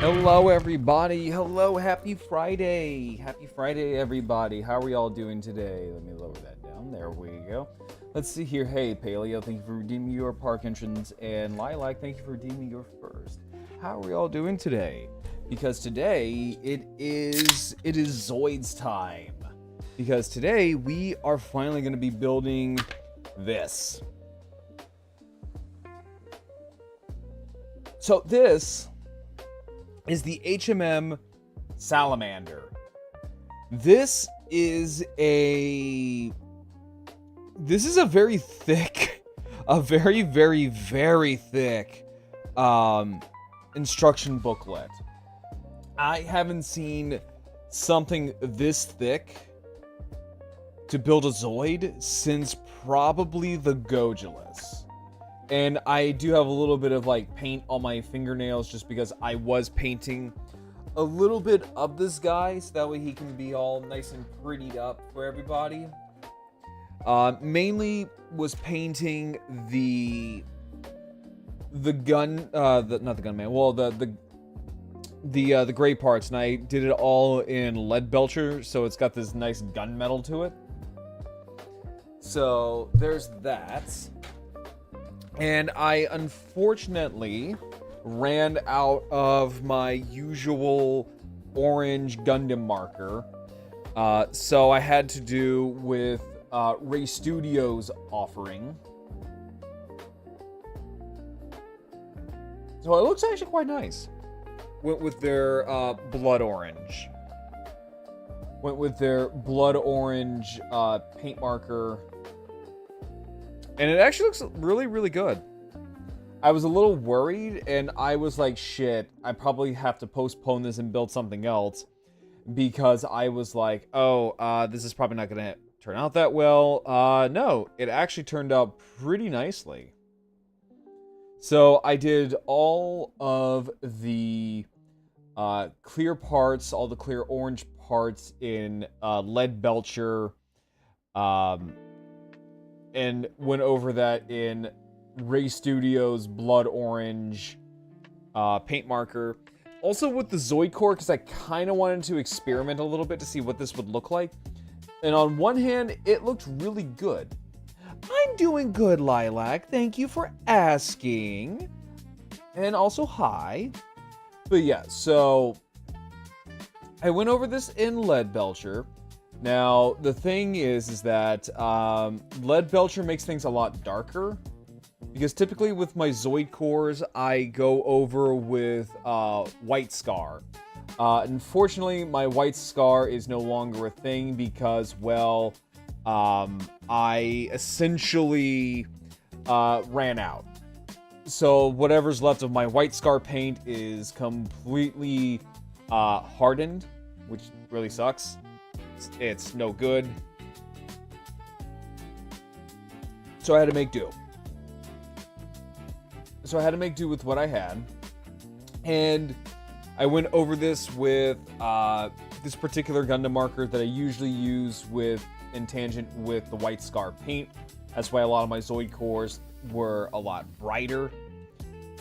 Hello everybody, hello, happy Friday, everybody. How are we all doing today? Let me lower that down, there we go. Let's see here. Hey, Paleo, thank you for redeeming your park entrance, and Lilac, thank you for redeeming your first. How are we all doing today? Because today it is Zoids time. Because today we are finally going to be building this. So this is the HMM Salamander. This is a very thick, very thick instruction booklet. I haven't seen something this thick to build a Zoid since probably the Gojulus. And I do have a little bit of like paint on my fingernails just because I was painting a little bit of this guy so that way he can be all nice and prettied up for everybody. Mainly was painting the gun, not the gunman, well, the gray parts, and I did it all in lead belcher, so it's got this nice gunmetal to it. So there's that. And I unfortunately ran out of my usual orange Gundam marker. So I had to do with Ray Studios offering. So it looks actually quite nice. Went with their blood orange. Went with their blood orange paint marker. And it actually looks really, really good. I was a little worried, and I was like, shit, I probably have to postpone this and build something else. Because I was like, oh, this is probably not going to turn out that well. No, it actually turned out pretty nicely. So I did all of the clear parts, all the clear orange parts in lead belcher, and went over that in Ray Studios blood orange paint marker. Also with the Zoid core, because I kind of wanted to experiment a little bit to see what this would look like. And on one hand, it looked really good. I'm doing good, Lilac. Thank you for asking. And also, hi. But yeah, so I went over this in lead belcher. Now, the thing is that lead belcher makes things a lot darker. Because typically with my Zoid cores, I go over with white scar. Unfortunately, my white scar is no longer a thing because, well, I essentially ran out. So whatever's left of my white scar paint is completely hardened, which really sucks. It's no good. So I had to make do. So I had to make do with what I had. And I went over this with this particular Gundam marker that I usually use in tangent with the white scar paint. That's why a lot of my Zoid cores were a lot brighter.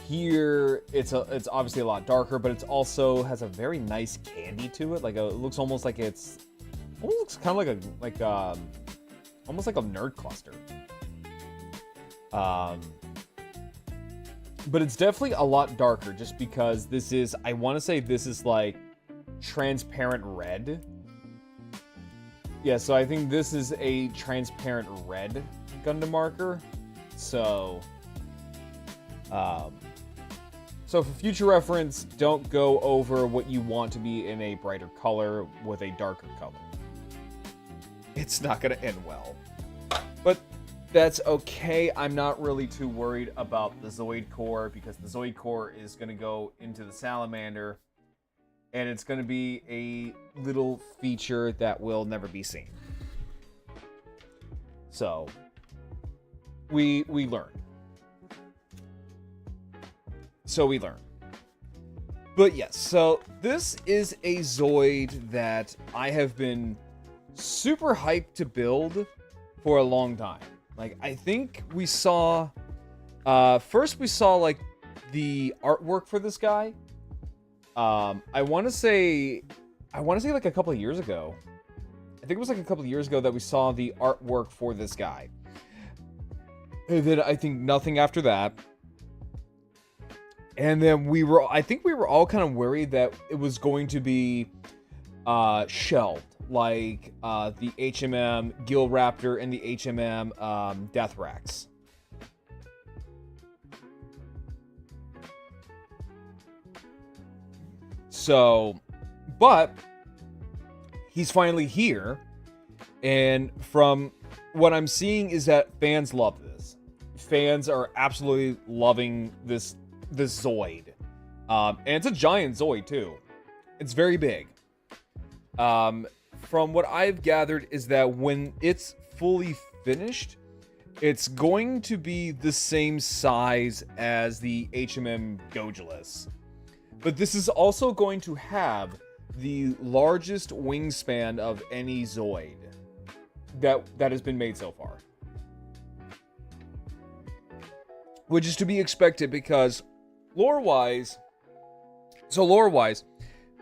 Here, it's obviously a lot darker, but it also has a very nice candy to it. Like it looks almost like it's almost looks kind of like almost like a nerd cluster. But it's definitely a lot darker just because this is, I want to say this is like transparent red. Yeah, so I think this is a transparent red Gundam marker. So, so for future reference, don't go over what you want to be in a brighter color with a darker color. It's not going to end well. But that's okay. I'm not really too worried about the Zoid core because the Zoid core is going to go into the Salamander and it's going to be a little feature that will never be seen. So we learn. So we learn. But yes, so this is a Zoid that I have been super hyped to build for a long time. Like, I think we saw, first we saw, like, the artwork for this guy. I want to say, like, a couple of years ago. I think it was, like, a couple of years ago that we saw the artwork for this guy. And then I think nothing after that. And then I think we were all kind of worried that it was going to be shelved, like the HMM Gill Raptor and the HMM Deathrax. So, but he's finally here, and from what I'm seeing is that fans love this. Fans are absolutely loving this Zoid. And it's a giant Zoid too. It's very big. From what I've gathered is that when it's fully finished, it's going to be the same size as the HMM Gojulus. But this is also going to have the largest wingspan of any Zoid that has been made so far. Which is to be expected because lore-wise,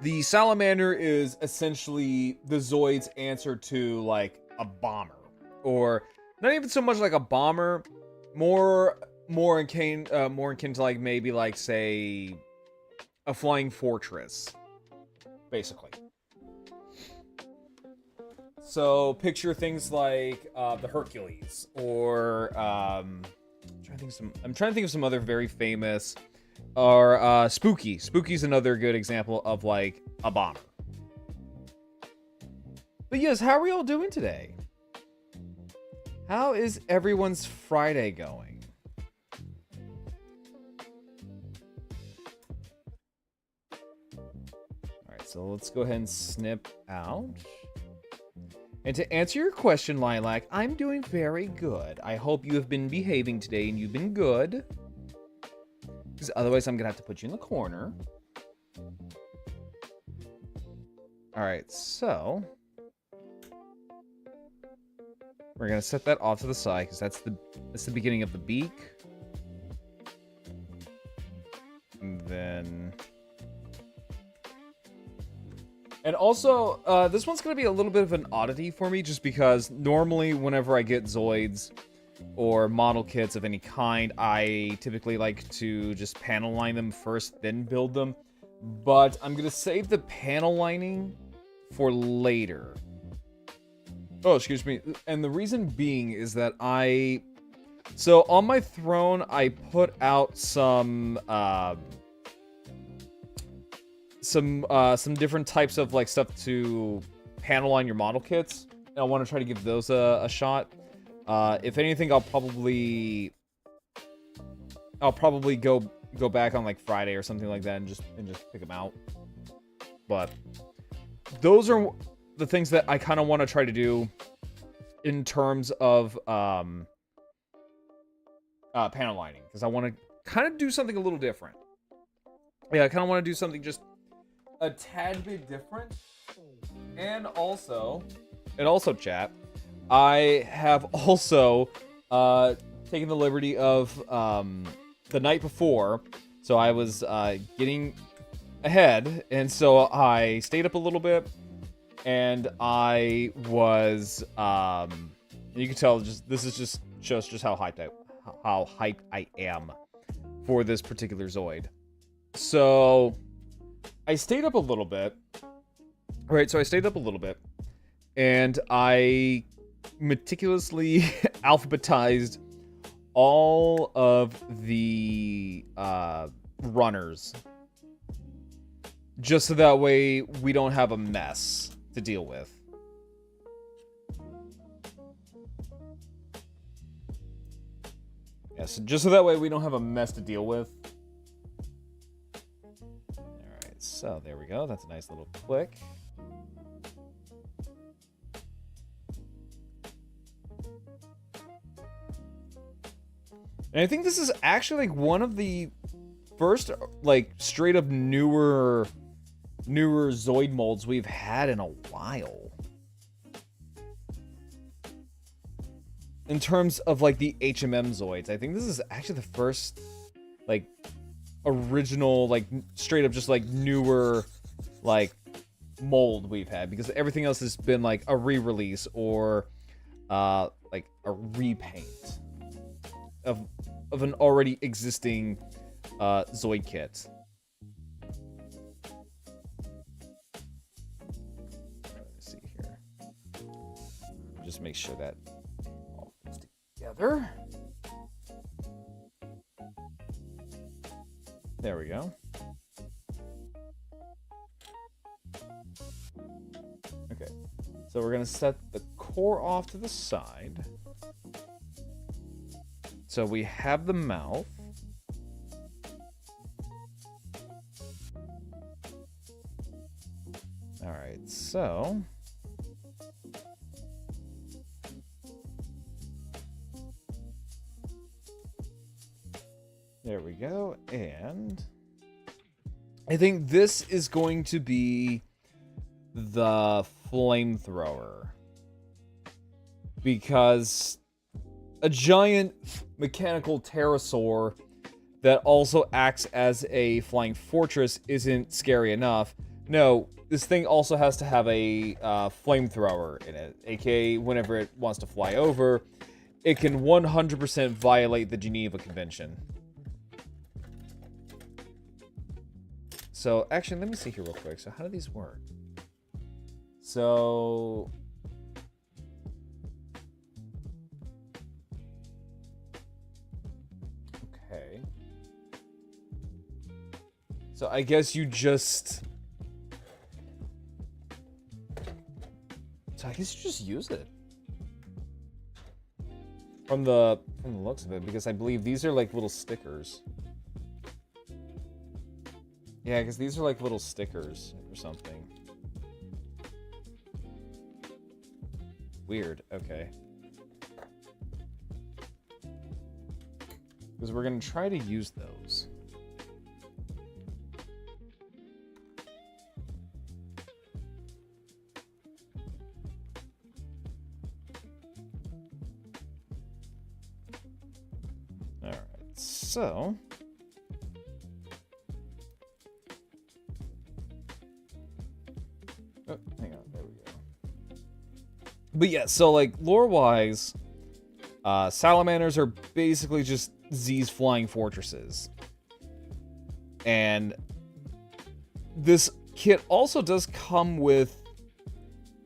the Salamander is essentially the Zoid's answer to like a bomber, or not even so much like a bomber, more akin to like maybe like say a flying fortress, basically. So picture things like the Hercules, or I'm trying to think of some other very famous, or Spooky. Spooky's another good example of like a bomber. But yes, how are we all doing today? How is everyone's Friday going? Alright, so let's go ahead and snip out. And to answer your question, Lilac, I'm doing very good. I hope you have been behaving today and you've been good. Because otherwise I'm going to have to put you in the corner. Alright, so we're going to set that off to the side because that's the beginning of the beak. And then... And also, this one's going to be a little bit of an oddity for me, just because normally whenever I get Zoids or model kits of any kind, I typically like to just panel line them first, then build them. But I'm going to save the panel lining for later. Oh, excuse me. And the reason being is that so on my throne, I put out some different types of like stuff to panel on your model kits. And I want to try to give those a shot. If anything, I'll probably go back on like Friday or something like that and just pick them out. But those are the things that I kind of want to try to do in terms of panel lining, because I want to kind of do something a little different. Yeah, I kind of want to do something just a tad bit different. And also chat, I have also taken the liberty of the night before, so I was getting ahead, and so I stayed up a little bit, and I was you can tell this is shows just how hyped I am for this particular Zoid. So I stayed up a little bit. Right, so I stayed up a little bit, and I meticulously alphabetized all of the runners, just so that way we don't have a mess to deal with. Yes, just so that way we don't have a mess to deal with. Alright, so there we go. That's a nice little click. And I think this is actually like one of the first like straight up newer Zoid molds we've had in a while. In terms of like the HMM Zoids, I think this is actually the first like original like straight up just like newer like mold we've had, because everything else has been like a re-release or like a repaint. of an already existing Zoid kit. Let's see here. Just make sure that all fits together. There we go. Okay, so we're gonna set the core off to the side. So we have the mouth. All right, so there we go. And I think this is going to be the flamethrower, because a giant mechanical pterosaur that also acts as a flying fortress isn't scary enough. No, this thing also has to have a flamethrower in it, aka whenever it wants to fly over, it can 100% violate the Geneva Convention. So, actually, let me see here real quick. So, how do these work? So... okay. So, I guess you just... so, I guess you just use it. From the looks of it, because I believe these are like little stickers. Yeah, because these are like little stickers or something. Weird, okay. Because we're going to try to use those. Alright, so... oh, hang on, there we go. But yeah, so like lore-wise, salamanders are basically just Z's flying fortresses. And this kit also does come with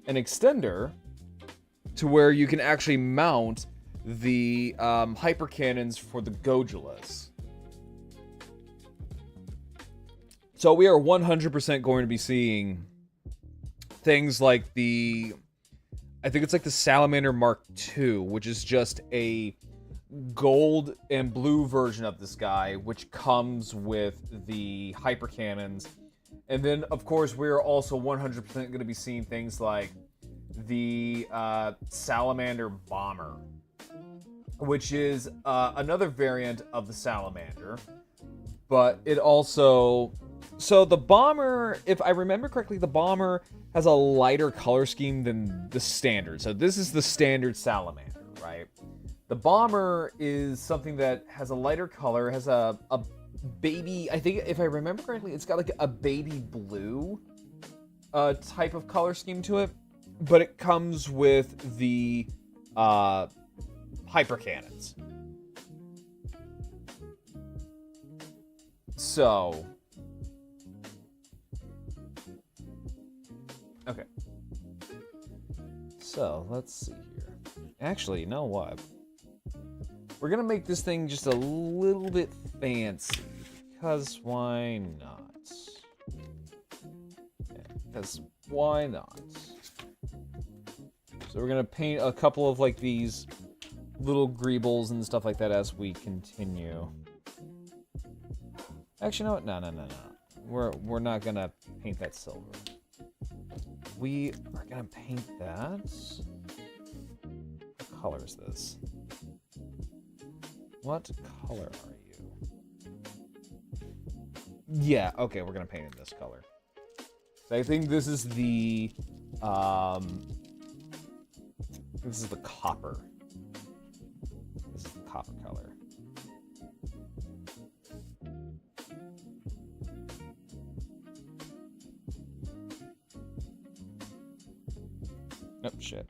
an extender to where you can actually mount the hyper cannons for the Godulus. So we are 100% going to be seeing things like the, I think it's like the Salamander Mark II, which is just a gold and blue version of this guy, which comes with the hyper cannons. And then, of course, we're also 100% going to be seeing things like the Salamander Bomber, which is another variant of the Salamander. But it also... so the Bomber, if I remember correctly, the Bomber has a lighter color scheme than the standard. So this is the standard Salamander, right? The Bomber is something that has a lighter color, has a baby, I think if I remember correctly, it's got like a baby blue type of color scheme to it, but it comes with the hyper cannons. So, okay. So, let's see here. Actually, you know what? We're gonna make this thing just a little bit fancy, because why not? Yeah, because why not? So we're gonna paint a couple of like these little greebles and stuff like that as we continue. Actually, you know what? No. We're not gonna paint that silver. We are gonna paint that. What color is this? What color are you? Yeah, okay, we're gonna paint it this color. I think this is the this is the copper. This is the copper color. Oh, shit.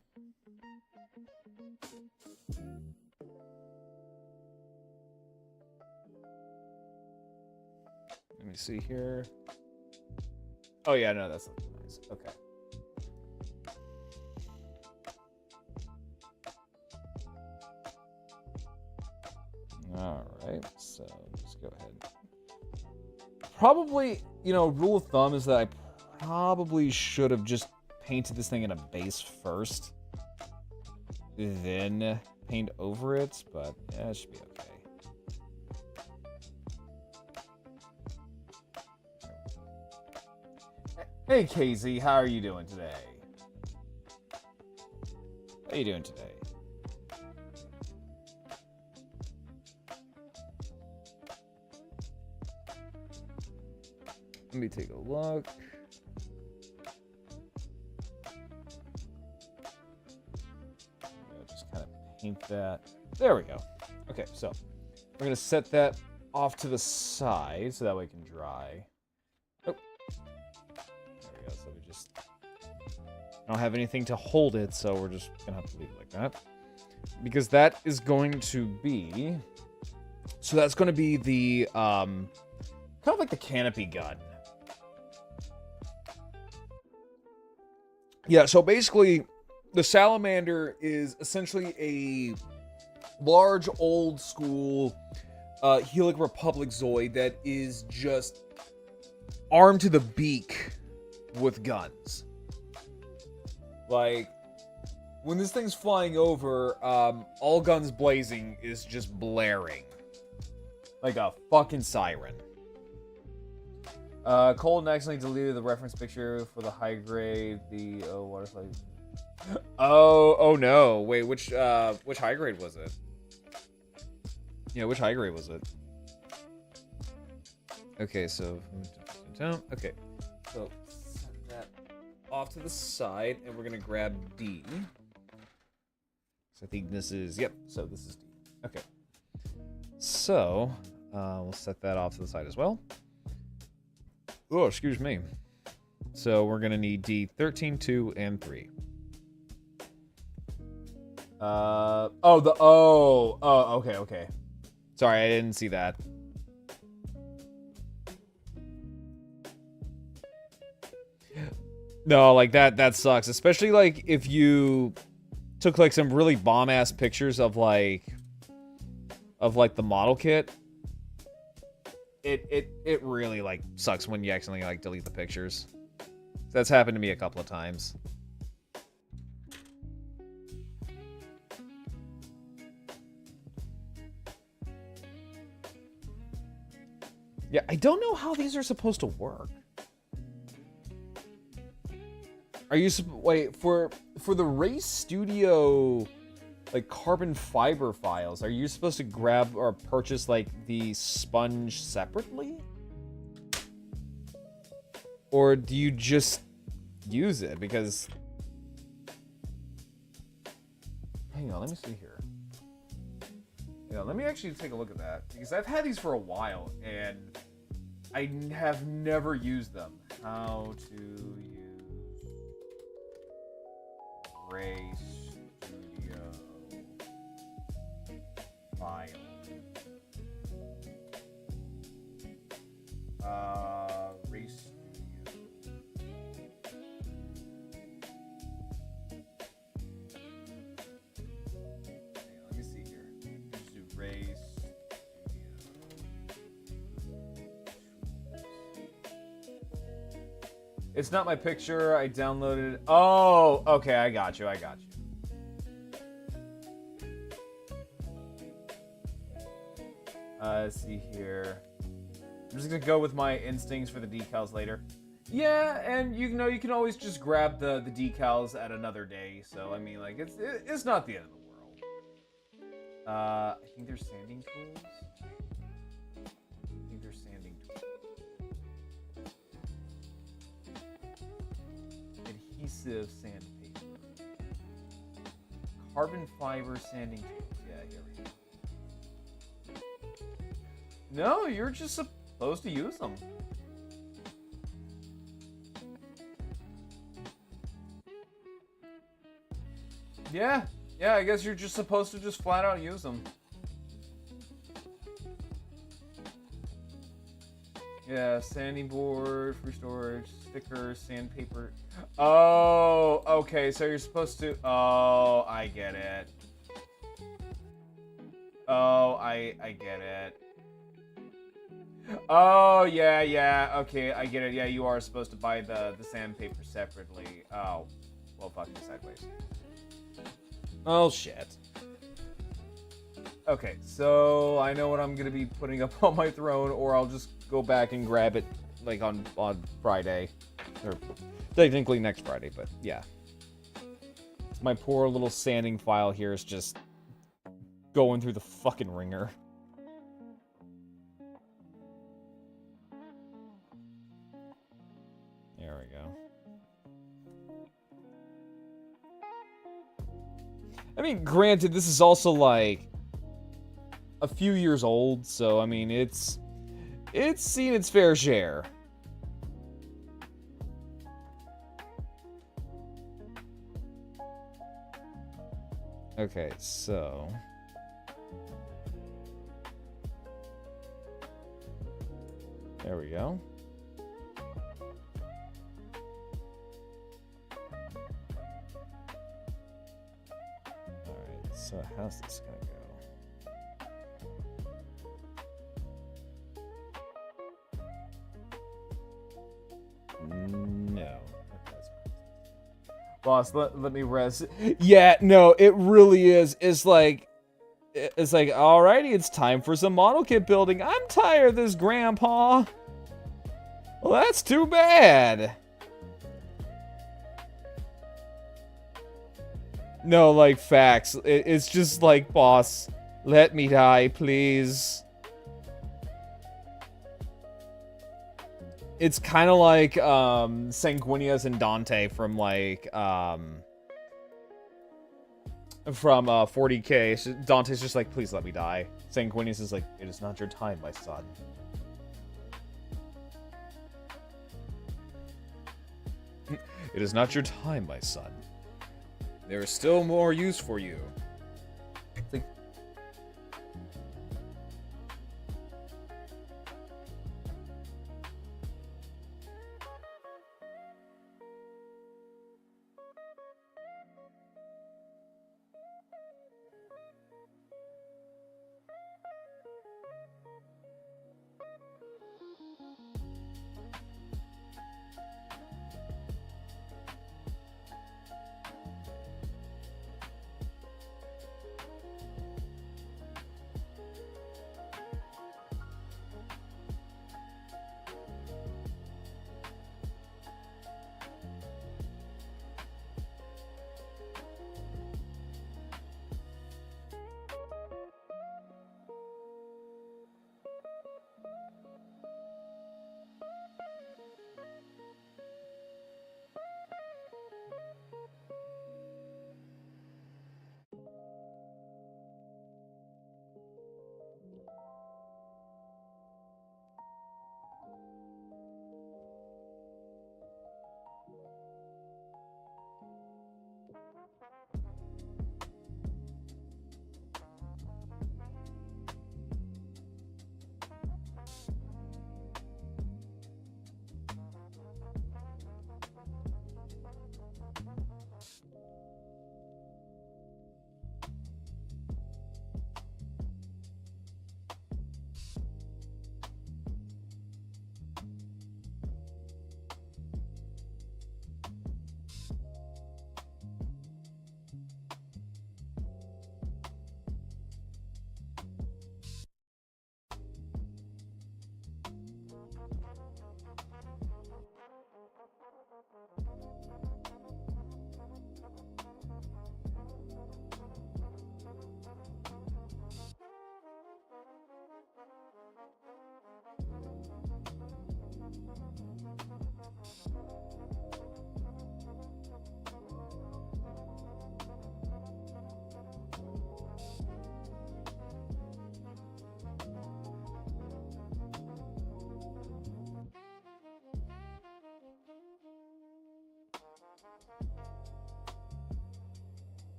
see here. Oh yeah, no, that's not nice. Okay. Alright, so let's go ahead. Probably, you know, rule of thumb is that I probably should have just painted this thing in a base first, then paint over it, but yeah, it should be okay. Hey, KZ, how are you doing today? How are you doing today? Let me take a look. Just kind of paint that. There we go. Okay, so we're going to set that off to the side so that way it can dry. Oh. There we go. So we just don't have anything to hold it, so we're just going to have to leave it like that. Because that is going to be... So that's going to be the... kind of like the canopy gun. Yeah, so basically, the Salamander is essentially a large, old-school Helix Republic Zoid that is just armed to the beak with guns. Like, when this thing's flying over, all guns blazing is just blaring. Like a fucking siren. Colton accidentally deleted the reference picture for the high grade, the water slide. Oh no. Wait, which high grade was it? Yeah, which high grade was it? Okay, so okay. So set that off to the side and we're gonna grab D. So I think this is so this is D. Okay. So we'll set that off to the side as well. Oh, excuse me. So we're gonna need D13, 2, and 3. Okay. Sorry, I didn't see that. No, like that sucks. Especially like if you took like some really bomb-ass pictures of like the model kit. It really like sucks when you accidentally like delete the pictures. That's happened to me a couple of times. Yeah, I don't know how these are supposed to work. Are you wait for the Race Studio like carbon fiber files? Are you supposed to grab or purchase like the sponge separately? Or do you just use it? Because hang on, let me see here. Yeah, let me actually take a look at that because I've had these for a while and I have never used them. How to use Race Studio file. Race Studio. Let me see here. Let's do Race Studio. It's not my picture. I downloaded it. Oh, okay. I got you. Let's see here. I'm just gonna go with my instincts for the decals later. Yeah, and you know you can always just grab the decals at another day. So I mean, like it's not the end of the world. I think there's sanding tools. Adhesive sandpaper. Carbon fiber sanding tools. Yeah, here we go. No, you're just supposed to use them. Yeah, I guess you're just supposed to just flat out use them. Yeah, Yeah, sanding board, free storage, stickers, sandpaper. Oh, okay, so you're supposed to... Oh, I get it. Oh, I get it. Oh, yeah, okay, I get it. Yeah, you are supposed to buy the sandpaper separately. Oh, well, fucking sideways. Oh, shit. Okay, so I know what I'm gonna be putting up on my throne, or I'll just go back and grab it, like, on Friday. Or, technically next Friday, but yeah. My poor little sanding file here is just going through the fucking ringer. There we go. I mean, granted, this is also, like, a few years old, so, I mean, it's seen its fair share. Okay, so... There we go. Alright, so how's this gonna go? No. Boss, let me rest. Yeah, no, it really is. It's like, alrighty, it's time for some model kit building. I'm tired of this, Grandpa. Well, that's too bad. No, like, facts. It's just like, boss, let me die, please. It's kind of like, Sanguinius and Dante from, like, from 40K. Dante's just like, please let me die. Sanguinius is like, it is not your time, my son. It is not your time, my son. There is still more use for you. It's like,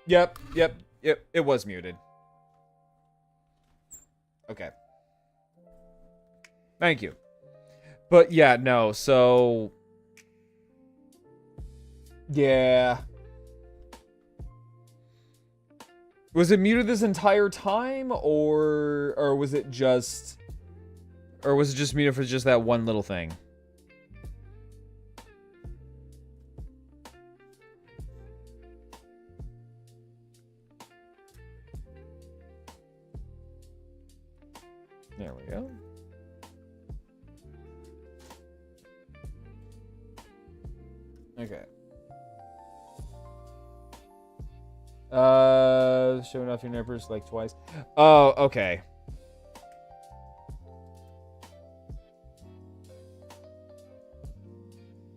Yep. It was muted. Okay. Thank you. But yeah, no, so... Yeah. Was it muted this entire time, or was it just... Or was it just muted for just that one little thing? There we go. Okay. Showing off your nippers like twice. Oh, okay.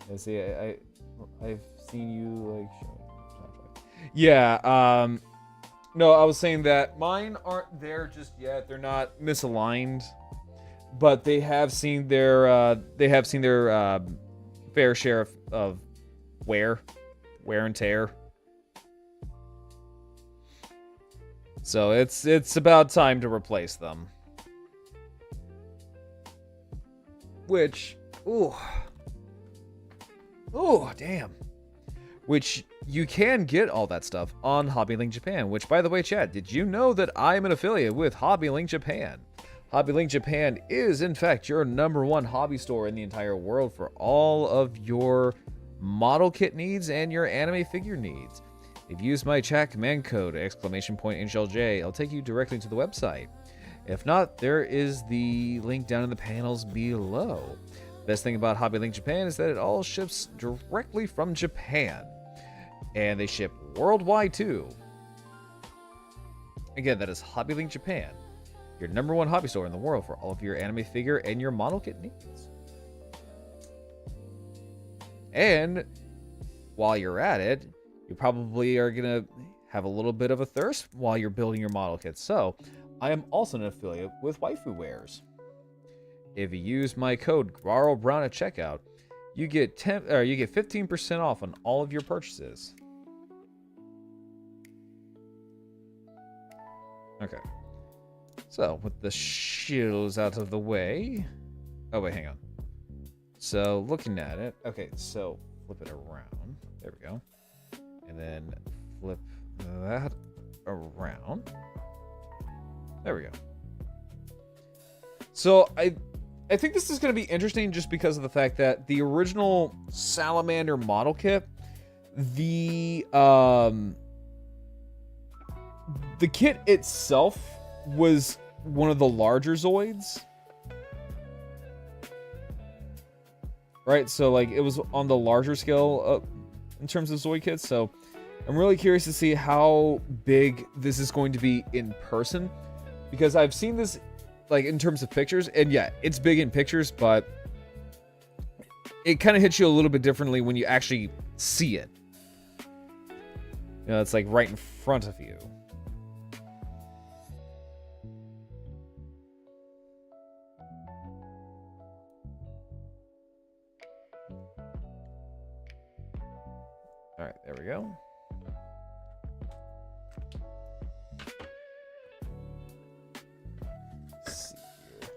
Yeah, see, I've seen you like showing. Yeah, no, I was saying that mine aren't there just yet. They're not misaligned, but they have seen their fair share of wear and tear. So it's about time to replace them. Which, ooh, damn. Which you can get all that stuff on HobbyLinkJapan. Which, by the way, chat, did you know that I'm an affiliate with HobbyLinkJapan? HobbyLinkJapan is, in fact, your #1 hobby store in the entire world for all of your model kit needs and your anime figure needs. If you use my chat command code, !HLJ, I'll take you directly to the website. If not, there is the link down in the panels below. Best thing about HobbyLinkJapan is that it all ships directly from Japan. And they ship worldwide too. Again, that is HobbyLinkJapan, your #1 hobby store in the world for all of your anime figure and your model kit needs. And while you're at it, you probably are going to have a little bit of a thirst while you're building your model kits. So, I am also an affiliate with Waifu Wares. If you use my code GRARLBROWN at checkout, you get 15% off on all of your purchases. Okay. So, with the shields out of the way... Oh, wait, hang on. So, looking at it... Okay, so, flip it around. There we go. And then flip that around. There we go. So, I think this is going to be interesting just because of the fact that the original Salamander model kit, the kit itself was one of the larger Zoids. Right? So, like, it was on the larger scale in terms of Zoid kits. So, I'm really curious to see how big this is going to be in person. Because I've seen this, like, in terms of pictures. And yeah, it's big in pictures, but it kind of hits you a little bit differently when you actually see it. You know, it's like right in front of you. All right, there we go. Let's see here.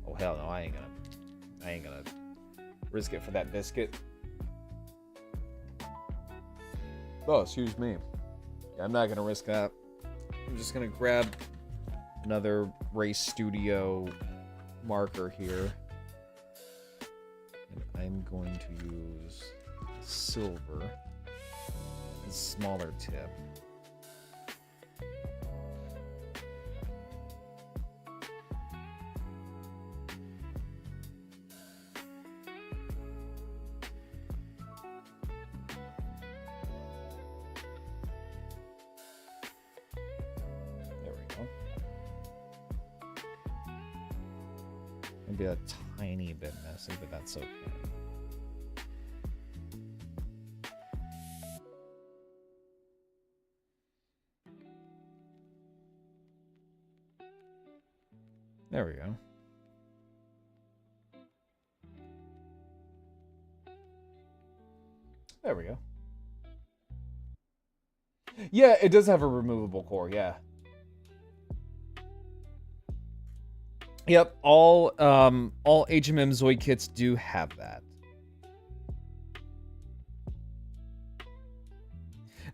Oh hell no, I ain't gonna risk it for that biscuit. Oh, excuse me. Yeah, I'm not gonna risk that. I'm just gonna grab another Race Studio marker here. And I'm going to use silver, a smaller tip. be a tiny bit messy, but that's okay. There we go. There we go. Yeah, it does have a removable core, yeah. Yep, all HMM Zoid kits do have that.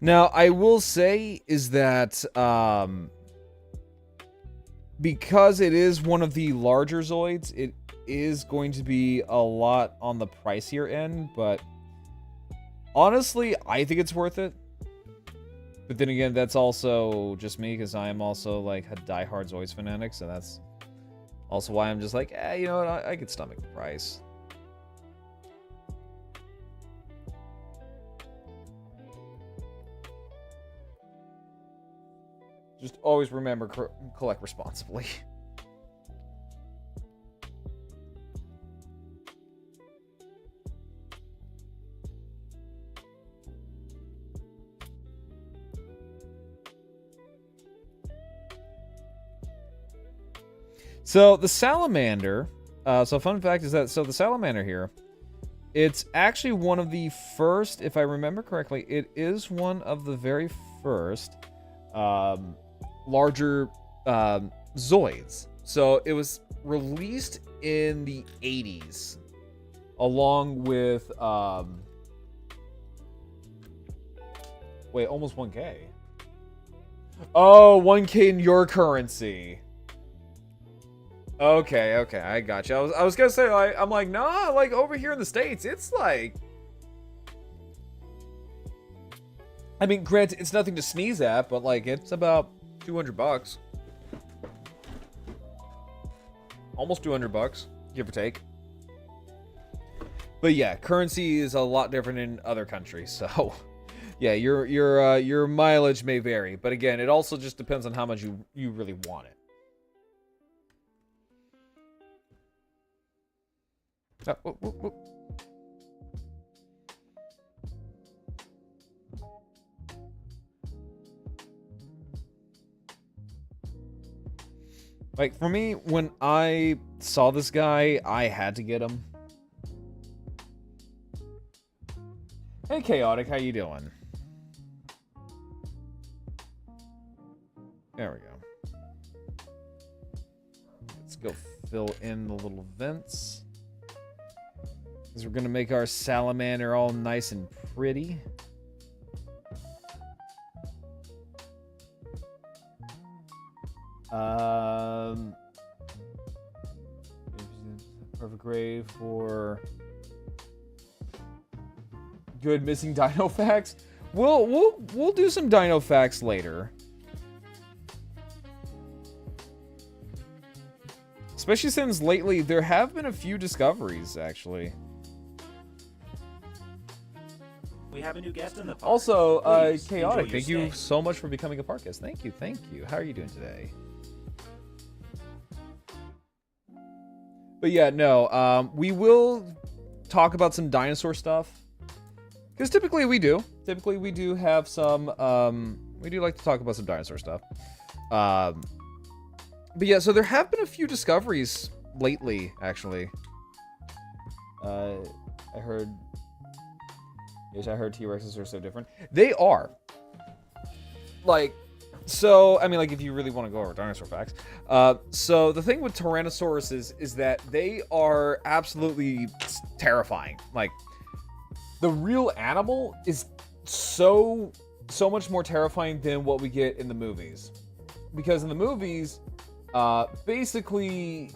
Now, I will say is that because it is one of the larger Zoids, it is going to be a lot on the pricier end, but honestly, I think it's worth it. But then again, that's also just me, because I am also like a diehard Zoids fanatic, so that's also why I'm just like, you know what, I could stomach the price. Just always remember, collect responsibly. So the Salamander, so fun fact is that, the Salamander here, it's actually one of the first, if I remember correctly, it is one of the very first larger Zoids. So it was released in the 80s, along with, wait, almost 1K. Oh, 1K in your currency. Okay, I got you. I was gonna say, I'm like, nah, like over here in the States, it's like, I mean, granted, it's nothing to sneeze at, but like, it's about $200. Almost $200, give or take. But yeah, currency is a lot different in other countries, so yeah, your mileage may vary, but again, it also just depends on how much you really want it. Oh. Like, for me, when I saw this guy, I had to get him. Hey, Chaotic, how you doing? There we go. Let's go fill in the little vents. Because we're going to make our Salamander all nice and pretty. Perfect grave for good missing dino facts. We'll do some dino facts later. Especially since lately there have been a few discoveries, actually. We have a new guest in the park. Also, Chaotic, thank you so much for becoming a park guest. Thank you. How are you doing today? But yeah, no, we will talk about some dinosaur stuff. Because typically we do. Typically we do have some, we do like to talk about some dinosaur stuff. But yeah, so there have been a few discoveries lately, actually. I heard T-Rexes are so different. They are. Like, so, I mean, like, if you really want to go over dinosaur facts. So, the thing with Tyrannosauruses is that they are absolutely terrifying. Like, the real animal is so much more terrifying than what we get in the movies. Because in the movies, basically,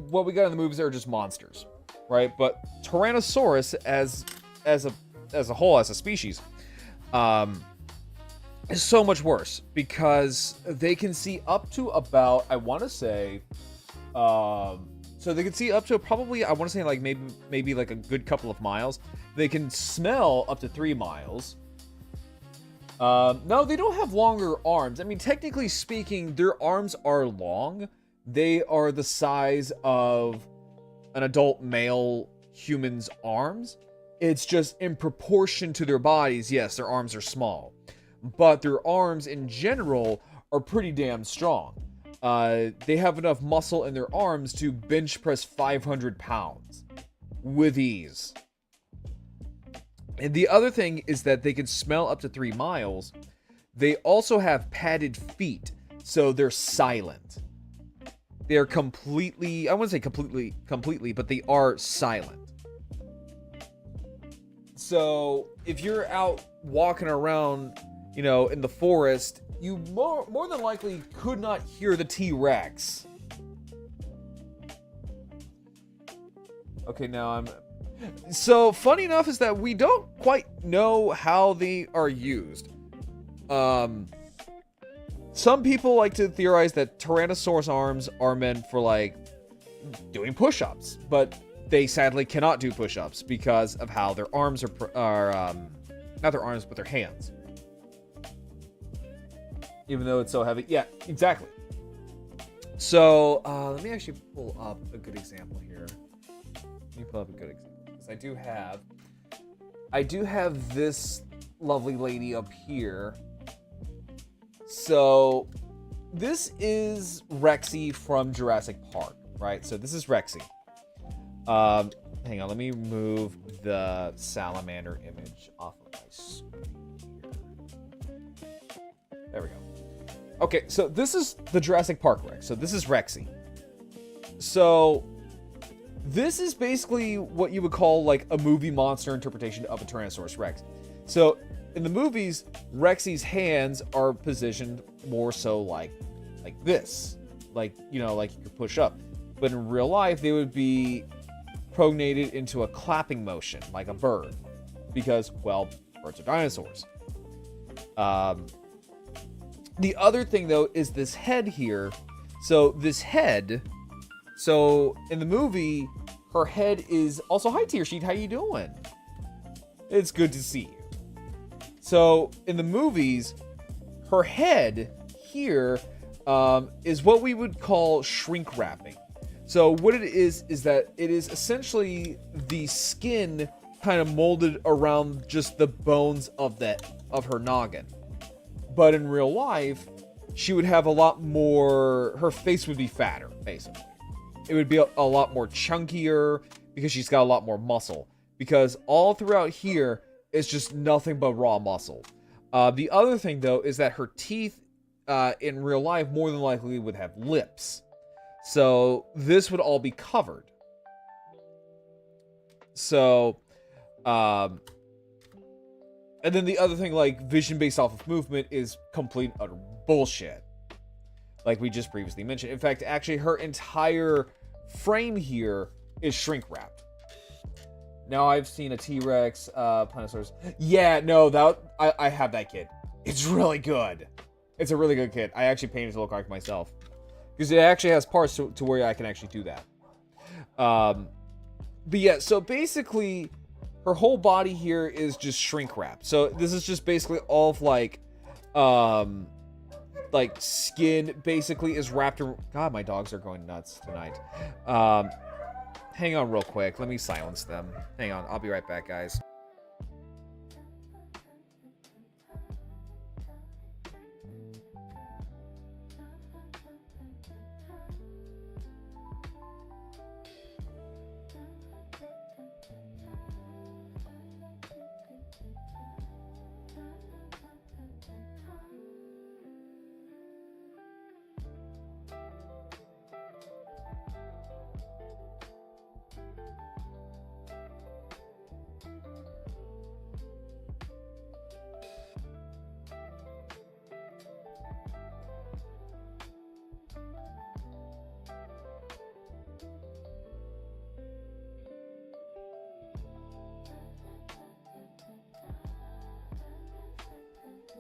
what we got in the movies are just monsters, right? But Tyrannosaurus, as a whole, as a species, is so much worse because they can see up to about, I want to say, so they can see up to probably, I want to say like maybe like a good couple of miles. They can smell up to 3 miles. No, they don't have longer arms. I mean, technically speaking, their arms are long. They are the size of an adult male human's arms. It's just in proportion to their bodies. Yes, their arms are small, but their arms in general are pretty damn strong. They have enough muscle in their arms to bench press 500 pounds with ease. And the other thing is that they can smell up to 3 miles. They also have padded feet, so they're silent. They're completely, I wouldn't say completely, but they are silent. So if you're out walking around, you know, in the forest, you more than likely could not hear the T-Rex. Okay, now so funny enough is that we don't quite know how they are used. Some people like to theorize that Tyrannosaurus arms are meant for like doing push-ups, but they sadly cannot do push-ups because of how their arms are not their arms, but their hands. Even though it's so heavy. Yeah, exactly. So, let me actually pull up a good example here. Let me pull up a good example. Because I do have this lovely lady up here. So, this is Rexy from Jurassic Park, right? So, this is Rexy. Hang on, let me move the salamander image off of my screen here. There we go. Okay, so this is the Jurassic Park Rex. So this is Rexy. So this is basically what you would call like a movie monster interpretation of a Tyrannosaurus Rex. So in the movies, Rexy's hands are positioned more so like this. Like, you know, like you could push up. But in real life, they would be prognated into a clapping motion, like a bird. Because, well, birds are dinosaurs. The other thing, though, is this head here. So this head, so in the movie, her head is also, hi Tear Sheet, how you doing? It's good to see you. So in the movies, her head here is what we would call shrink wrapping. So what it is that it is essentially the skin kind of molded around just the bones of her noggin. But in real life, she would have a lot more, her face would be fatter, basically. It would be a lot more chunkier because she's got a lot more muscle. Because all throughout here is just nothing but raw muscle. The other thing, though, is that her teeth in real life more than likely would have lips. So this would all be covered. So, and then the other thing, like, vision based off of movement is complete utter bullshit. Like we just previously mentioned. In fact, actually, her entire frame here is shrink wrapped. Now, I've seen a T-Rex, Planosaurus. Yeah, no, I have that kit. It's really good. It's a really good kit. I actually painted a little card myself. Because it actually has parts to where I can actually do that. But yeah, so basically, her whole body here is just shrink wrapped. So this is just basically all of like skin basically is wrapped around. God, my dogs are going nuts tonight. Hang on real quick. Let me silence them. Hang on. I'll be right back, guys.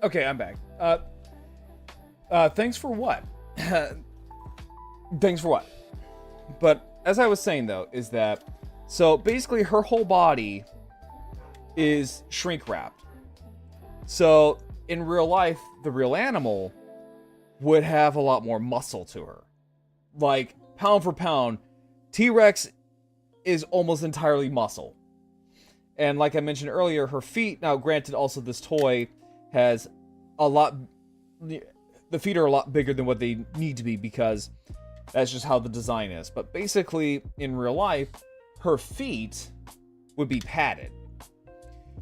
Okay, I'm back. Thanks for what? Thanks for what? But as I was saying, though, is that so basically her whole body is shrink wrapped. So in real life, the real animal would have a lot more muscle to her. Like, pound for pound, T-Rex is almost entirely muscle. And like I mentioned earlier, her feet, now granted also this toy has a lot, the feet are a lot bigger than what they need to be because that's just how the design is. But basically, in real life, her feet would be padded.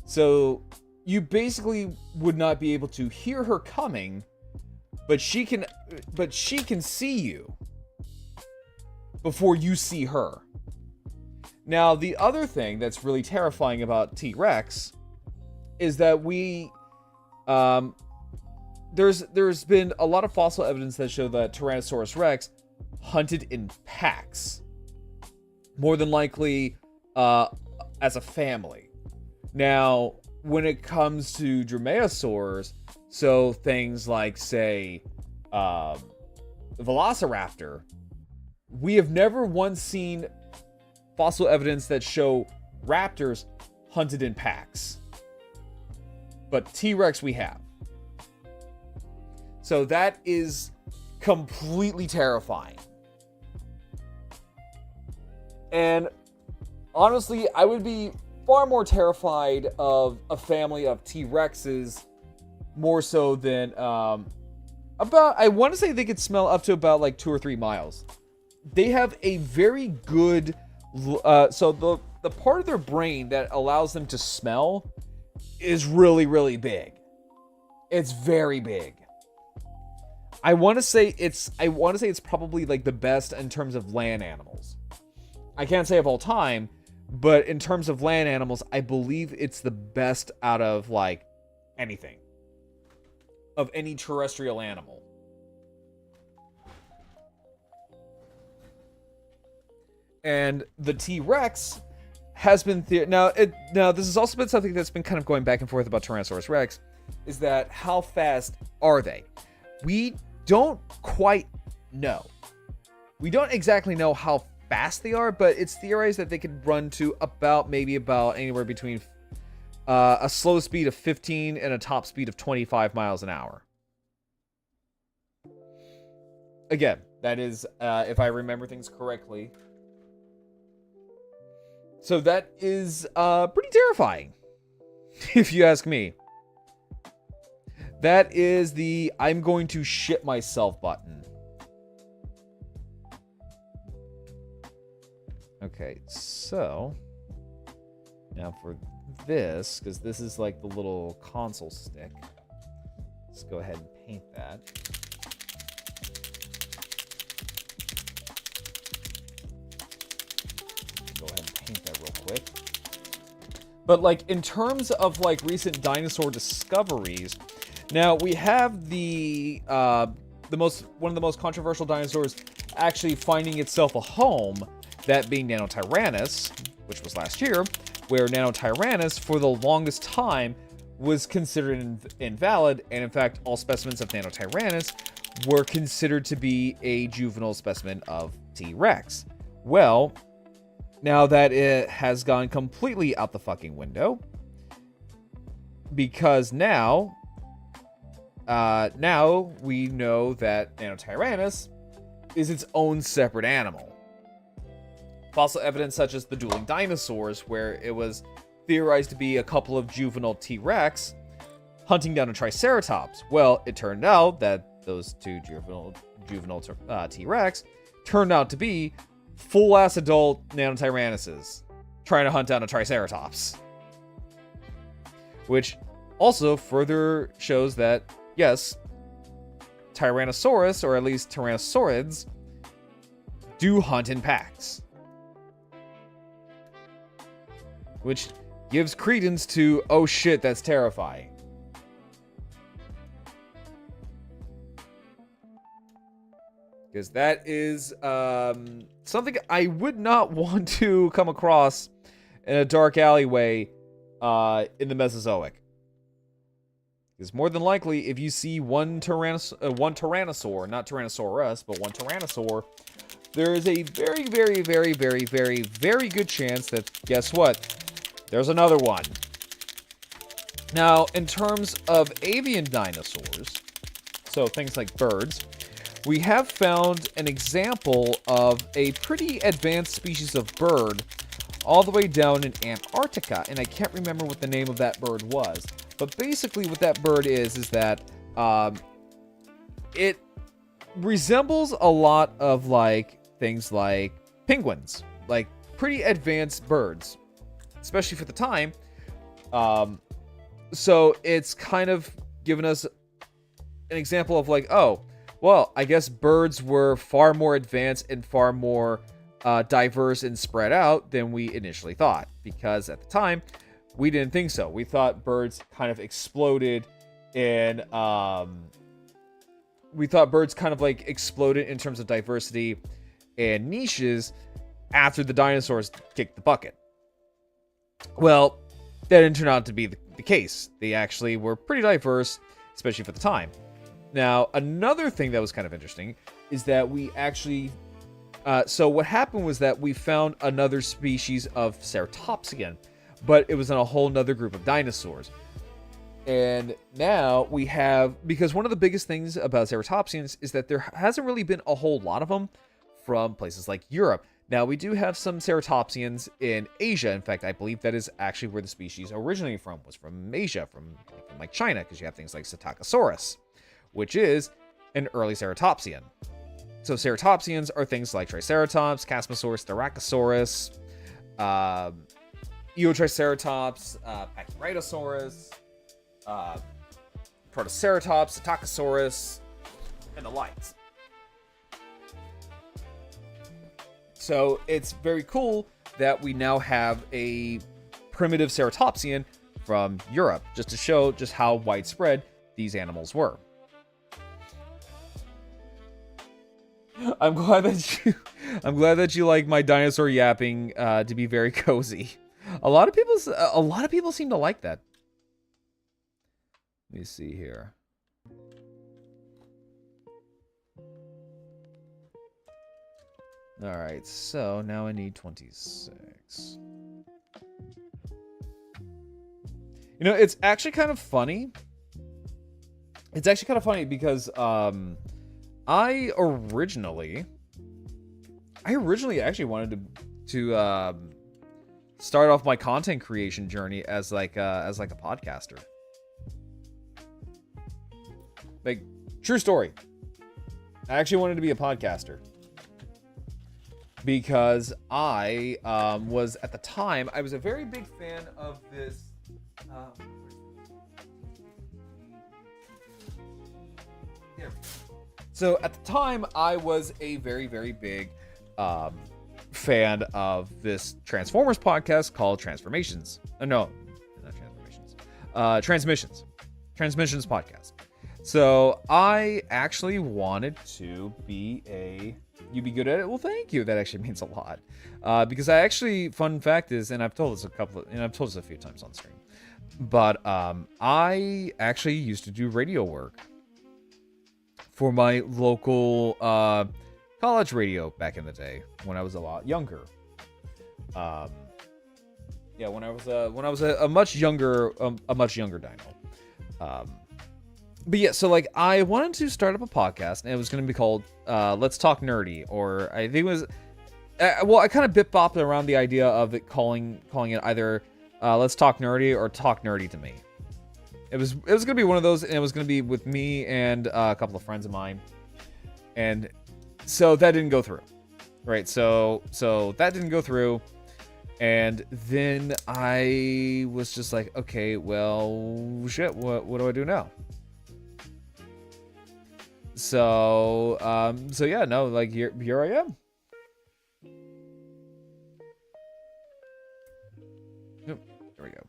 So you basically would not be able to hear her coming, but she can see you before you see her. Now, the other thing that's really terrifying about T-Rex is that there's been a lot of fossil evidence that show that Tyrannosaurus Rex hunted in packs, more than likely as a family. Now, when it comes to dromaeosaurs, so things like, say, Velociraptor, we have never once seen fossil evidence that show raptors hunted in packs. But T-Rex we have. So that is completely terrifying. And honestly, I would be far more terrified of a family of T-Rexes more so than I want to say they could smell up to about like 2 or 3 miles. They have a very good so the part of their brain that allows them to smell is really, really big. It's very big. I want to say it's probably like the best in terms of land animals. I can't say of all time, but in terms of land animals, I believe it's the best out of like anything. Of any terrestrial animal. And the T-Rex has been now this has also been something that's been kind of going back and forth about Tyrannosaurus Rex, is that how fast are they? We don't quite know. We don't exactly know how fast they are, but it's theorized that they could run to about anywhere between a slow speed of 15 and a top speed of 25 miles an hour. Again, that is if I remember things correctly. So that is pretty terrifying, if you ask me. That is the I'm going to shit myself button. Okay, so now for this, because this is like the little console stick, let's go ahead and paint that. Go ahead and paint that real quick. But like in terms of like recent dinosaur discoveries, now we have one of the most controversial dinosaurs actually finding itself a home, that being Nanotyrannus, which was last year, where Nanotyrannus for the longest time was considered invalid, and in fact all specimens of Nanotyrannus were considered to be a juvenile specimen of T-Rex. Well, now that it has gone completely out the fucking window, because now we know that Nanotyrannus is its own separate animal. Fossil evidence such as the dueling dinosaurs, where it was theorized to be a couple of juvenile T-Rex hunting down a Triceratops. Well, it turned out that those two juvenile T-Rex turned out to be full-ass adult Nanotyrannuses trying to hunt down a Triceratops. Which also further shows that, yes, Tyrannosaurus, or at least Tyrannosaurids, do hunt in packs. Which gives credence to, oh shit, that's terrifying. Because that is something I would not want to come across in a dark alleyway in the Mesozoic. Because more than likely, if you see one Tyrannosaur, not Tyrannosaurus, but one Tyrannosaur, there is a very, very, very, very, very, very good chance that, guess what? There's another one. Now, in terms of avian dinosaurs, so things like birds, we have found an example of a pretty advanced species of bird all the way down in Antarctica, and I can't remember what the name of that bird was. But basically what that bird is that it resembles a lot of like things like penguins, like pretty advanced birds, especially for the time. So it's kind of given us an example of like, oh, well, I guess birds were far more advanced and far more diverse and spread out than we initially thought, because at the time we didn't think so. We thought birds kind of exploded in exploded in terms of diversity and niches after the dinosaurs kicked the bucket. Well, that didn't turn out to be the case. They actually were pretty diverse, especially for the time. Now, another thing that was kind of interesting is that we actually... so what happened was that we found another species of ceratopsian, but it was in a whole nother group of dinosaurs. And now we have... Because one of the biggest things about ceratopsians is that there hasn't really been a whole lot of them from places like Europe. Now, we do have some ceratopsians in Asia. In fact, I believe that is actually where the species originated from, was from Asia, from like China, because you have things like Psittacosaurus, which is an early ceratopsian. So ceratopsians are things like Triceratops, Casmosaurus, Styracosaurus, Eotriceratops, Pachyrhinosaurus, Protoceratops, Psittacosaurus, and the likes. So it's very cool that we now have a primitive ceratopsian from Europe, just to show just how widespread these animals were. I'm glad that you like my dinosaur yapping to be very cozy. A lot of people seem to like that. Let me see here. All right, so now I need 26. You know, it's actually kind of funny. It's actually kind of funny because I originally actually wanted to start off my content creation journey as like a podcaster. Like, true story. I actually wanted to be a podcaster because I was, at the time, I was a very big fan of this. So at the time, I was a very, very big fan of this Transformers podcast called Transformations. No, not Transformations. Transmissions podcast. So I actually wanted to be you be good at it? Well, thank you. That actually means a lot. Because I actually, fun fact is, and I've told this a few times on stream, but I actually used to do radio work for my local college radio back in the day when I was a lot younger. Yeah, when I was a much younger dino. But yeah, so like I wanted to start up a podcast, and it was going to be called Let's Talk Nerdy, or I think it was. Well, I kind of bit-bopped around the idea of it calling it either Let's Talk Nerdy or Talk Nerdy to Me. It was going to be one of those, and it was going to be with me and a couple of friends of mine, and so that didn't go through, right? So that didn't go through, and then I was just like, okay, well, shit, what do I do now? So yeah, no, like here I am. Yep, there we go.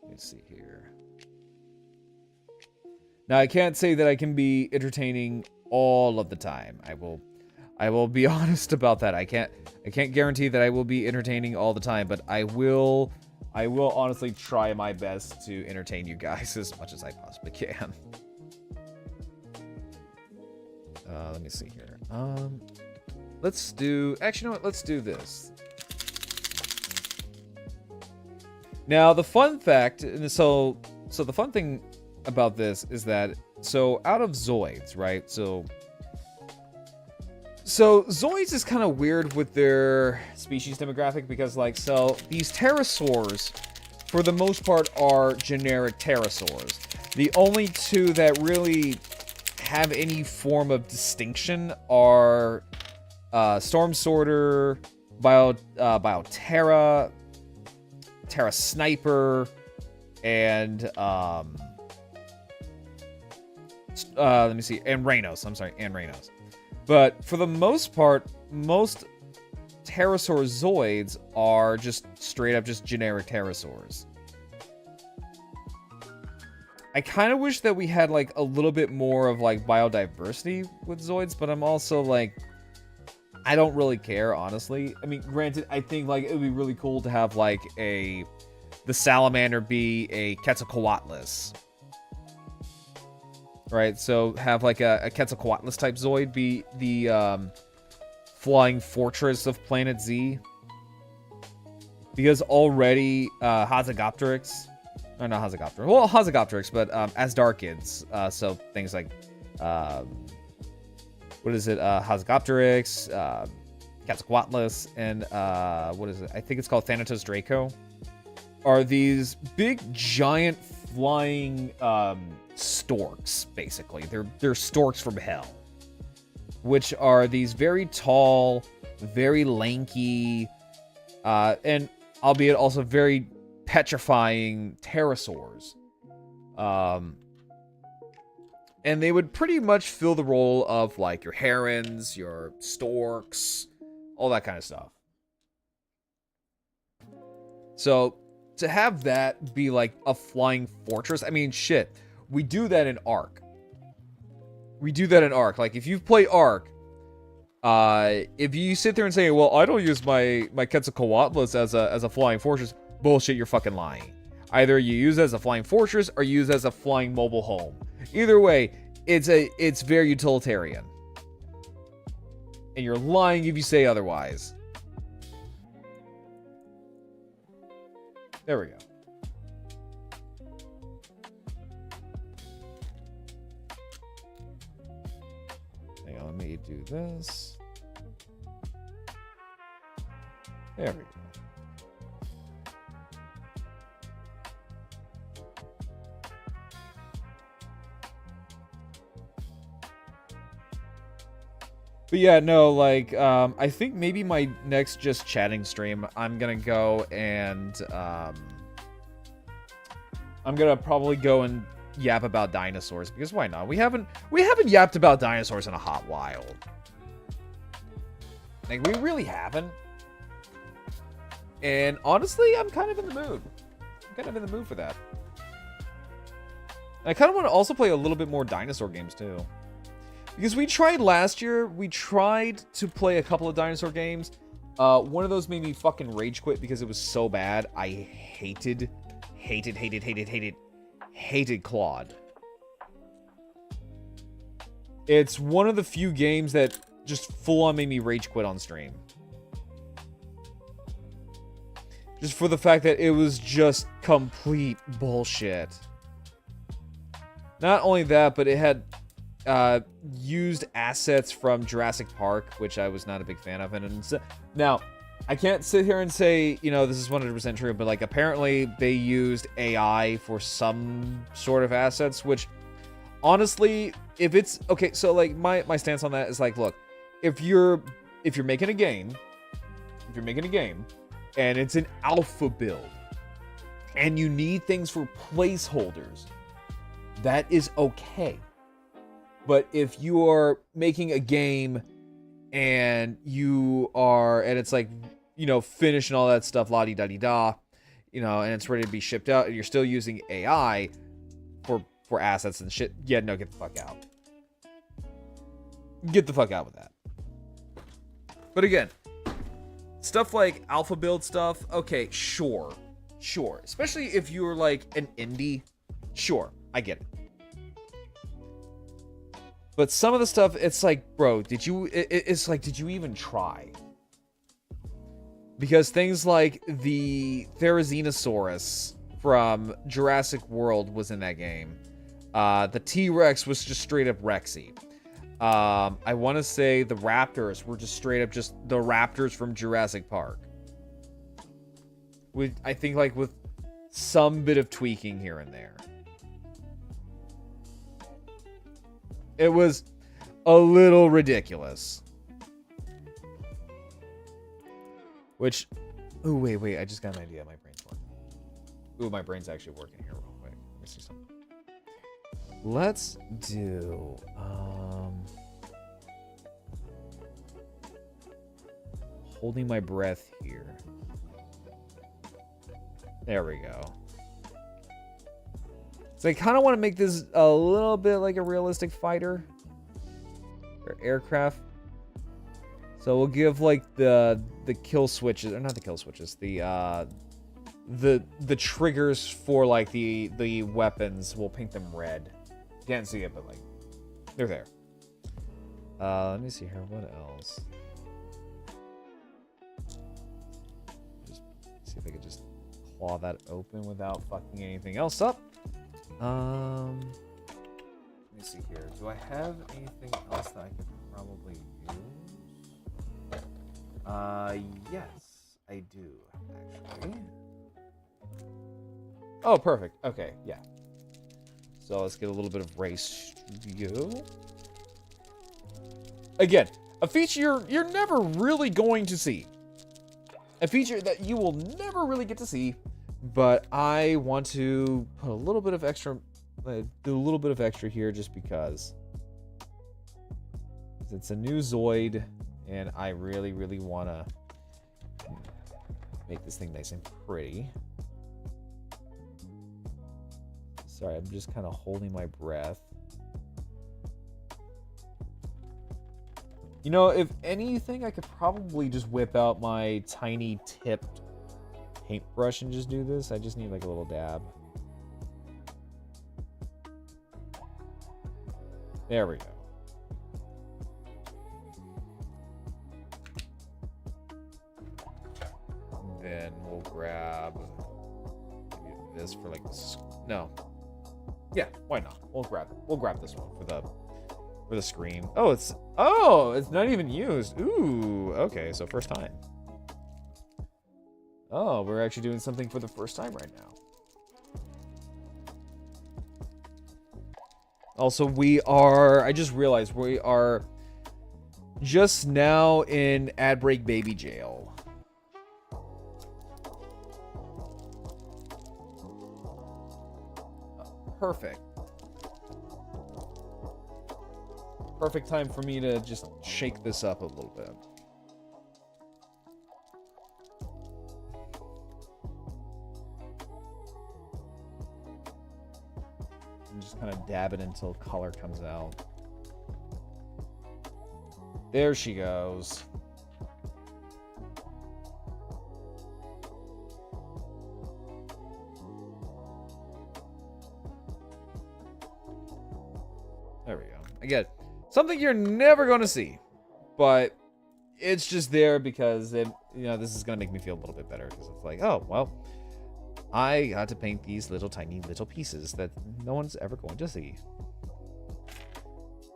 Let's see here. Now I can't say that I can be entertaining all of the time. I will be honest about that. I can't guarantee that I will be entertaining all the time, but I will honestly try my best to entertain you guys as much as I possibly can. Let me see here. Actually, you know what? Let's do this. Now, the fun fact, so the fun thing about this is that, so out of Zoids, right? So So Zoids is kind of weird with their species demographic because, like, so these pterosaurs, for the most part, are generic pterosaurs. The only two that really have any form of distinction are Storm Sorter, Bioterra, Terra Sniper, and let me see, and Rainos. I'm sorry, and Rainos. But for the most part, most pterosaur Zoids are just straight up just generic pterosaurs. I kind of wish that we had like a little bit more of like biodiversity with Zoids, but I'm also like, I don't really care, honestly. I mean, granted, I think like it would be really cool to have like the Salamander be a Quetzalcoatlus. Right, so have like a Quetzalcoatlus type Zoid be the flying fortress of Planet Z. Because already Hazagopteryx, or not Hazagopteryx, well, Hazagopteryx, but Asdarchids, so things like, what is it, Hazagopteryx, Quetzalcoatlus, and what is it, I think it's called Thanatos Draco, are these big, giant, flying, storks, basically. They're storks from hell, which are these very tall, very lanky, and albeit also very petrifying pterosaurs. And they would pretty much fill the role of like your herons, your storks, all that kind of stuff. So to have that be like a flying fortress, I mean, shit. We do that in Ark. Like, if you've played Ark, if you sit there and say, well, I don't use my Quetzalcoatlus as a flying fortress, bullshit, you're fucking lying. Either you use it as a flying fortress or use it as a flying mobile home. Either way, it's very utilitarian. And you're lying if you say otherwise. There we go. Let me do this. There we go. But yeah, no, like, I think maybe my next just chatting stream, I'm gonna go and, I'm gonna probably go and yap about dinosaurs, because why not? We haven't yapped about dinosaurs in a hot while. Like, we really haven't. And honestly, I'm kind of in the mood. I'm kind of in the mood for that. And I kind of want to also play a little bit more dinosaur games too. Because we tried last year, we tried to play a couple of dinosaur games. One of those made me fucking rage quit because it was so bad. I hated Claude. It's one of the few games that just full on made me rage quit on stream. Just for the fact that it was just complete bullshit. Not only that, but it had used assets from Jurassic Park, which I was not a big fan of. And now, I can't sit here and say, you know, this is 100% true, but like apparently they used AI for some sort of assets, which honestly, if it's okay, so like my stance on that is like, look, if you're making a game, and it's an alpha build, and you need things for placeholders, that is okay. But if you are making a game and it's like, you know, finished and all that stuff, la-di-da-di-da, you know, and it's ready to be shipped out, and you're still using AI for assets and shit, yeah, no, get the fuck out. Get the fuck out with that. But again, stuff like alpha build stuff, okay, sure. Especially if you're like an indie, sure, I get it. But some of the stuff, it's like, bro, did you even try? Because things like the Therizinosaurus from Jurassic World was in that game. The T-Rex was just straight up Rexy. I want to say the raptors were just straight up just the raptors from Jurassic Park. I think like with some bit of tweaking here and there. It was a little ridiculous. Which, oh wait, I just got an idea. My brain's working. Ooh, my brain's actually working here real quick. Let me see something. Let's do, holding my breath here. There we go. So I kind of want to make this a little bit like a realistic fighter or aircraft. So we'll give like the kill switches, or not the kill switches, the triggers for like the weapons. We'll paint them red. Can't see it, but like they're there. Let me see here. What else? Just see if I could just claw that open without fucking anything else up. Let me see here. Do I have anything else that I could probably use? Yes, I do, actually. Oh, perfect. Okay, yeah. So let's get a little bit of race view. Again, a feature you're never really going to see. A feature that you will never really get to see, but I want to put a little bit of extra, do a little bit of extra here just because. It's a new Zoid, and I really, really want to make this thing nice and pretty. Sorry, I'm just kind of holding my breath. You know, if anything, I could probably just whip out my tiny tipped paintbrush and just do this. I just need like a little dab. There we go. And then we'll grab maybe this for like this. No. Yeah, why not? We'll grab this one for the screen. Oh, it's not even used. Ooh, okay, so first time. Oh, we're actually doing something for the first time right now. Also, I just realized we are just now in ad break baby jail. Perfect. Perfect time for me to just shake this up a little bit. And just kind of dab it until color comes out. There she goes. There we go. Again, something you're never going to see, but it's just there because this is going to make me feel a little bit better because it's like, oh, well, I got to paint these tiny little pieces that no one's ever going to see.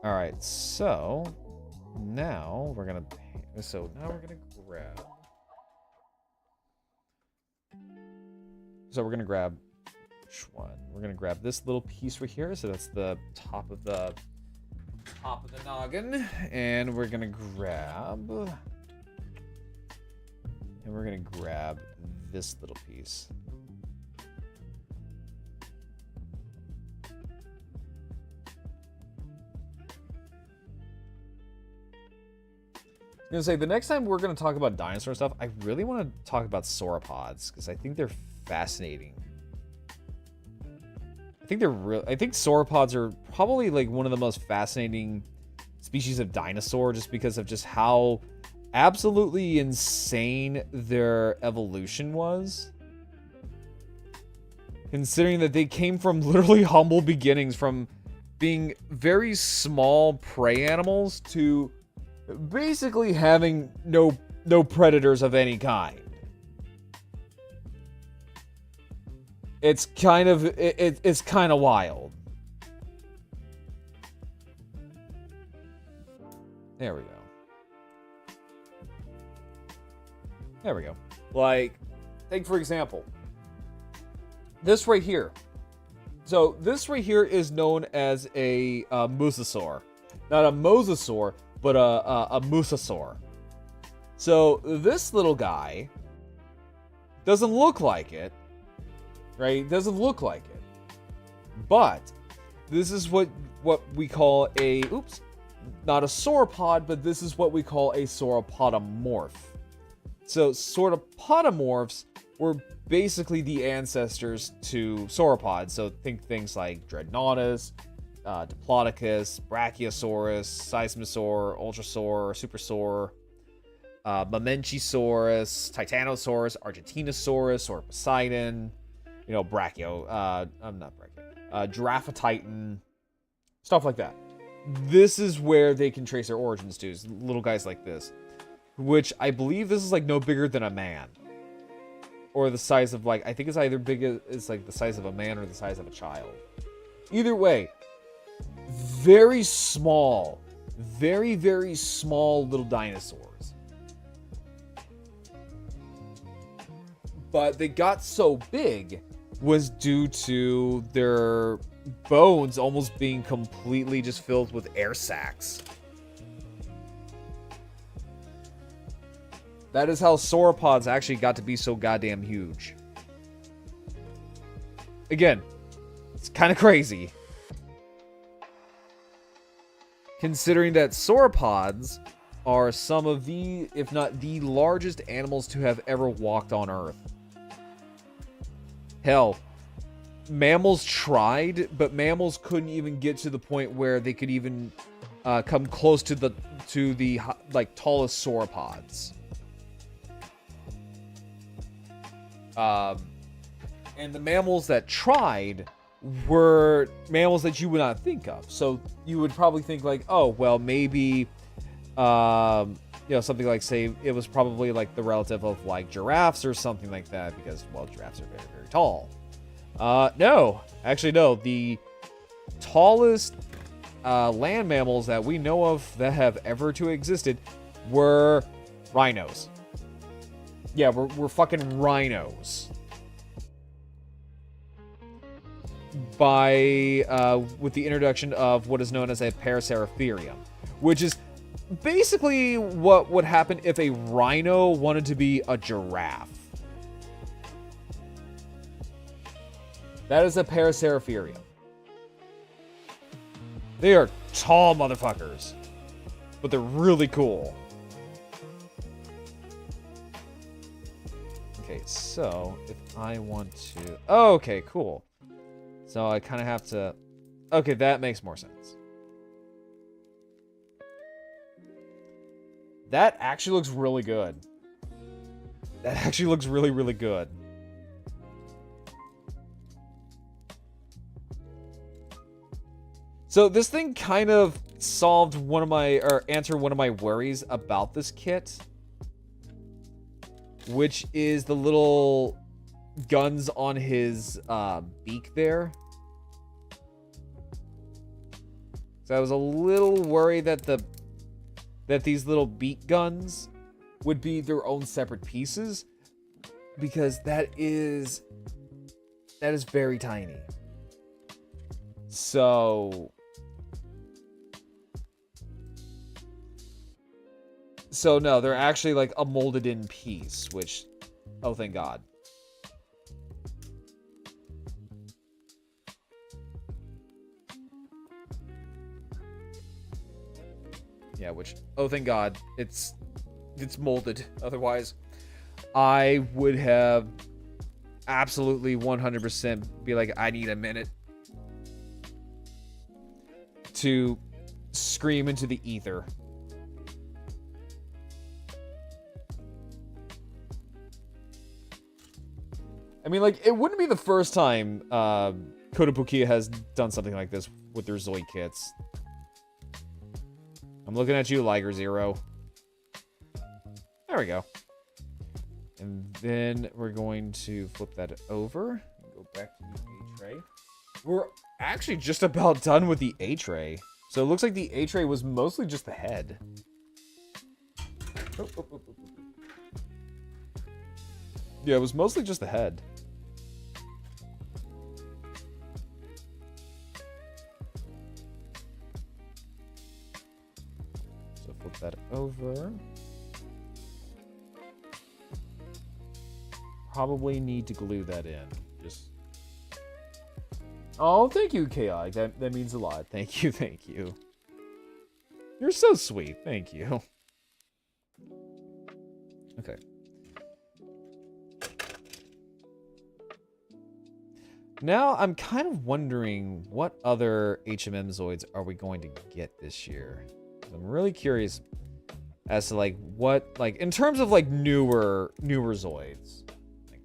All right, so now we're going to grab. So we're going to grab which one? We're going to grab this little piece right here. So that's the top of the noggin, and we're going to grab this little piece. I was gonna say, the next time we're gonna talk about dinosaur stuff, I really want to talk about sauropods because I think they're fascinating. I think sauropods are probably like one of the most fascinating species of dinosaur, just because of just how absolutely insane their evolution was. Considering that they came from literally humble beginnings, from being very small prey animals to basically having no predators of any kind. It's kind of wild. There we go. There we go. Like, take for example, this right here. So this right here is known as a mosasaur. Not a mosasaur, but a mosasaur. So this little guy doesn't look like it, right? Doesn't look like it. But this is what we call a, oops, not a sauropod, but this is what we call a sauropodomorph. So sauropodomorphs were basically the ancestors to sauropods. So think things like Dreadnoughtus, Diplodocus, Brachiosaurus, Seismosaur, Ultrasaur, Supersaur, Mamenchisaurus, Titanosaurus, Argentinosaurus, or Poseidon, you know, Giraffatitan, stuff like that. This is where they can trace their origins to, is little guys like this, which I believe this is like no bigger than a man, or the size of, like, I think it's either big as like the size of a man or the size of a child. Either way, very small, very, very small little dinosaurs. But they got so big was due to their bones almost being completely just filled with air sacs. That is how sauropods actually got to be so goddamn huge. Again, it's kind of crazy, considering that sauropods are some of the, if not the largest animals to have ever walked on Earth. Hell, mammals tried, but mammals couldn't even get to the point where they could even come close to the like tallest sauropods. And the mammals that tried were mammals that you would not think of. So you would probably think like, oh, well, maybe, you know, something like, say, it was probably like the relative of like giraffes or something like that, because, well, giraffes are very, very tall. No, actually, no. The tallest land mammals that we know of that have ever to existed were rhinos. Yeah, we're fucking rhinos. With the introduction of what is known as a Paraceratherium, which is basically what would happen if a rhino wanted to be a giraffe. That is a Paraceratherium. They are tall motherfuckers, but they're really cool. Okay, so if I want to... Oh, okay, cool. So I kind of have to... Okay, that makes more sense. That actually looks really good. That actually looks really, really good. So this thing kind of solved one of my... or answered one of my worries about this kit, which is the little guns on his beak there. So I was a little worried that these little beak guns would be their own separate pieces, because that is very tiny. So no, they're actually like a molded in piece, which, oh, thank God. Yeah, which, oh, thank God, it's molded. Otherwise, I would have absolutely 100% be like, I need a minute to scream into the ether. I mean, like, it wouldn't be the first time Kotobukiya has done something like this with their Zoid kits. I'm looking at you, Liger Zero. There we go. And then we're going to flip that over. Go back to the A-tray. We're actually just about done with the A-tray. So it looks like the A-tray was mostly just the head. Oh, oh, oh, oh, oh. Yeah, it was mostly just the head. So flip that over. Probably need to glue that in. Just. Oh, thank you, Ki. That means a lot. Thank you, thank you. You're so sweet. Thank you. Okay. Now I'm kind of wondering what other HMM Zoids are we going to get this year. I'm really curious as to like what like in terms of like newer Zoids.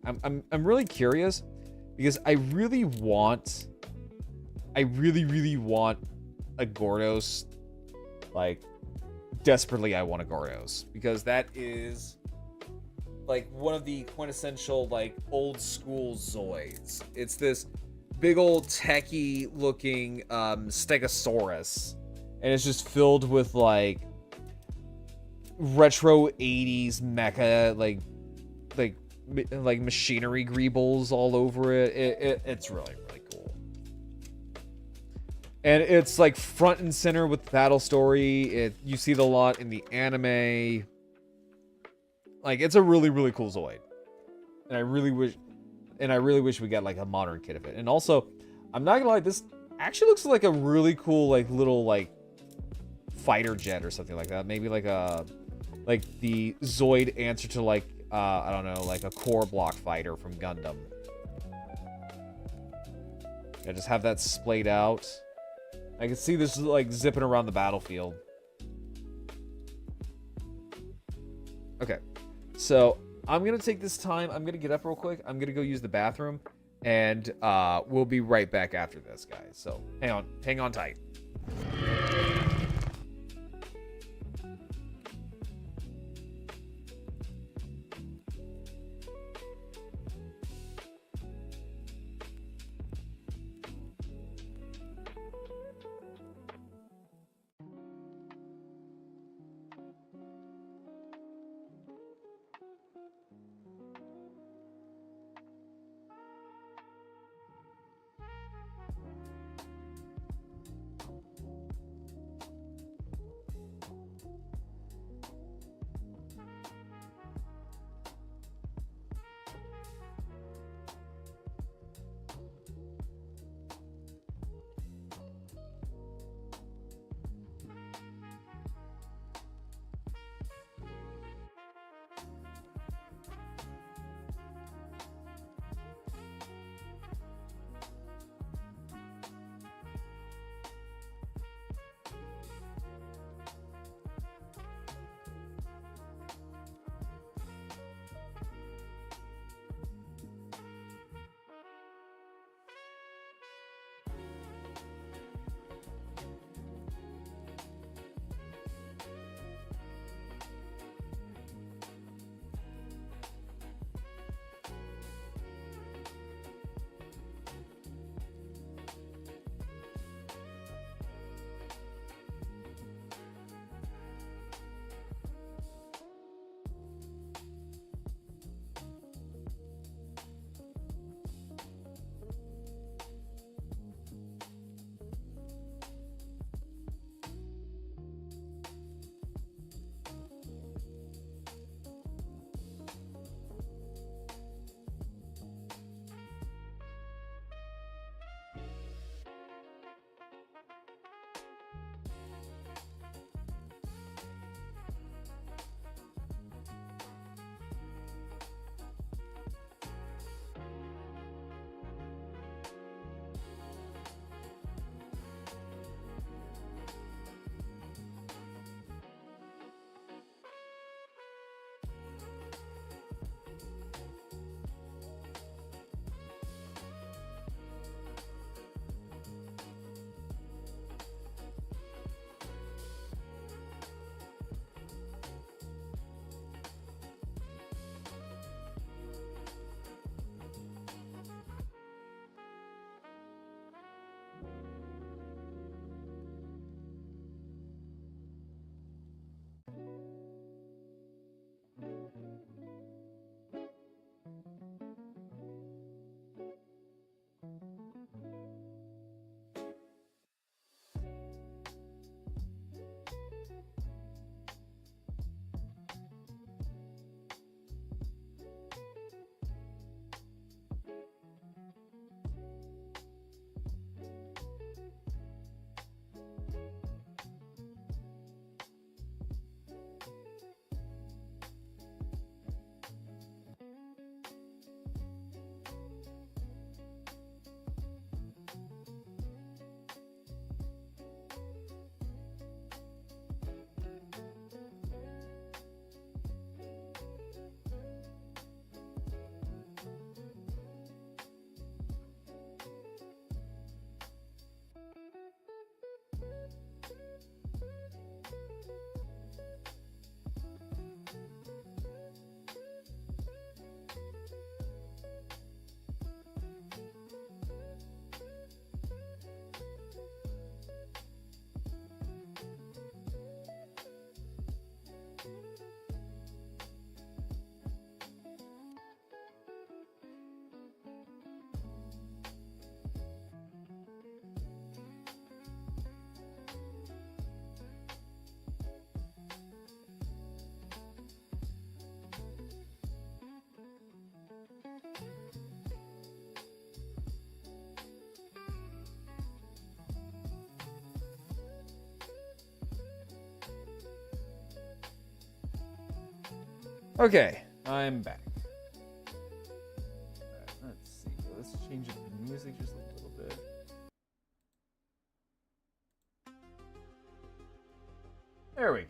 I'm really curious because I really want a Gordos. Like desperately I want a Gordos because that is like one of the quintessential like old school Zoids. It's this big old techie looking Stegosaurus, and it's just filled with like retro 80s mecha like machinery greebles all over it. It's really cool. And it's like front and center with battle story. You see it a lot in the anime. Like it's a really cool Zoid, and I really wish we got like a modern kit of it. And also, I'm not gonna lie, this actually looks like a really cool like little like fighter jet or something like that. Maybe like the Zoid answer to like I don't know, like a core block fighter from Gundam. Yeah, just have that splayed out. I can see this like zipping around the battlefield. Okay. So I'm going to take this time. I'm going to get up real quick. I'm going to go use the bathroom. And we'll be right back after this, guys. So hang on tight. Okay, I'm back. Let's see. Let's change up the music just a little bit. There we go.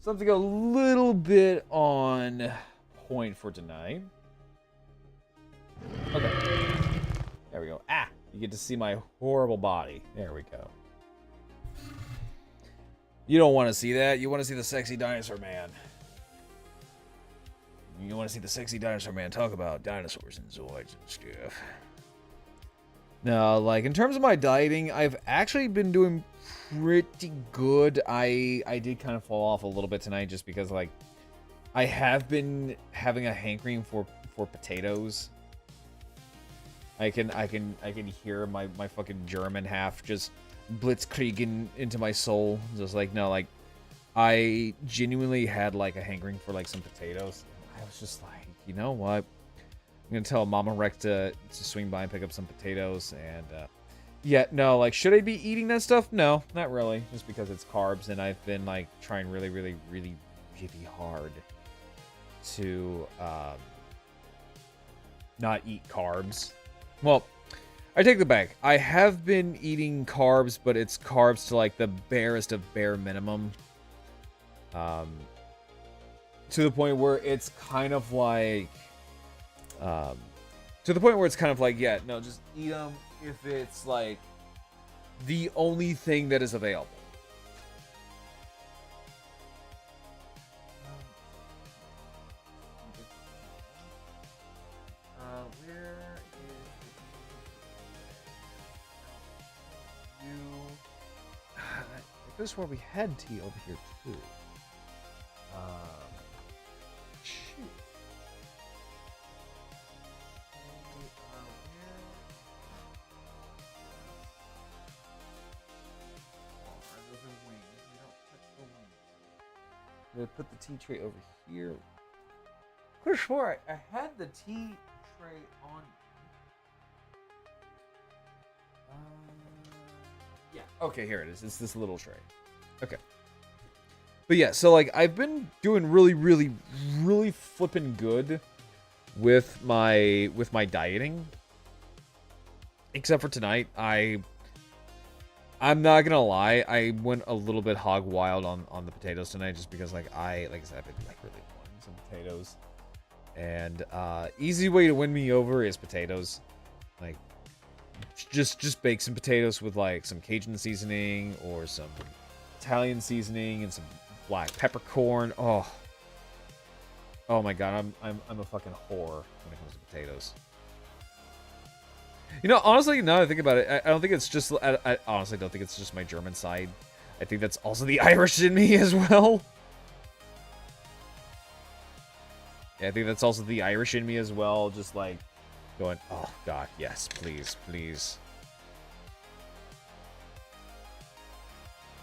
Something a little bit on point for tonight. Okay. There we go. Ah! You get to see my horrible body. There we go. You don't want to see that. You want to see the sexy dinosaur man. You want to see the sexy dinosaur man talk about dinosaurs and Zoids and stuff. No, like, in terms of my dieting, I've actually been doing pretty good. I did kind of fall off a little bit tonight just because, like, I have been having a hankering for potatoes. I can hear my fucking German half just blitzkrieging into my soul. Just like, no, like, I genuinely had, like, a hankering for, like, some potatoes. I was just like, you know what? I'm gonna tell Mama Rec to swing by and pick up some potatoes. And, yeah, no, like, should I be eating that stuff? No, not really. Just because it's carbs, and I've been, like, trying really, really, really, really hard to, not eat carbs. Well, I take the back. I have been eating carbs, but it's carbs to, like, the barest of bare minimum. To the point where it's kind of like, yeah, no, just eat them if it's, like, the only thing that is available. Where is you? I guess where we had tea over here too. Shoot. Those are wings. We don't touch the wings. I'm gonna put the tea tray over here. Could have swore I had the tea tray on. Yeah. Okay, here it is. It's this little tray. Okay. But yeah, so like I've been doing really, really, really flipping good with my dieting. Except for tonight, I'm not gonna lie, I went a little bit hog wild on the potatoes tonight, just because like I said, I've been like really wanting some potatoes. And easy way to win me over is potatoes. Like just bake some potatoes with like some Cajun seasoning or some Italian seasoning and some black peppercorn. Oh my god, I'm a fucking whore when it comes to potatoes. You know, honestly, now that I think about it, I don't think it's just. I honestly don't think it's just my German side. I think that's also the Irish in me as well. Yeah, I think that's also the Irish in me as well. Just like going, oh god, yes, please, please.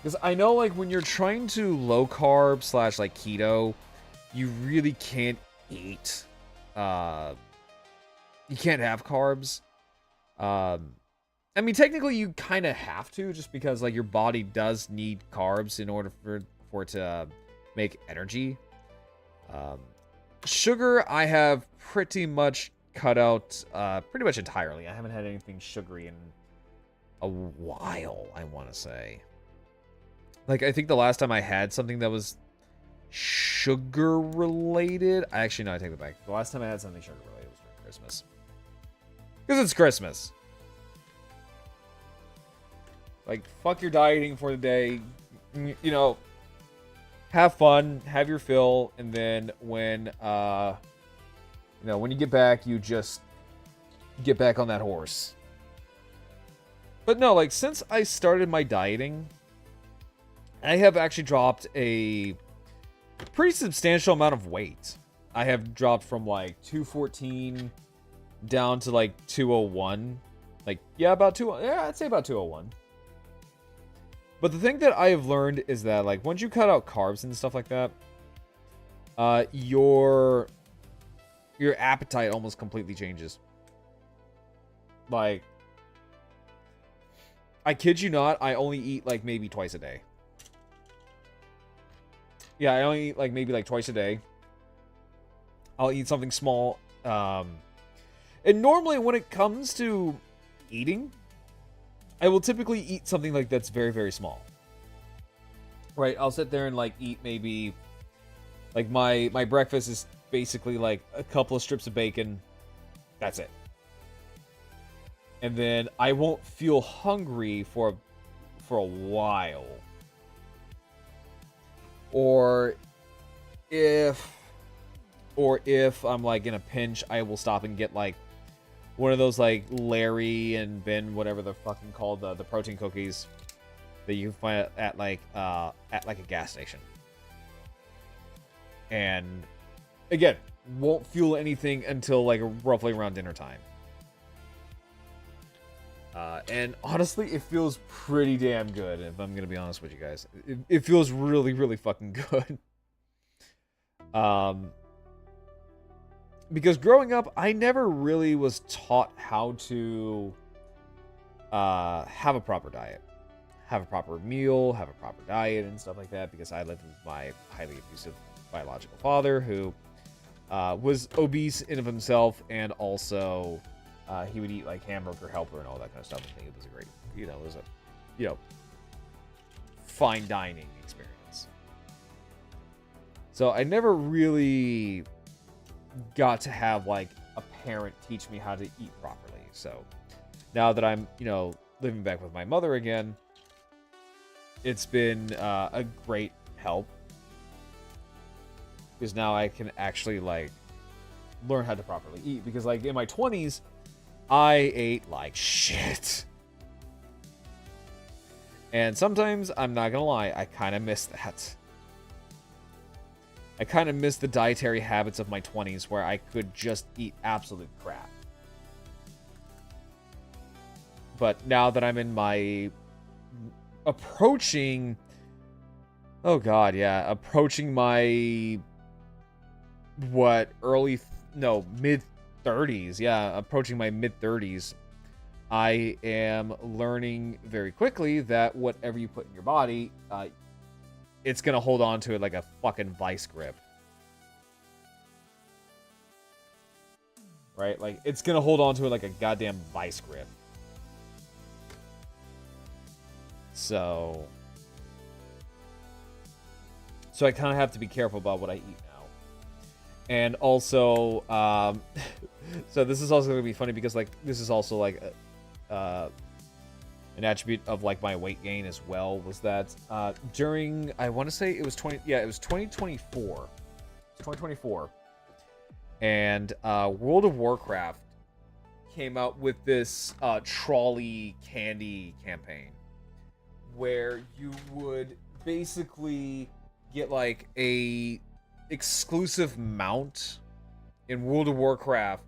Because I know, like, when you're trying to low carb / like keto, you really can't eat. You can't have carbs. I mean, technically, you kind of have to, just because like your body does need carbs in order for it to make energy. Sugar, I have pretty much cut out pretty much entirely. I haven't had anything sugary in a while, I want to say. Like, I think the last time I had something that was sugar-related... Actually, no, I take that back. The last time I had something sugar-related was during Christmas. Because it's Christmas. Like, fuck your dieting for the day. You know, have fun, have your fill, and then when, you know, when you get back, you just get back on that horse. But no, like, since I started my dieting... I have actually dropped a pretty substantial amount of weight. I have dropped from like 214 down to like 201. Like, yeah, about 2. Yeah, I'd say about 201. But the thing that I have learned is that like once you cut out carbs and stuff like that, your appetite almost completely changes. Like, I kid you not, I only eat like maybe twice a day. Yeah, I only eat like maybe like twice a day. I'll eat something small. And normally when it comes to eating, I will typically eat something like that's very, very small. Right? I'll sit there and like eat maybe like my breakfast is basically like a couple of strips of bacon. That's it. And then I won't feel hungry for a while. Or if I'm like in a pinch, I will stop and get like one of those like Larry and Ben, whatever they're fucking called, the protein cookies that you can find at like a gas station. And again, won't feel anything until like roughly around dinner time. And honestly, it feels pretty damn good, if I'm gonna be honest with you guys. It feels really, really fucking good. Because growing up, I never really was taught how to have a proper diet. Have a proper meal, have a proper diet, and stuff like that, because I lived with my highly abusive biological father, who was obese in of himself, and also he would eat like Hamburger Helper and all that kind of stuff. I think it was a great, it was a, fine dining experience. So I never really got to have like a parent teach me how to eat properly. So now that I'm, living back with my mother again, it's been a great help, because now I can actually like learn how to properly eat. Because like in my 20s, I ate like shit. And sometimes, I'm not gonna lie, I kind of miss that. I kind of miss the dietary habits of my 20s, where I could just eat absolute crap. But now that I'm in my approaching my mid 30s. Yeah, approaching my mid 30s. I am learning very quickly that whatever you put in your body, it's gonna hold on to it like a fucking vice grip. Right? Like, it's gonna hold on to it like a goddamn vice grip. So I kind of have to be careful about what I eat now. And also, so this is also going to be funny, because like this is also like an attribute of like my weight gain as well, was that during, I want to say it was 2024. 2024. And World of Warcraft came out with this trolley candy campaign, where you would basically get like a exclusive mount in World of Warcraft,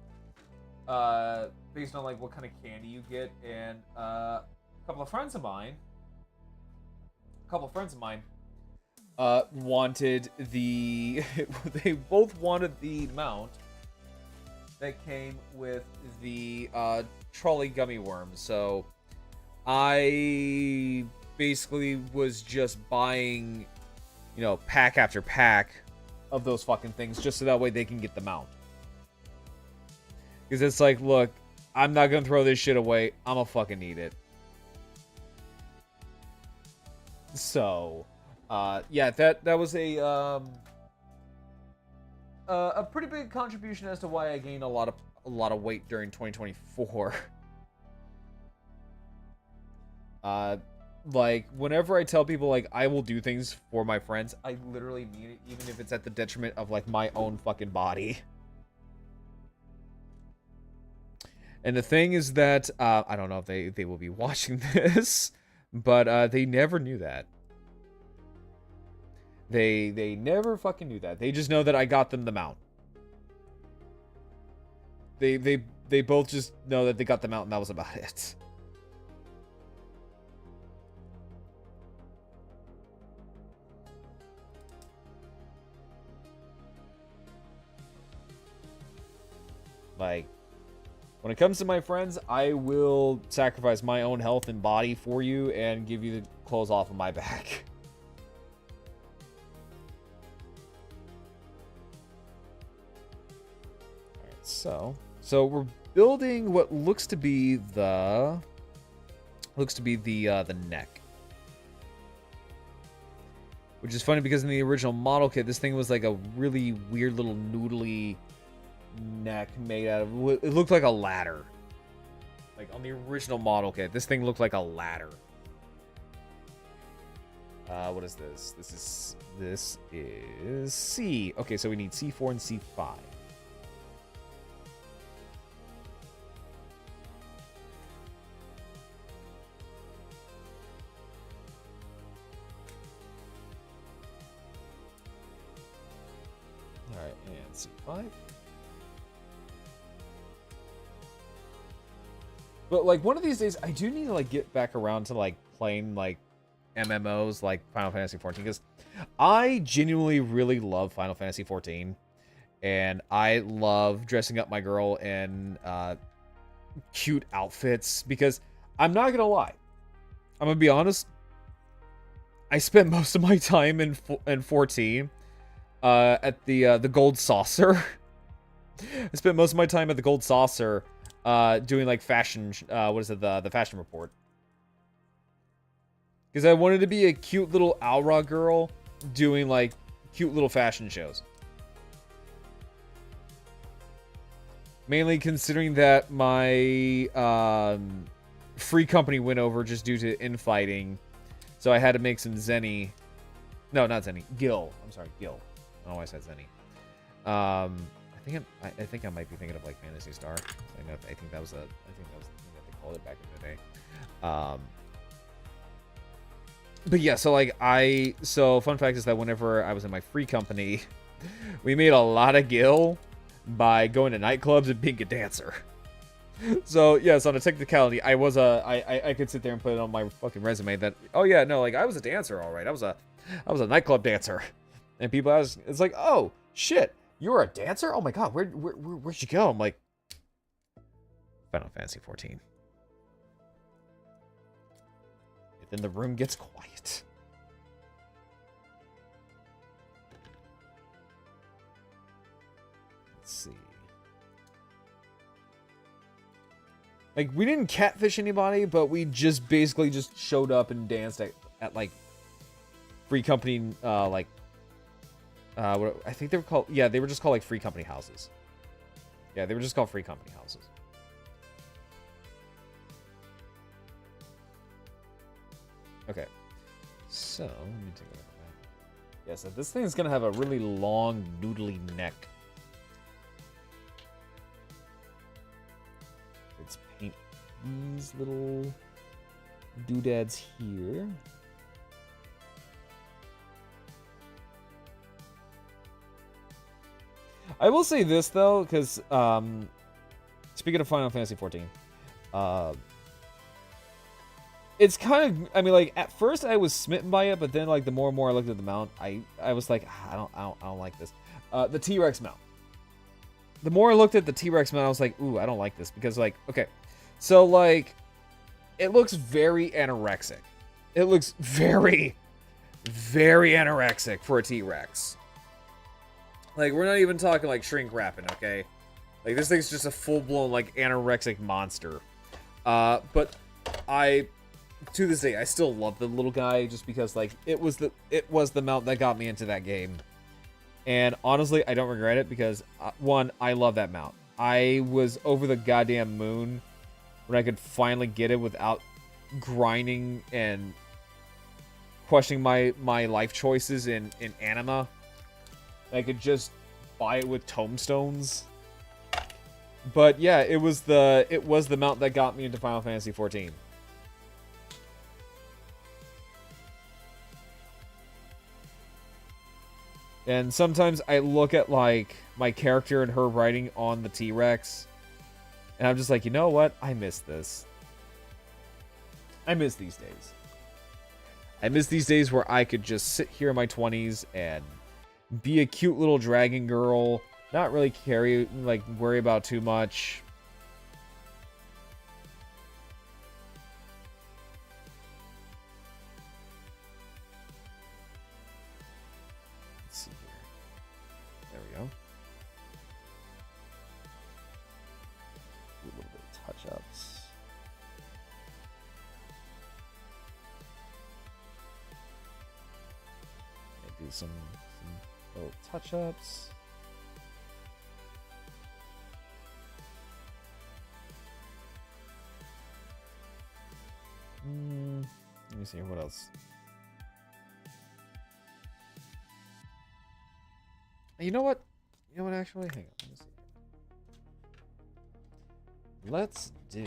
based on like what kind of candy you get. And a couple of friends of mine wanted the they both wanted the mount that came with the trolley gummy worms. So I basically was just buying, pack after pack of those fucking things, just so that way they can get the mount. Because it's like, look, I'm not gonna throw this shit away. I'm gonna fucking eat it. So, yeah, that was a pretty big contribution as to why I gained a lot of weight during 2024. Like, whenever I tell people, like, I will do things for my friends, I literally mean it, even if it's at the detriment of, like, my own fucking body. And the thing is that, I don't know if they will be watching this, but, they never knew that. They never fucking knew that. They just know that I got them the mount. They both just know that they got the mount, and that was about it. Like, when it comes to my friends, I will sacrifice my own health and body for you and give you the clothes off of my back. So we're building what looks to be the neck. Which is funny because in the original model kit, this thing was like a really weird little noodly neck made out of... It looked like a ladder. Like, on the original model kit, this thing looked like a ladder. What is this? This is C. Okay, so we need C4 and C5. Alright, and C5. But, like, one of these days, I do need to, like, get back around to, like, playing, like, MMOs, like Final Fantasy XIV, because I genuinely really love Final Fantasy XIV, and I love dressing up my girl in cute outfits, because I'm not gonna lie. I'm gonna be honest. I spent most of my time in 14 at the Gold Saucer. I spent most of my time at the Gold Saucer doing like fashion, what is it, the fashion report. Because I wanted to be a cute little Aura girl doing like cute little fashion shows. Mainly considering that my free company went over just due to infighting. So I had to make some Zenny. No, not Zenny. Gil. I'm sorry, Gil. I don't know why I said Zenny. I think I might be thinking of like Phantasy Star. I think that was the thing that they called it back in the day. But yeah, so fun fact is that whenever I was in my free company, we made a lot of gil by going to nightclubs and being a dancer. So yes, on a technicality, I could sit there and put it on my fucking resume that, oh yeah, no, like I was a dancer, all right. I was a nightclub dancer, and people ask, it's like, oh shit, you were a dancer? Oh my god, where'd you go? I'm like, Final Fantasy 14. Then the room gets quiet. Let's see. Like, we didn't catfish anybody, but we just basically just showed up and danced at like free company, what I think they were called. Yeah, they were just called like free company houses. Yeah, they were just called free company houses. Okay, so let me take a look at that. Yeah, so this thing is gonna have a really long, noodly neck. Let's paint these little doodads here. I will say this though, because speaking of Final Fantasy 14, it's kind of, I mean, like, at first I was smitten by it, but then, like, the more and more I looked at the mount, I was like, I don't like this. The T-Rex mount. The more I looked at the T-Rex mount, I was like, ooh, I don't like this. Because, like, okay, so, like, it looks very anorexic. It looks very, very anorexic for a T-Rex. Like, we're not even talking, like, shrink wrapping, okay? Like, this thing's just a full-blown, like, anorexic monster. But to this day, I still love the little guy just because, like, it was the mount that got me into that game. And honestly, I don't regret it because, one, I love that mount. I was over the goddamn moon when I could finally get it without grinding and questioning my life choices in anima. I could just buy it with tombstones. But yeah, it was the mount that got me into Final Fantasy XIV. And sometimes I look at, like, my character and her riding on the T-Rex, and I'm just like, you know what? I miss this. I miss these days. I miss these days where I could just sit here in my 20s and be a cute little dragon girl, not really worry about too much. touch-ups. Do some little touch-ups. Let me see what else. You know what? You know what? Actually, hang on. Let me see. Let's do.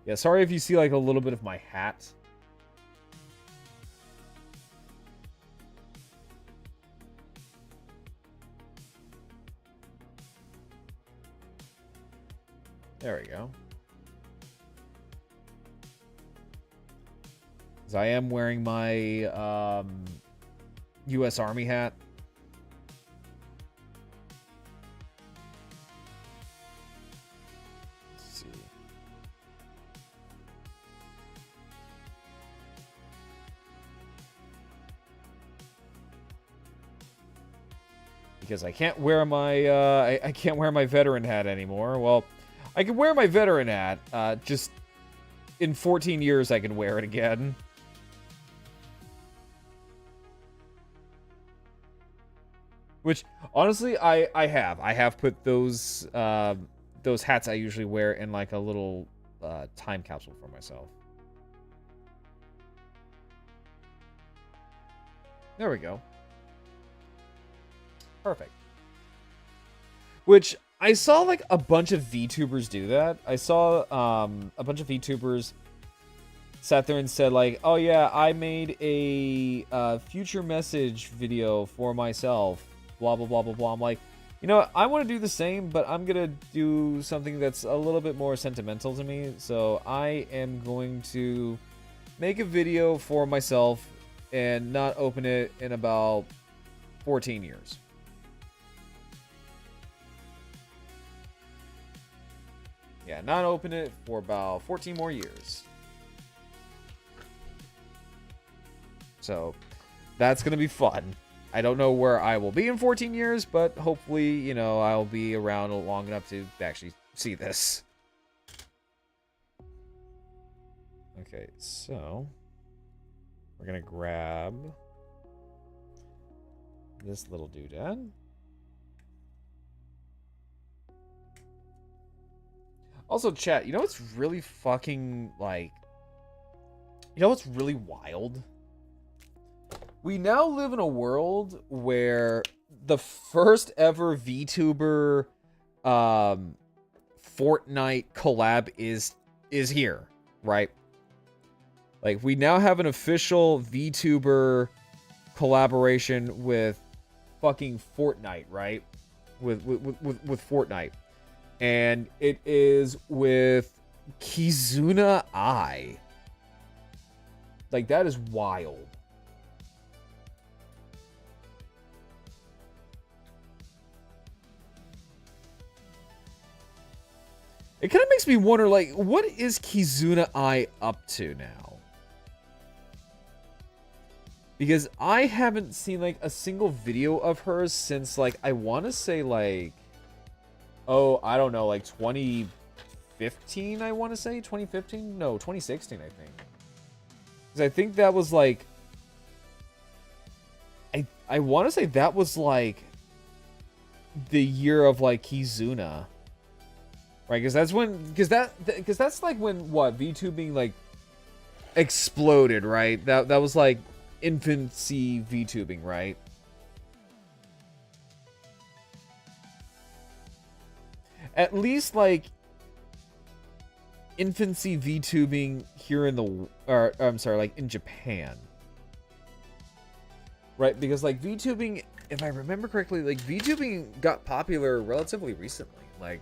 Yeah, sorry if you see like a little bit of my hat. There we go. Because I am wearing my U.S. Army hat. Let's see. Because I can't wear my I can't wear my veteran hat anymore. Well, I can wear my veteran hat. Just in 14 years, I can wear it again. Which, honestly, I have put those hats I usually wear in like a little time capsule for myself. There we go. Perfect. Which I saw like a bunch of VTubers do that. I saw a bunch of VTubers sat there and said like, "Oh yeah, I made a future message video for myself." Blah blah blah blah blah. I'm like, you know, I want to do the same, but I'm gonna do something that's a little bit more sentimental to me. So I am going to make a video for myself and not open it in about 14 years. Yeah, not open it for about 14 more years. So, that's going to be fun. I don't know where I will be in 14 years, but hopefully, you know, I'll be around long enough to actually see this. Okay, so we're going to grab this little doodad. Also, chat, you know what's really fucking, like... You know what's really wild? We now live in a world where the first ever VTuber Fortnite collab is here, right? Like, we now have an official VTuber collaboration with fucking Fortnite, right? With Fortnite. And it is with Kizuna Ai. Like, that is wild. It kind of makes me wonder, like, what is Kizuna Ai up to now? Because I haven't seen, like, a single video of hers since, like, I want to say, like... Oh, I don't know, like 2015, I want to say? 2015? No, 2016, I think. Because I think that was like... I want to say that was like... the year of like Kizuna. Right, because that's when... Because that's like when, what, VTubing like exploded, right? That was like infancy VTubing, right? At least, like, infancy VTubing here in the... Or, I'm sorry, like, in Japan. Right? Because, like, VTubing, if I remember correctly, like, VTubing got popular relatively recently. Like,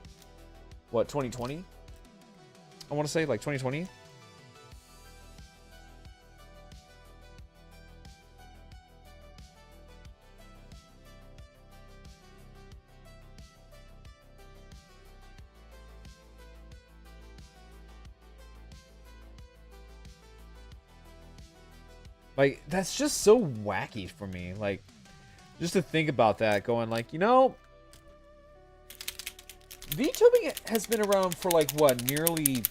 what, 2020? I want to say, like, 2020? Like, that's just so wacky for me. Like, just to think about that, going like, you know, VTubing has been around for like, what, nearly,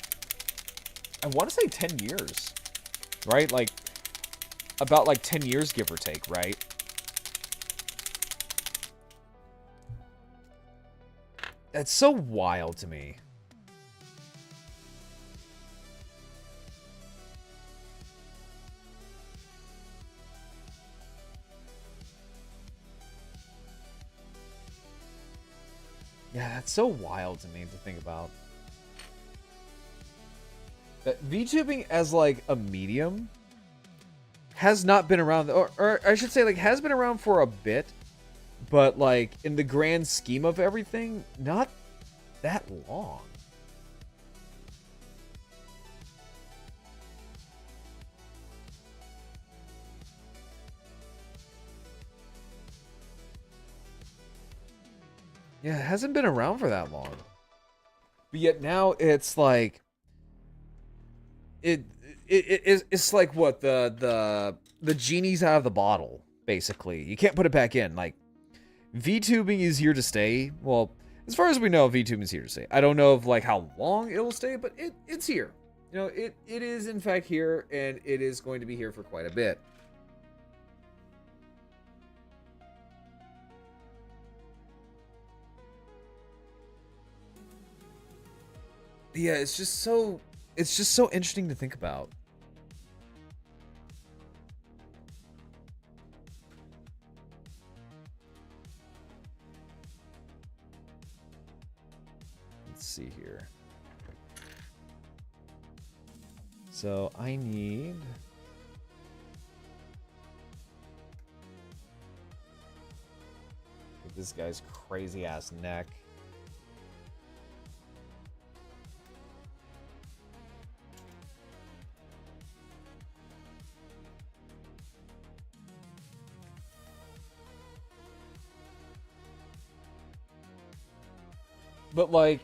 I want to say 10 years, right? Like, about like 10 years, give or take, right? That's so wild to me. Yeah, that's so wild to me to think about. That VTubing as like a medium has not been around, or I should say like has been around for a bit, but like in the grand scheme of everything, not that long. Yeah, it hasn't been around for that long. But yet now it's like it's like what the genie's out of the bottle, basically. You can't put it back in. Like, VTubing is here to stay. Well, as far as we know, VTubing is here to stay. I don't know of like how long it will stay, but it's here. You know, it is in fact here, and it is going to be here for quite a bit. Yeah, it's just so interesting to think about. Let's see here. So I need this guy's crazy ass neck. But like,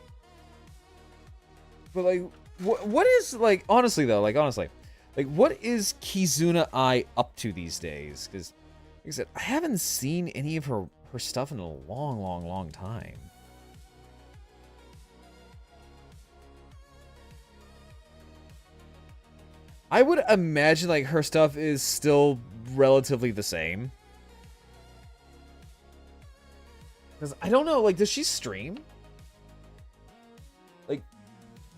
what is, like, honestly though, like, honestly, like, what is Kizuna Ai up to these days? Because, like I said, I haven't seen any of her stuff in a long time. I would imagine, like, her stuff is still relatively the same. Because, I don't know, like, does she stream? Like,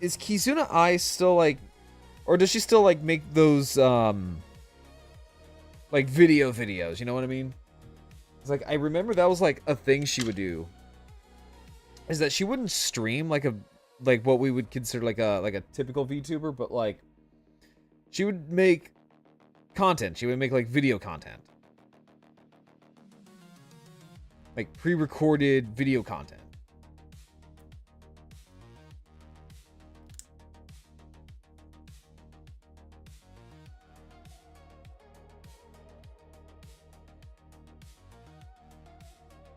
is Kizuna Ai still, like, or does she still, like, make those, like, videos, you know what I mean? It's like, I remember that was, like, a thing she would do. Is that she wouldn't stream, like, what we would consider, like a typical VTuber, but, like, she would make content. She would make, like, video content. Like, pre-recorded video content.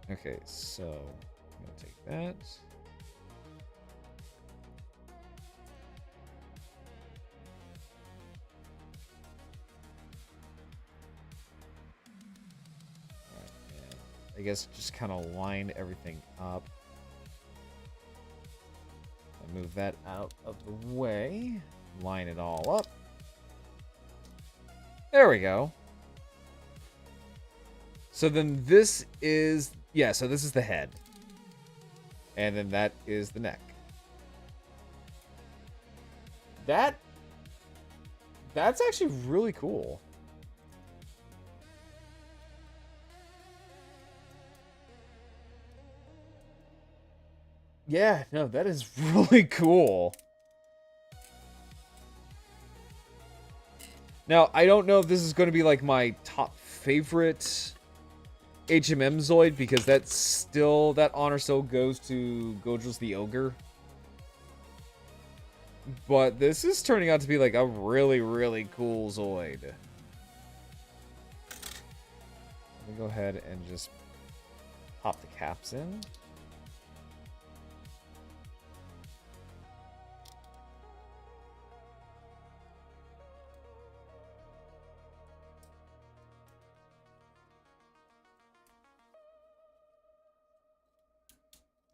Okay, so I'm gonna take that. Alright, and I guess just kind of line everything up. I'll move that out of the way. Line it all up. There we go. So then this is, yeah, so this is the head. And then that is the neck. That's actually really cool. Yeah, no, that is really cool. Now, I don't know if this is going to be like my top favorite HMM Zoid, because that's still, that honor still goes to Gojos the Ogre. But this is turning out to be like a really cool Zoid. Let me go ahead and just pop the caps in.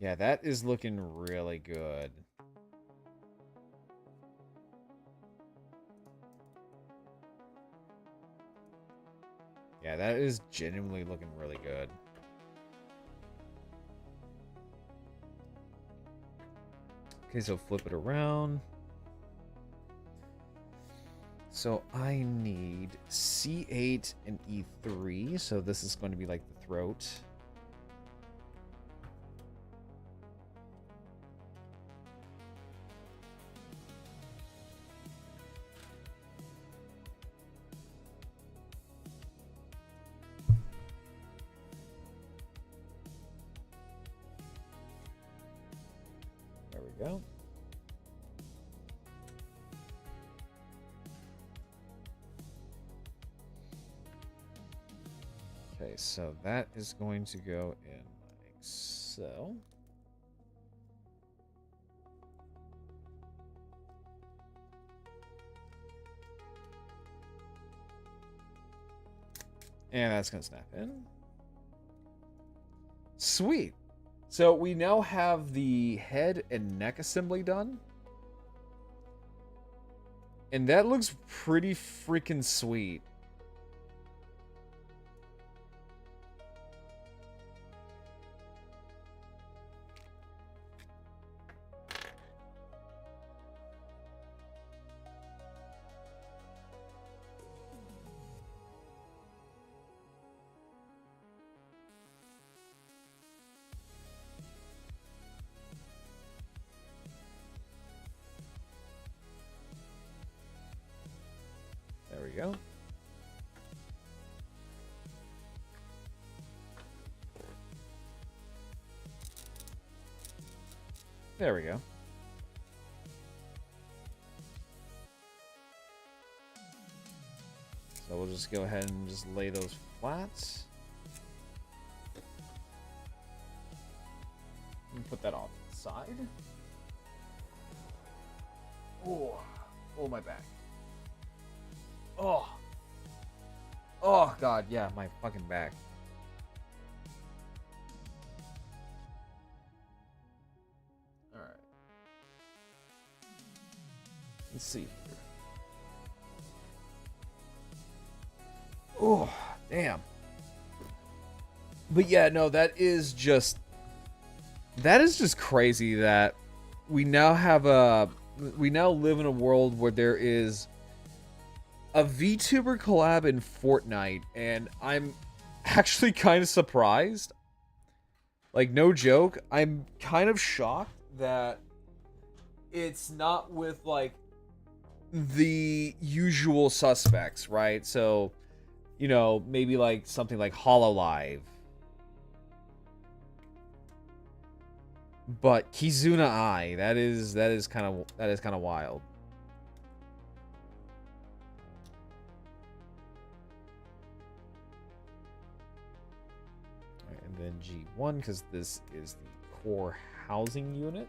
Yeah, that is looking really good. Yeah, that is genuinely looking really good. Okay, so flip it around. So I need C8 and E3. So this is going to be like the throat. There we go. Okay, so that is going to go in like so. And that's going to snap in. Sweet. So we now have the head and neck assembly done. And that looks pretty freaking sweet. There we go. There we go. So we'll just go ahead and just lay those flats. And put that off to the side. Oh, my back. Oh. Oh, God, yeah, my fucking back. Alright. Let's see here. Oh, damn. But yeah, no, that is just crazy that we now live in a world where there is a VTuber collab in Fortnite, and I'm actually kind of surprised. Like, no joke, I'm kind of shocked that it's not with, like, the usual suspects, right? So, you know, maybe like something like HoloLive. But Kizuna Ai, that is kind of wild. All right, and then G1, because this is the core housing unit.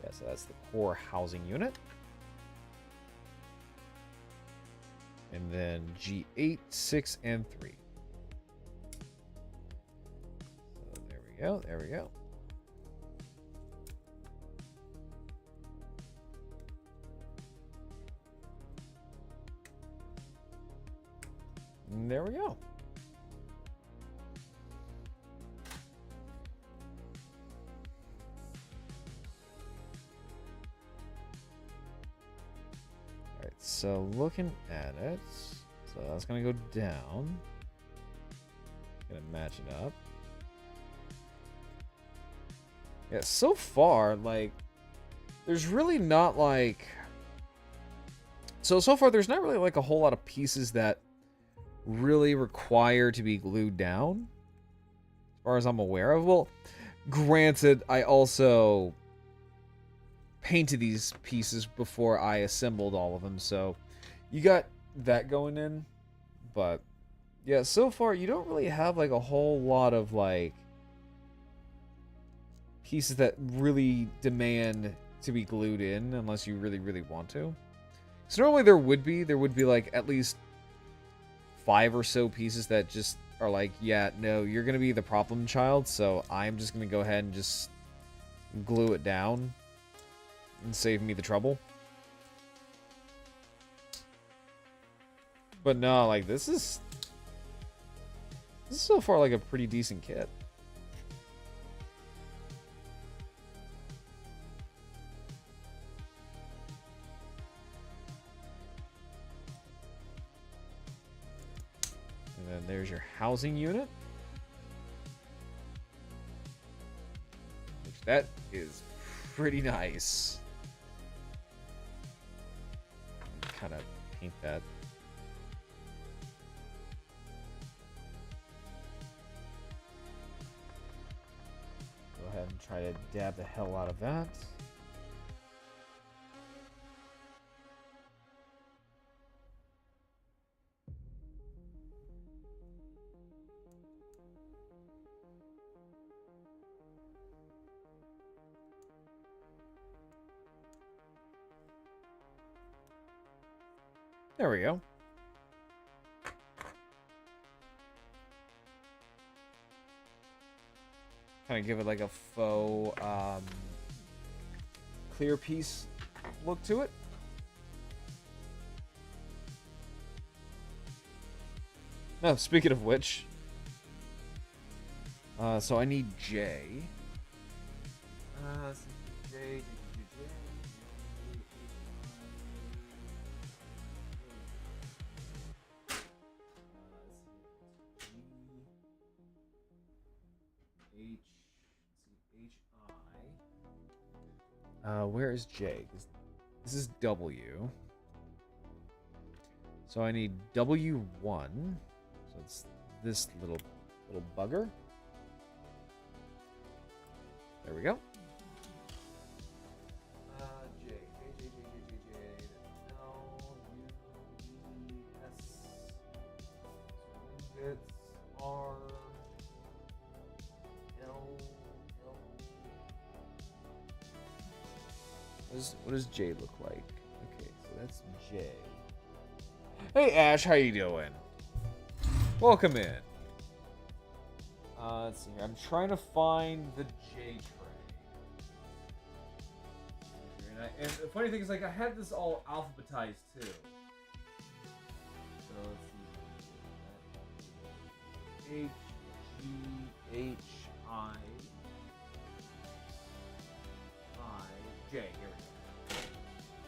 Yeah, so that's the core housing unit. And then G8, 6, and 3. So there we go, there we go. And there we go. So looking at it, so that's gonna go down. Gonna match it up. Yeah, so far, like, there's really not like. So far, there's not really like a whole lot of pieces that really require to be glued down, as far as I'm aware of. Well, granted, I also painted these pieces before I assembled all of them, so you got that going in. But yeah, so far you don't really have like a whole lot of like pieces that really demand to be glued in unless you really want to. So normally there would be like at least 5 or so pieces that just are like, yeah, no, you're going to be the problem child, so I'm just going to go ahead and just glue it down and save me the trouble. But no, like, this is so far like a pretty decent kit. And then there's your housing unit. Which that is pretty nice. Kind of paint that. Go ahead and try to dab the hell out of that. There we go. Kind of give it like a faux clear piece look to it. No, speaking of which, so I need J. J. Where is J? This is W. So I need W1. So it's this little bugger. There we go. J. No, U, S. It's R. What does J look like? Okay, so that's J. Hey Ash, how you doing? Welcome in. Let's see here. I'm trying to find the J tray. And the funny thing is, like, I had this all alphabetized too. So let's see. H G H I J. Here we go.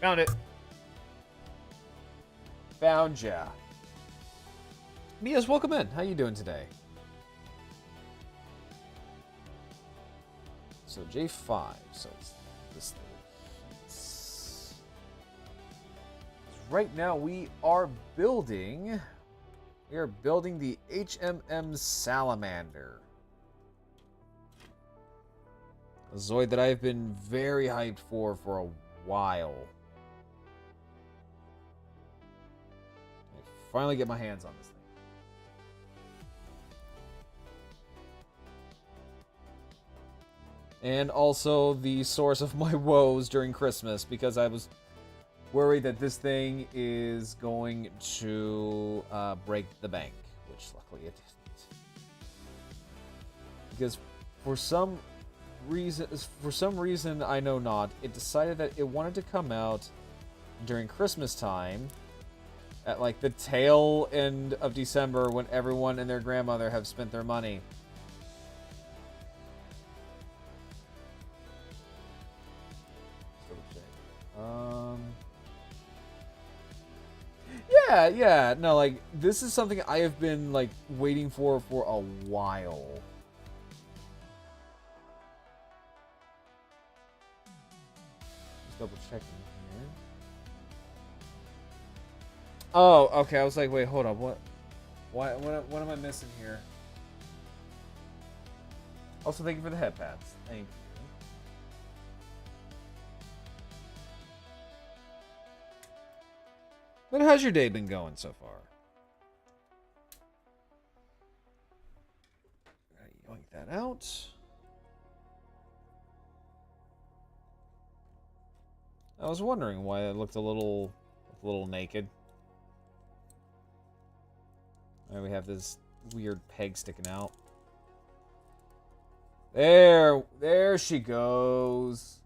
Found it. Found ya. Mia's, welcome in. How you doing today? So J5. So it's this little piece. Right now we are building. We are building the HMM Salamander. A Zoid that I've been very hyped for a while. I finally get my hands on this thing. And also the source of my woes during Christmas, because I was worried that this thing is going to break the bank, which luckily it didn't. Because for some reason I know not, it decided that it wanted to come out during Christmas time, at like the tail end of December, when everyone and their grandmother have spent their money. Yeah, no, like, this is something I have been, like, waiting for a while. Just double checking here. Oh, okay, I was like, wait, hold on, what am I missing here? Also, thank you for the head pads. Thank you. But how's your day been going so far? Yoink that out. I was wondering why it looked a little naked. And we have this weird peg sticking out. There she goes.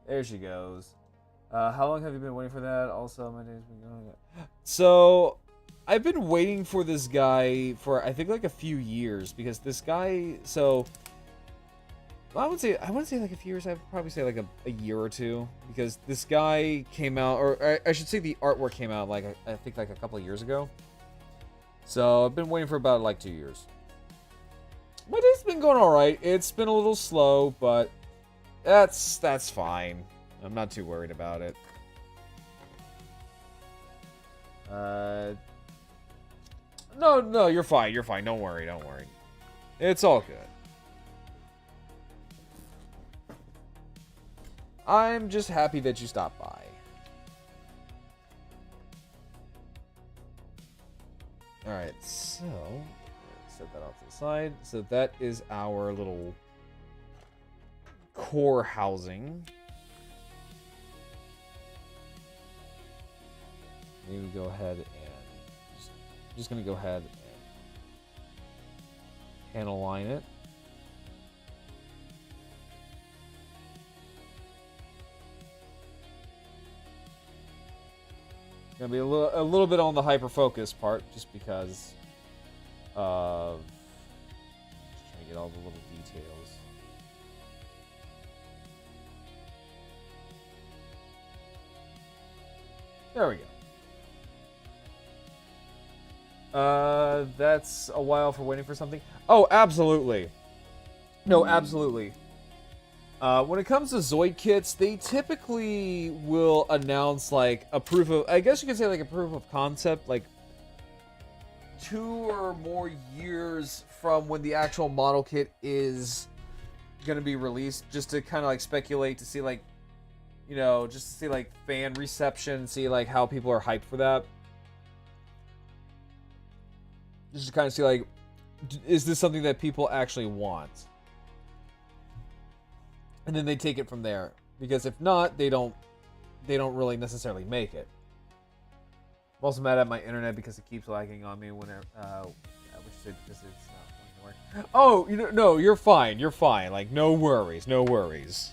There she goes. How long have you been waiting for that? Also, my day's been going. So, I've been waiting for this guy for I think like a few years because this guy. So, I wouldn't say like a few years. I'd probably say like a year or two because this guy came out, or I should say the artwork came out like I think like a couple of years ago. So I've been waiting for about like 2 years. My day's been going all right. It's been a little slow, but that's fine. I'm not too worried about it. No, you're fine. You're fine. Don't worry. Don't worry. It's all good. I'm just happy that you stopped by. Alright, so set that off to the side. So that is our little core housing. Maybe go ahead and just gonna go ahead and align it. Gonna be a little bit on the hyper focus part, just because of just trying to get all the little details. There we go. That's a while for waiting for something. Oh, absolutely. No, absolutely. When it comes to Zoid kits, they typically will announce like a proof of, I guess you could say like a proof of concept, like 2 or more years from when the actual model kit is going to be released, just to kind of like speculate to see like, you know, just to see like fan reception, see like how people are hyped for that. Just to kind of see like, is this something that people actually want? And then they take it from there, because if not, they don't really necessarily make it. I'm also mad at my internet because it keeps lagging on me whenever which is because it's not going to work. Oh, you know, no, you're fine. You're fine. Like, no worries, no worries.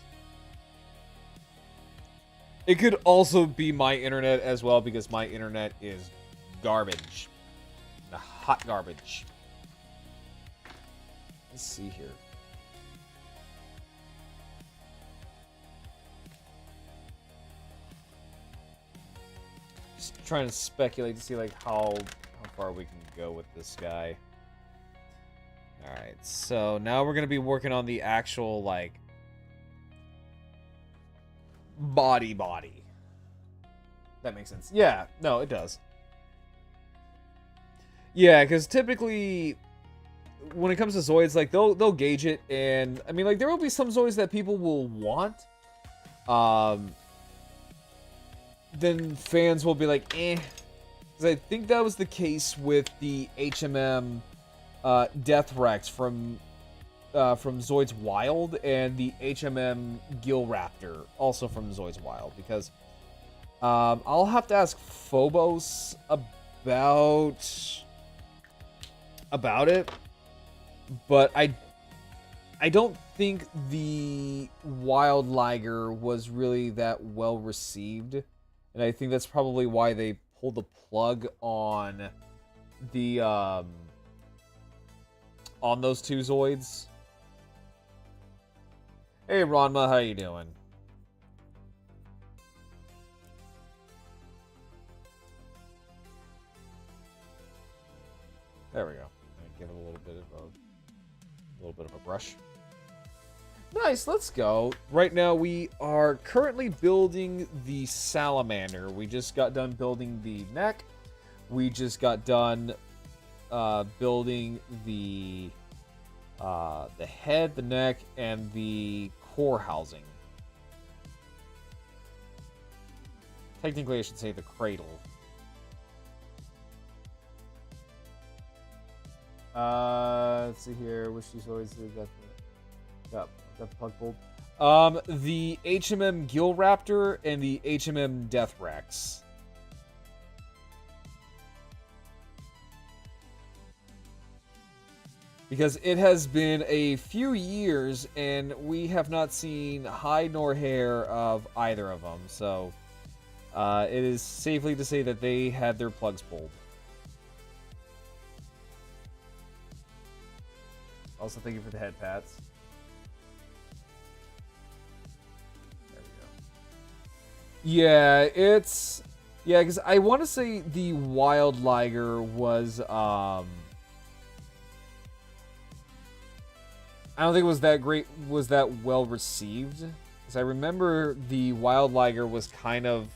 It could also be my internet as well, because my internet is garbage. The hot garbage. Let's see here. Just trying to speculate to see like how far we can go with this guy. Alright, so now we're gonna be working on the actual like body. That makes sense. Yeah, no, it does. Yeah, because typically when it comes to Zoids, like they'll gauge it, and I mean like there will be some Zoids that people will want. Then fans will be like, eh. Because I think that was the case with the HMM Death Rex from Zoids Wild, and the HMM Gill Raptor, also from Zoids Wild. Because I'll have to ask Phobos about it, but I don't think the Wild Liger was really that well received. And I think that's probably why they pulled the plug on the on those 2 Zoids. Hey Ronma, how you doing? There we go. Give it a little bit of a brush. Nice, let's go. Right now we are currently building the Salamander. We just got done building the neck. We just got done building the head, the neck, and the core housing. Technically, I should say the cradle. Let's see here. Which these always got the plug bolt. The HMM Gill Raptor and the HMM Death Rex. Because it has been a few years and we have not seen hide nor hair of either of them. So it is safely to say that they had their plugs pulled. Also, thank you for the head pats. There we go. Yeah, it's... Yeah, because I want to say the Wild Liger was... I don't think it was that great, was that well received. Because I remember the Wild Liger was kind of...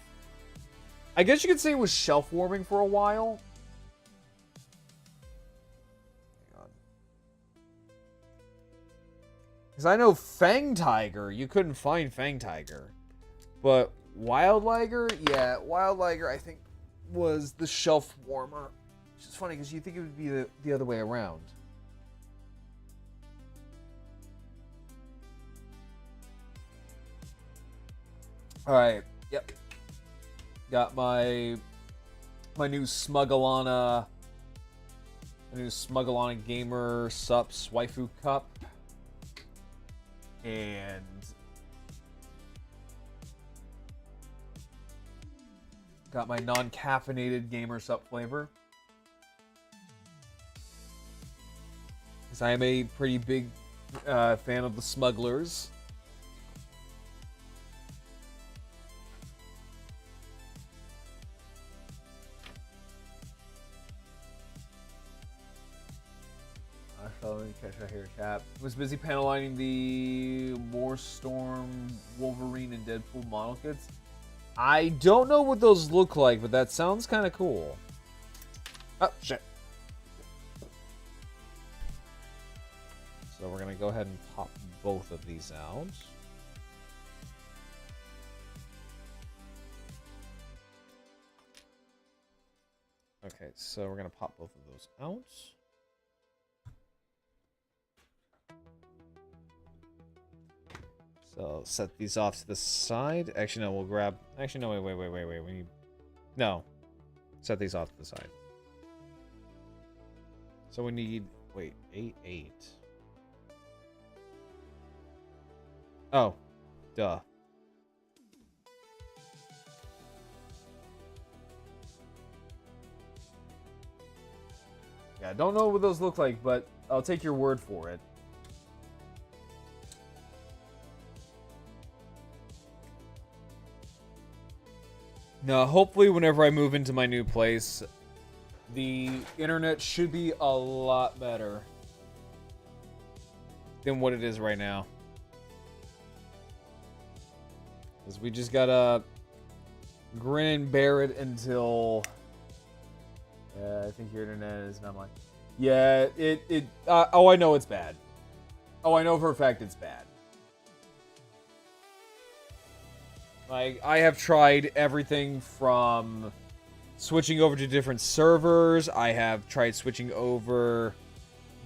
I guess you could say it was shelf warming for a while. Because I know Fang Tiger, you couldn't find Fang Tiger. But Wild Liger, yeah, Wild Liger I think was the shelf warmer. Which is funny because you think it would be the other way around. Alright, yep. Got my new Smuggalana Gamer Sups Waifu Cup. And got my non-caffeinated Gamer Sup flavor. Because I am a pretty big fan of the Smugglers. Let me catch right here, chat. Was busy panelining the Moorstorm, Wolverine, and Deadpool model kits. I don't know what those look like, but that sounds kind of cool. Oh, shit. So we're going to go ahead and pop both of these out. Okay, so we're going to pop both of those out. So set these off to the side. Actually, no, we'll grab... Actually, no, wait. We need... No. Set these off to the side. So we need... Wait, 8. Oh. Duh. Yeah, I don't know what those look like, but I'll take your word for it. No, hopefully whenever I move into my new place, the internet should be a lot better than what it is right now. Because we just gotta grin and bear it until... I think your internet is not mine. Yeah, oh, I know it's bad. Oh, I know for a fact it's bad. Like, I have tried everything from switching over to different servers. I have tried switching over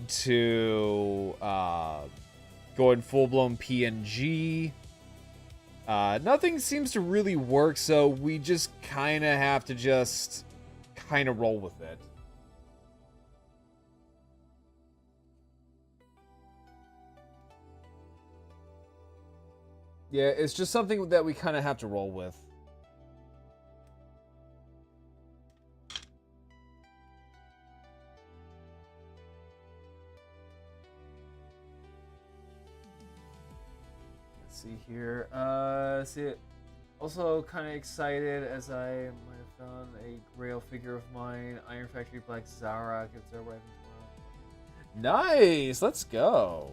to going full-blown PNG. Nothing seems to really work, so we just kind of have to just kind of roll with it. Yeah, it's just something that we kind of have to roll with. Let's see here. See it. Also, kind of excited as I might have found a Grail figure of mine, Iron Factory Black Zarok. It's arriving tomorrow. Nice. Let's go.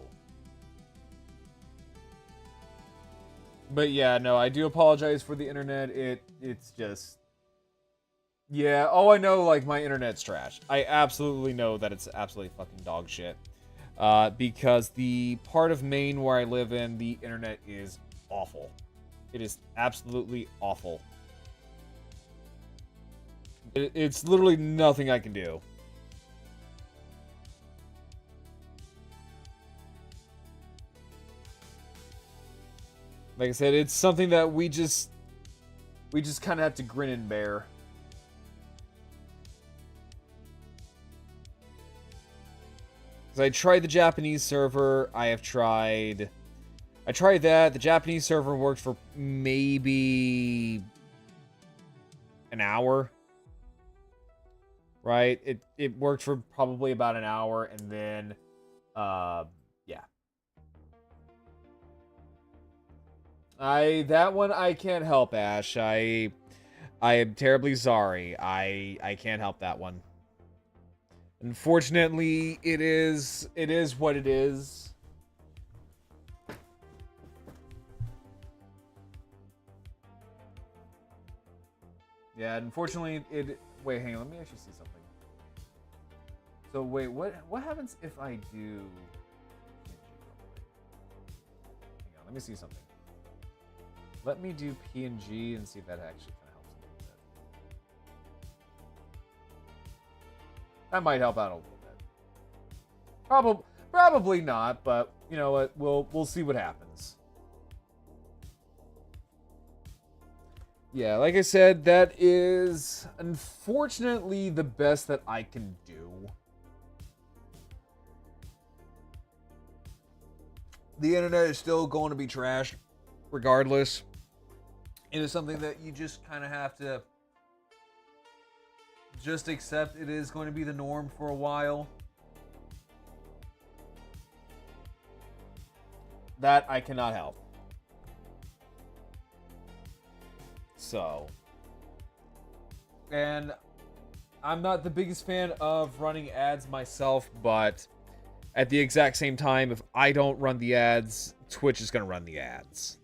But yeah, no, I do apologize for the internet. It's just... Yeah, oh, I know, like, my internet's trash. I absolutely know that it's absolutely fucking dog shit. Because the part of Maine where I live in, the internet is awful. It is absolutely awful. It's literally nothing I can do. Like I said, it's something that we just kind of have to grin and bear. Because I tried the Japanese server. I tried that. The Japanese server worked for maybe an hour. Right? It worked for probably about an hour, and then yeah. That one I can't help, Ash. I am terribly sorry. I can't help that one. Unfortunately, it is what it is. Yeah, unfortunately wait, hang on, let me actually see something. So wait, what happens if I do hang on, let me see something. Let me do PNG and see if that actually kind of helps a little bit. That might help out a little bit. Probably not, but you know what? We'll see what happens. Yeah, like I said, that is unfortunately the best that I can do. The internet is still going to be trashed regardless. It is something that you just kind of have to just accept. It is going to be the norm for a while. That I cannot help. So, and I'm not the biggest fan of running ads myself, but at the exact same time, if I don't run the ads, Twitch is going to run the ads.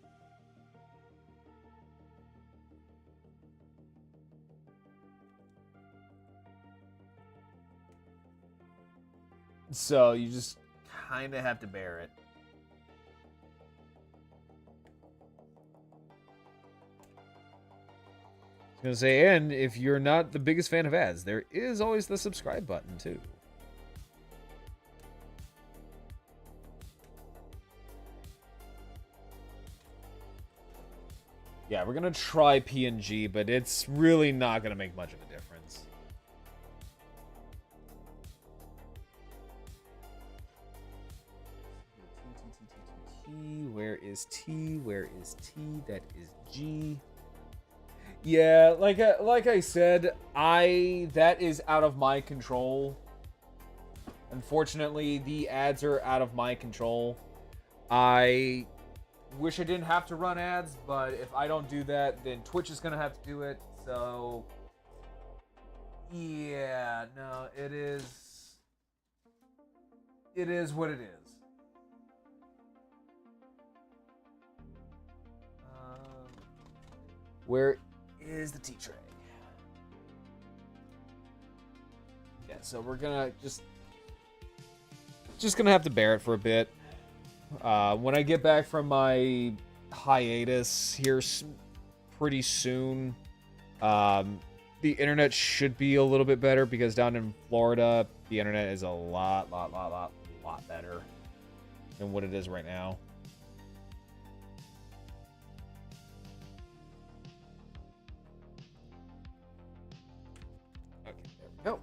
So you just kind of have to bear it. I was going to say, and if you're not the biggest fan of ads, there is always the subscribe button too. Yeah, we're going to try PNG, but it's really not going to make much of a difference. Where is T? Where is T? That is G. Yeah, like I said, that is out of my control. Unfortunately, the ads are out of my control. I wish I didn't have to run ads, but if I don't do that, then Twitch is going to have to do it. So, yeah, no, it is what it is. Where is the tea tray? Yeah, so we're gonna just gonna have to bear it for a bit. When I get back from my hiatus here pretty soon, the internet should be a little bit better because down in Florida, the internet is a lot better than what it is right now. Okay, there we go.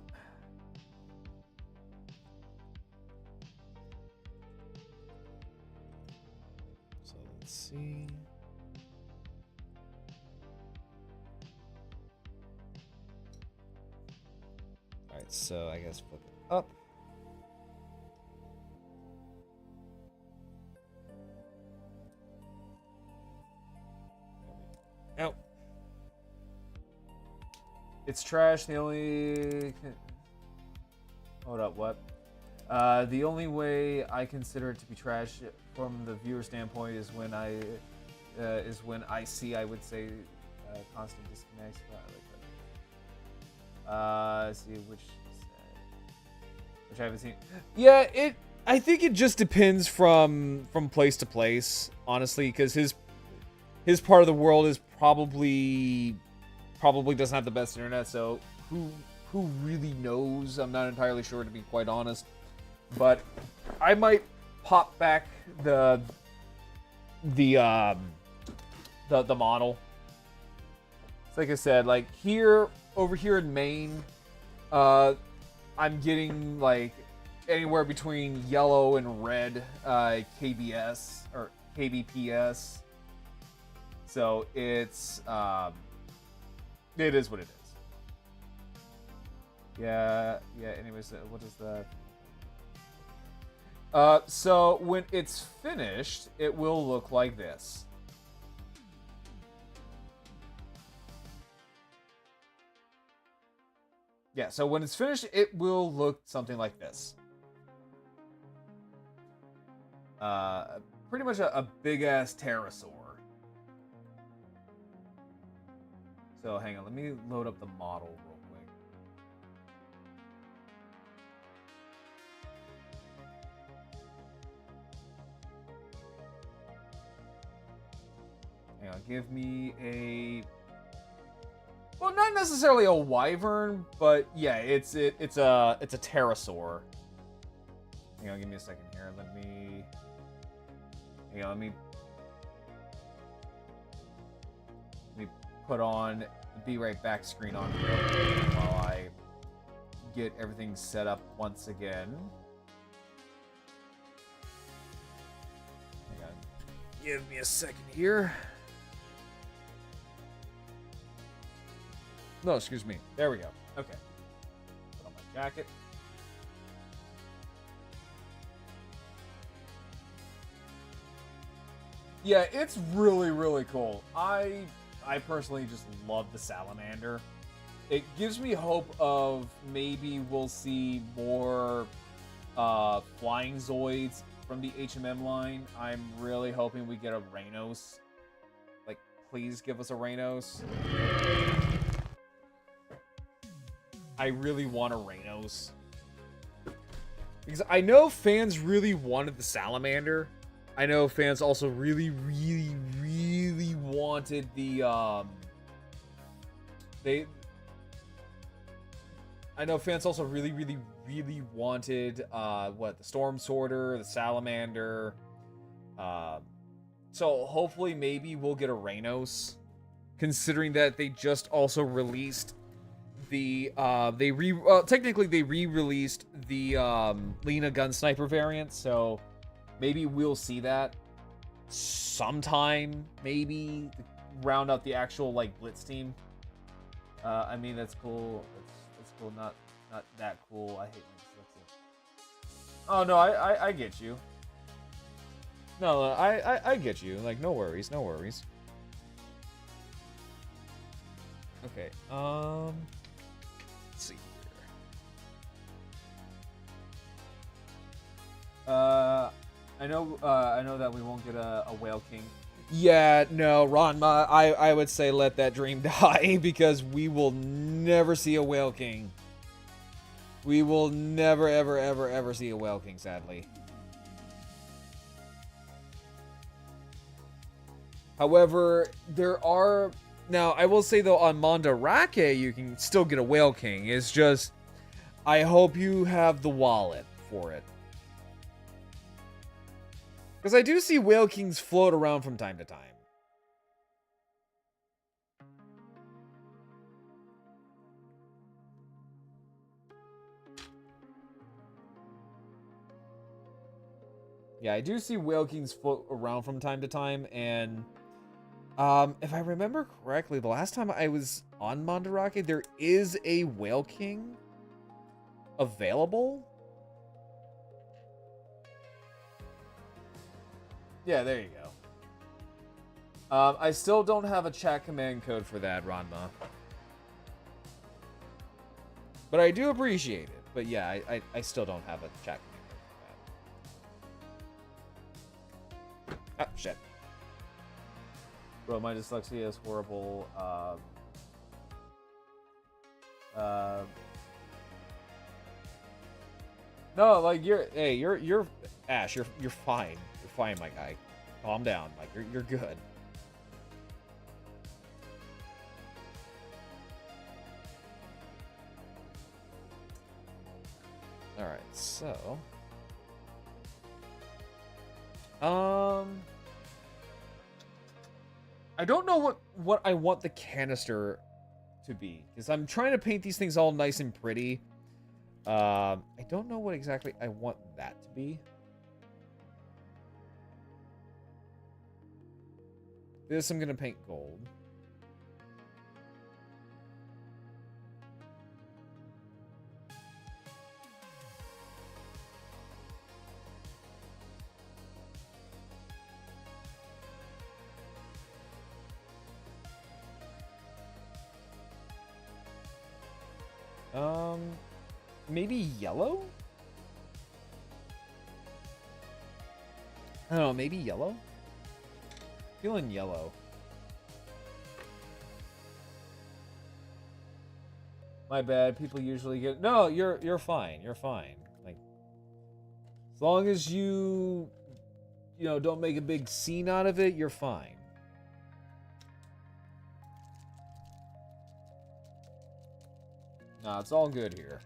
So let's see. All right, so I guess flip it up. Nope. It's trash. The only... Hold up, what? The only way I consider it to be trash from the viewer standpoint is when I see, I would say, constant disconnects. See which I haven't seen. Yeah, I think it just depends from place to place, honestly, because his part of the world is probably doesn't have the best internet, so who really knows? I'm not entirely sure, to be quite honest. But I might pop back the model. It's like I said, like over here in Maine, I'm getting like anywhere between yellow and red KBS or KBPS. So it's it is what it is. Yeah. Anyways, what is that? So when it's finished, it will look like this. Yeah, so when it's finished, it will look something like this. Pretty much a big-ass pterosaur. So hang on, let me load up the model real quick. Hang on, give me a... Well, not necessarily a wyvern, but yeah, it's a pterosaur. Hang on, give me a second here. Let me put on the Be Right Back screen on real quick while I get everything set up once again. Hang on. Give me a second here. No, excuse me. There we go. Okay. Put on my jacket. Yeah, it's really, really cool. I personally just love the Salamander. It gives me hope of maybe we'll see more flying Zoids from the HMM line. I'm really hoping we get a Rainos. Like, please give us a Rainos. I really want a Rainos. Because I know fans really wanted the Salamander. I know fans also really, really, really wanted the, I know fans also really, really, really wanted, the Storm Sorter, the Salamander. So hopefully maybe we'll get a Rainos. Considering that they just also released the, technically they re-released the, Lena Gun Sniper variant, so maybe we'll see that sometime, maybe, to round out the actual, like, Blitz team. I mean, that's cool. That's cool, not that cool. I hate my dyslexia. Oh, no, I get you. No, I get you. Like, no worries, no worries. Okay, let's see here. I know that we won't get a Whale King. Yeah, no, Ranma, I would say let that dream die, because we will never see a Whale King. We will never, ever, ever, ever see a Whale King, sadly. However, there are... Now, I will say, though, on Mandarake, you can still get a Whale King. It's just, I hope you have the wallet for it. Because I do see Whale Kings float around from time to time. Yeah, I do see Whale Kings float around from time to time, and... if I remember correctly, the last time I was on Mandarake, there is a Whale King available. Yeah, there you go. I still don't have a chat command code for that, Ranma. But I do appreciate it. But yeah, I still don't have a chat command code for that. Ah, shit. Bro, my dyslexia is horrible. No, like you're Ash. You're fine. You're fine, my guy. Calm down. Like you're good. All right, so. I don't know what I want the canister to be, because I'm trying to paint these things all nice and pretty. I don't know what exactly I want that to be. This I'm gonna paint gold. Maybe yellow? I don't know, maybe yellow? Feeling yellow. My bad, people usually get... No, you're fine, you're fine. Like, as long as you know, don't make a big scene out of it, you're fine. Nah, it's all good here.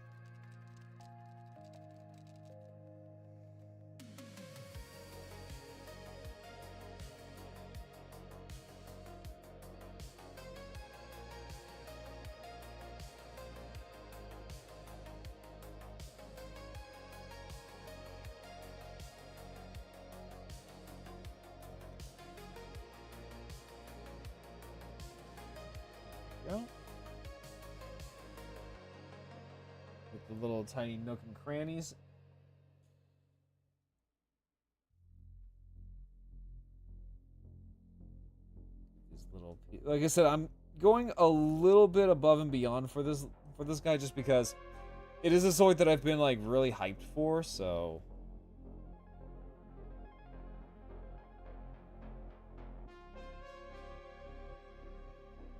Go. With the little tiny nook and crannies. These little, like I said, I'm going a little bit above and beyond for this guy just because it is a Zoid that I've been like really hyped for, so.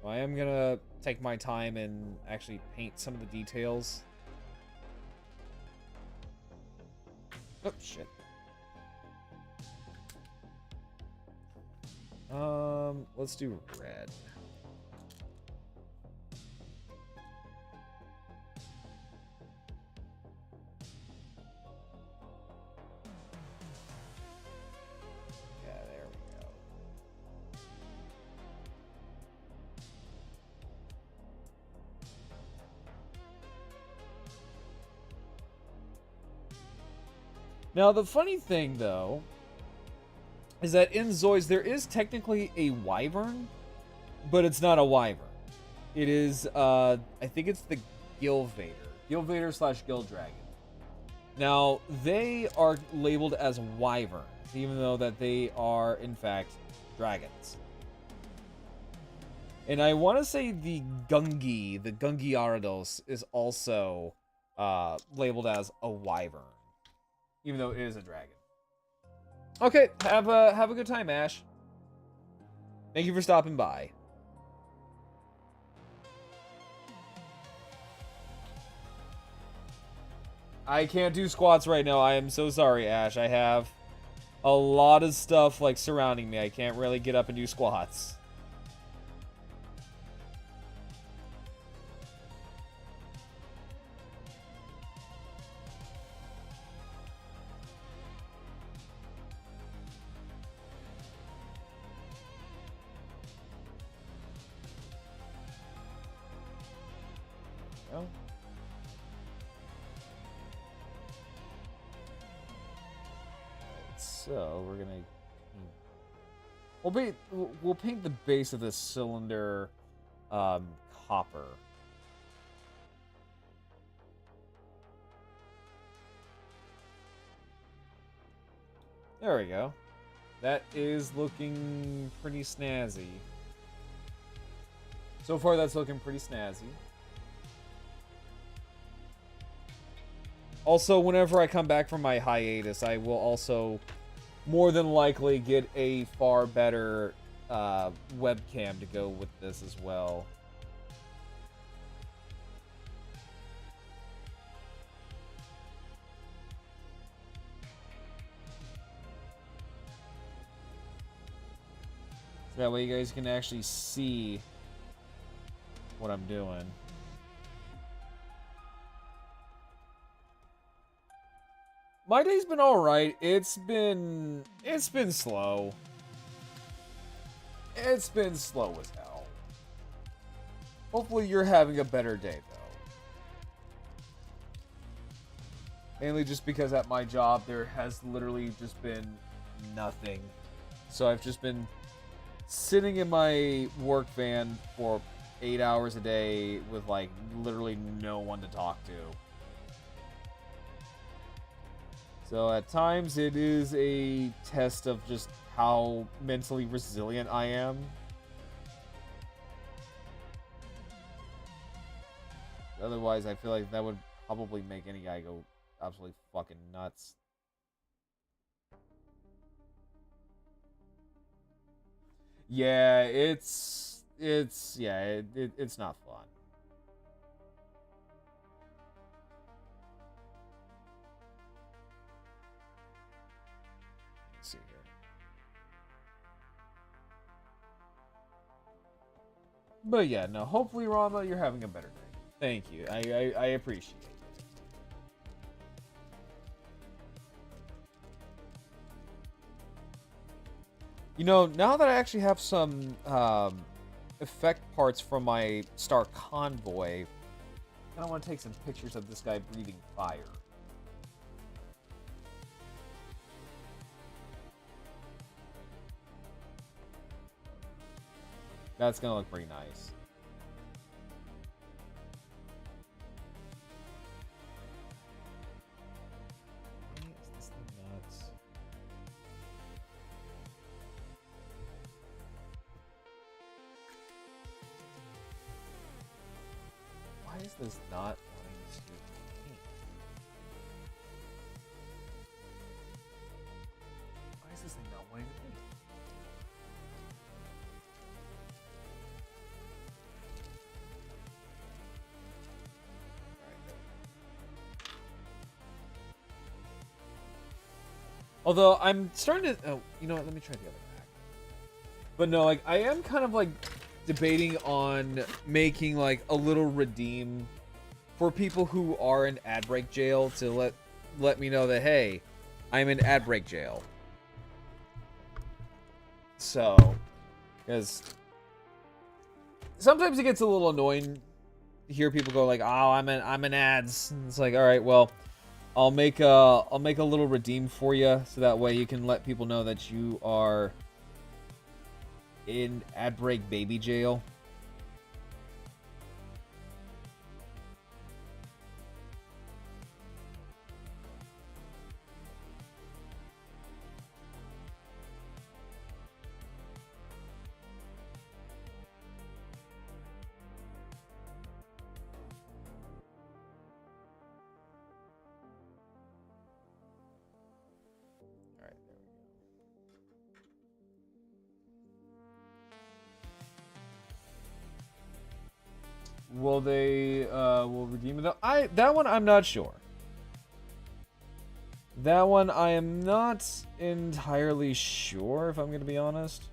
I am gonna take my time and actually paint some of the details. Oh, shit. Let's do red. Yeah, there we go. Now, the funny thing, though, is that in Zoids, there is technically a wyvern, but it's not a wyvern. It is, I think it's the Gilvader. Gilvader / Gill Dragon. Now, they are labeled as wyverns, even though that they are, in fact, dragons. And I want to say the Gungi is also labeled as a wyvern, even though it is a dragon. Okay, have a good time, Ash. Thank you for stopping by. I can't do squats right now. I am so sorry, Ash. I have a lot of stuff like surrounding me. I can't really get up and do squats. Oh. So we're gonna we'll paint the base of this cylinder copper. There we go. That is looking pretty snazzy. So far, that's looking pretty snazzy. Also, whenever I come back from my hiatus, I will also more than likely get a far better webcam to go with this as well. So that way you guys can actually see what I'm doing. My day's been alright. It's been slow. It's been slow as hell. Hopefully you're having a better day, though. Mainly just because at my job there has literally just been nothing. So I've just been sitting in my work van for 8 hours a day with like literally no one to talk to. So at times it is a test of just how mentally resilient I am. Otherwise, I feel like that would probably make any guy go absolutely fucking nuts. Yeah, it's not fun. Let's see here. But yeah, no, hopefully, Rama, you're having a better day. Thank you. I appreciate it. You know, now that I actually have some effect parts from my Star Convoy, I kind of want to take some pictures of this guy breathing fire. That's going to look pretty nice. Why is this not wanting to paint? Why is this thing not wanting to paint? Although I'm starting to, oh, you know what? Let me try the other pack. But no, like I am kind of like debating on making like a little redeem for people who are in ad break jail to let me know that hey, I'm in ad break jail. So, because sometimes it gets a little annoying to hear people go like, "Oh, I'm in ads." And it's like, all right, well, I'll make a little redeem for you so that way you can let people know that you are in ad break baby jail. All right, there we go. Will they will redeem it? That one I'm not sure. That one I am not entirely sure, if I'm going to be honest.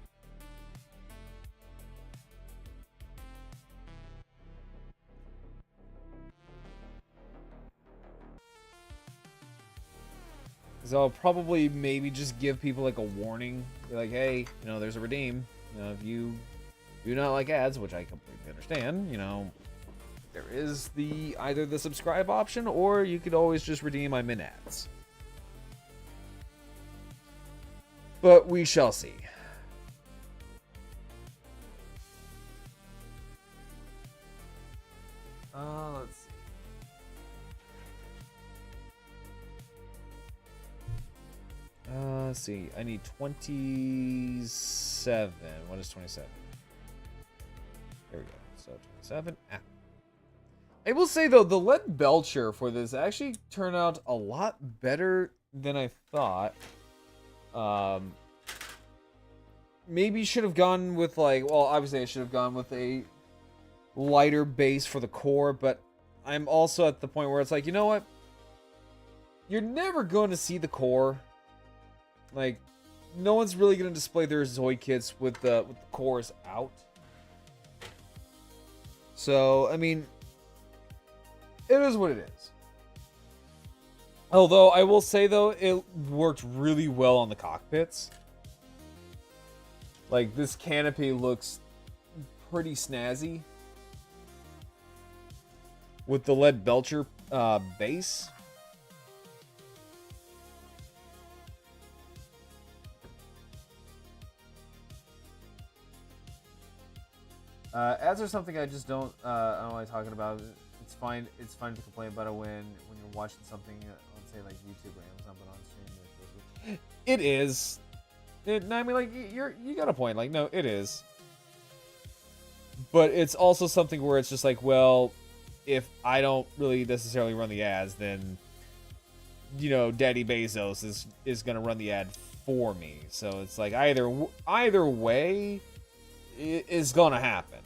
Because I'll probably maybe just give people like a warning. Be like, hey, you know, there's a redeem. You know, if you do not like ads, which I completely understand, you know, there is either the subscribe option or you could always just redeem I'm in ads. But we shall see. Let's see. Let's see. I need 27. What is 27? There we go. So 27. I will say though, the lead belcher for this actually turned out a lot better than I thought. Maybe should have gone with like, well, obviously I should have gone with a lighter base for the core, but I'm also at the point where it's like, you know what? You're never going to see the core. Like, no one's really going to display their Zoid kits with the cores out. So, I mean, it is what it is. Although, I will say, though, it worked really well on the cockpits. Like, this canopy looks pretty snazzy with the lead belcher base. Ads are something I just I don't like talking about. It's fine. It's fine to complain about it when you're watching something on, say, like YouTube or Amazon, but on stream. It is. No, I mean, like, you got a point. Like, no, it is. But it's also something where it's just like, well, if I don't really necessarily run the ads, then, you know, Daddy Bezos is gonna run the ad for me. So it's like either way, it is gonna happen.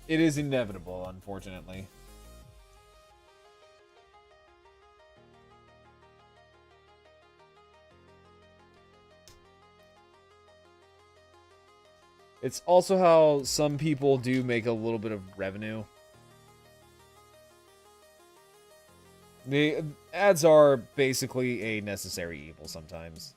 It is inevitable, unfortunately. It's also how some people do make a little bit of revenue. The ads are basically a necessary evil sometimes.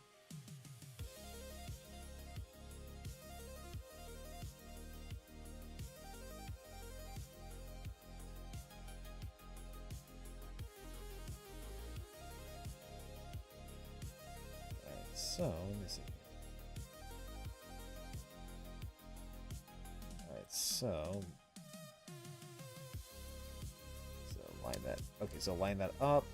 Alright, so, let me see. So line that. Okay, so line that up.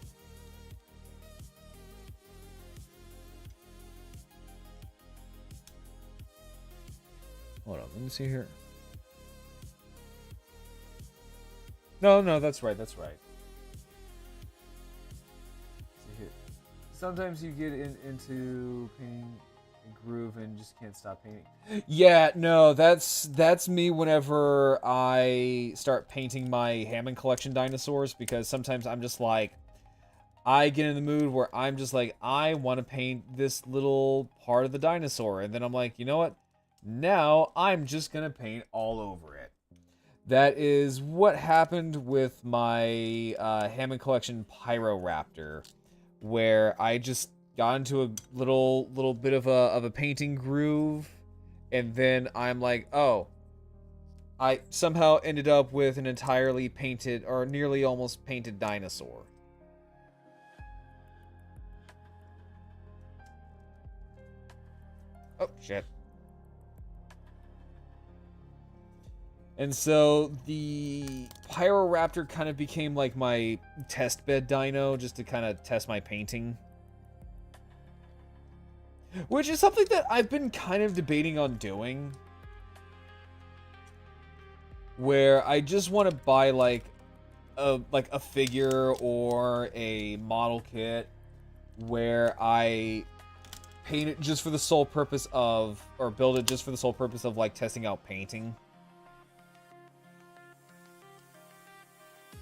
Hold on, let me see here. No, that's right. That's right. See here. Sometimes you get into painting a groove and just can't stop painting. Yeah, no, that's me whenever I start painting my Hammond collection dinosaurs, because sometimes I'm just like, I get in the mood where I'm just like, I want to paint this little part of the dinosaur, and then I'm like, you know what? Now I'm just gonna paint all over it. That is what happened with my Hammond collection Pyroraptor, where I just got into a little bit of a painting groove, and then I'm like, oh, I somehow ended up with an entirely painted, or nearly almost painted dinosaur. Oh, shit. And so the Pyroraptor kind of became like my test bed dino, just to kind of test my painting. Which is something that I've been kind of debating on doing. Where I just want to buy like a figure or a model kit where I paint it just for the sole purpose of, or build it just for the sole purpose of like testing out painting.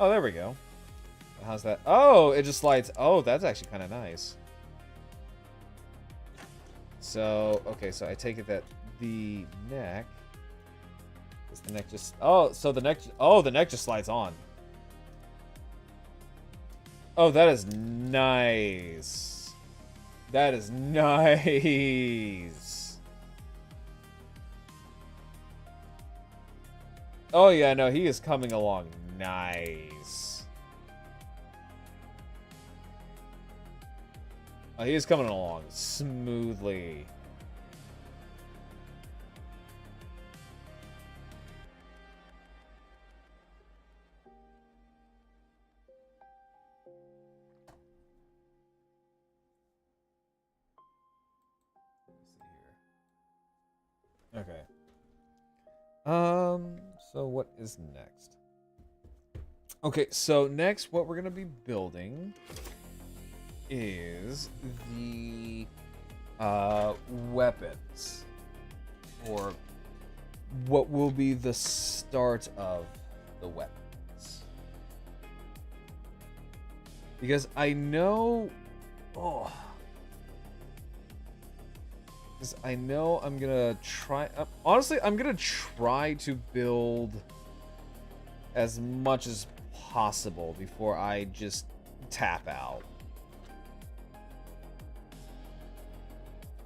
Oh, there we go. How's that? Oh, it just slides. Oh, that's actually kind of nice. So, okay, so I take it that the neck... Is the neck just... Oh, so the neck... Oh, the neck just slides on. Oh, that is nice. That is nice. Oh, yeah, no, he is coming along nice. Oh, he is coming along smoothly. Okay. So what is next? Okay, so next what we're gonna be building is the weapons, or what will be the start of the weapons. Because I know, because I know I'm gonna try. Honestly, I'm gonna try to build as much as possible before I just tap out.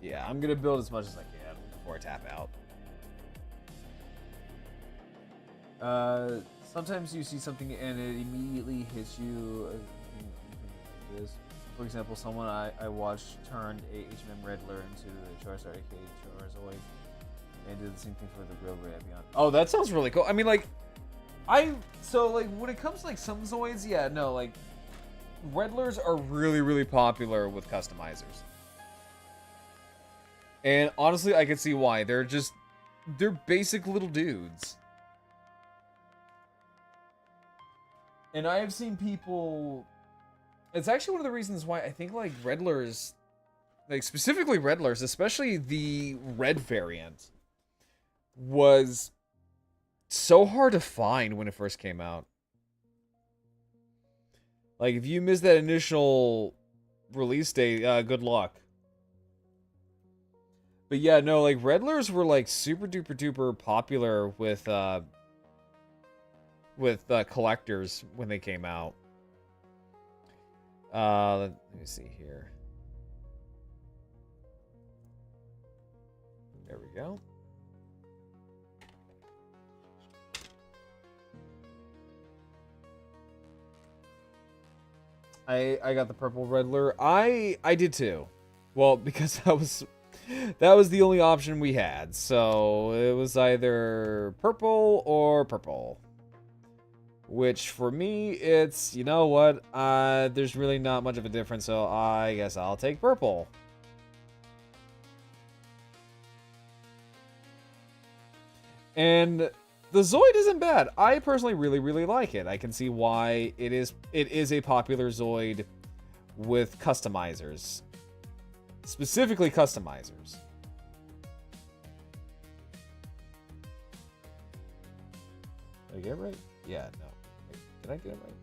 Yeah, I'm gonna build as much as I can before I tap out. Sometimes you see something and it immediately hits you. Like this. For example, someone I watched turned a HMM Riddler into the Charizard aka Charizard. And did the same thing for the real Ray Beyond. Oh, that sounds really cool. I mean, like, when it comes to, like, some Zoids, yeah, no, like, Redlers are really, really popular with customizers. And honestly, I can see why. They're basic little dudes. And I have seen people... It's actually one of the reasons why I think, like, Redlers... Like, specifically Redlers, especially the red variant, was so hard to find when it first came out. Like, if you missed that initial release date, good luck. But yeah, no, like, Redlers were, like, super duper duper popular with collectors when they came out. Let me see here. There we go. I got the purple Redler. I did too. Well, because that was the only option we had. So it was either purple or purple. Which for me, it's, you know what? There's really not much of a difference, so I guess I'll take purple. And the Zoid isn't bad. I personally really, really like it. I can see why it is a popular Zoid with customizers. Specifically customizers. Did I get it right? Yeah, no. Wait, did I get it right?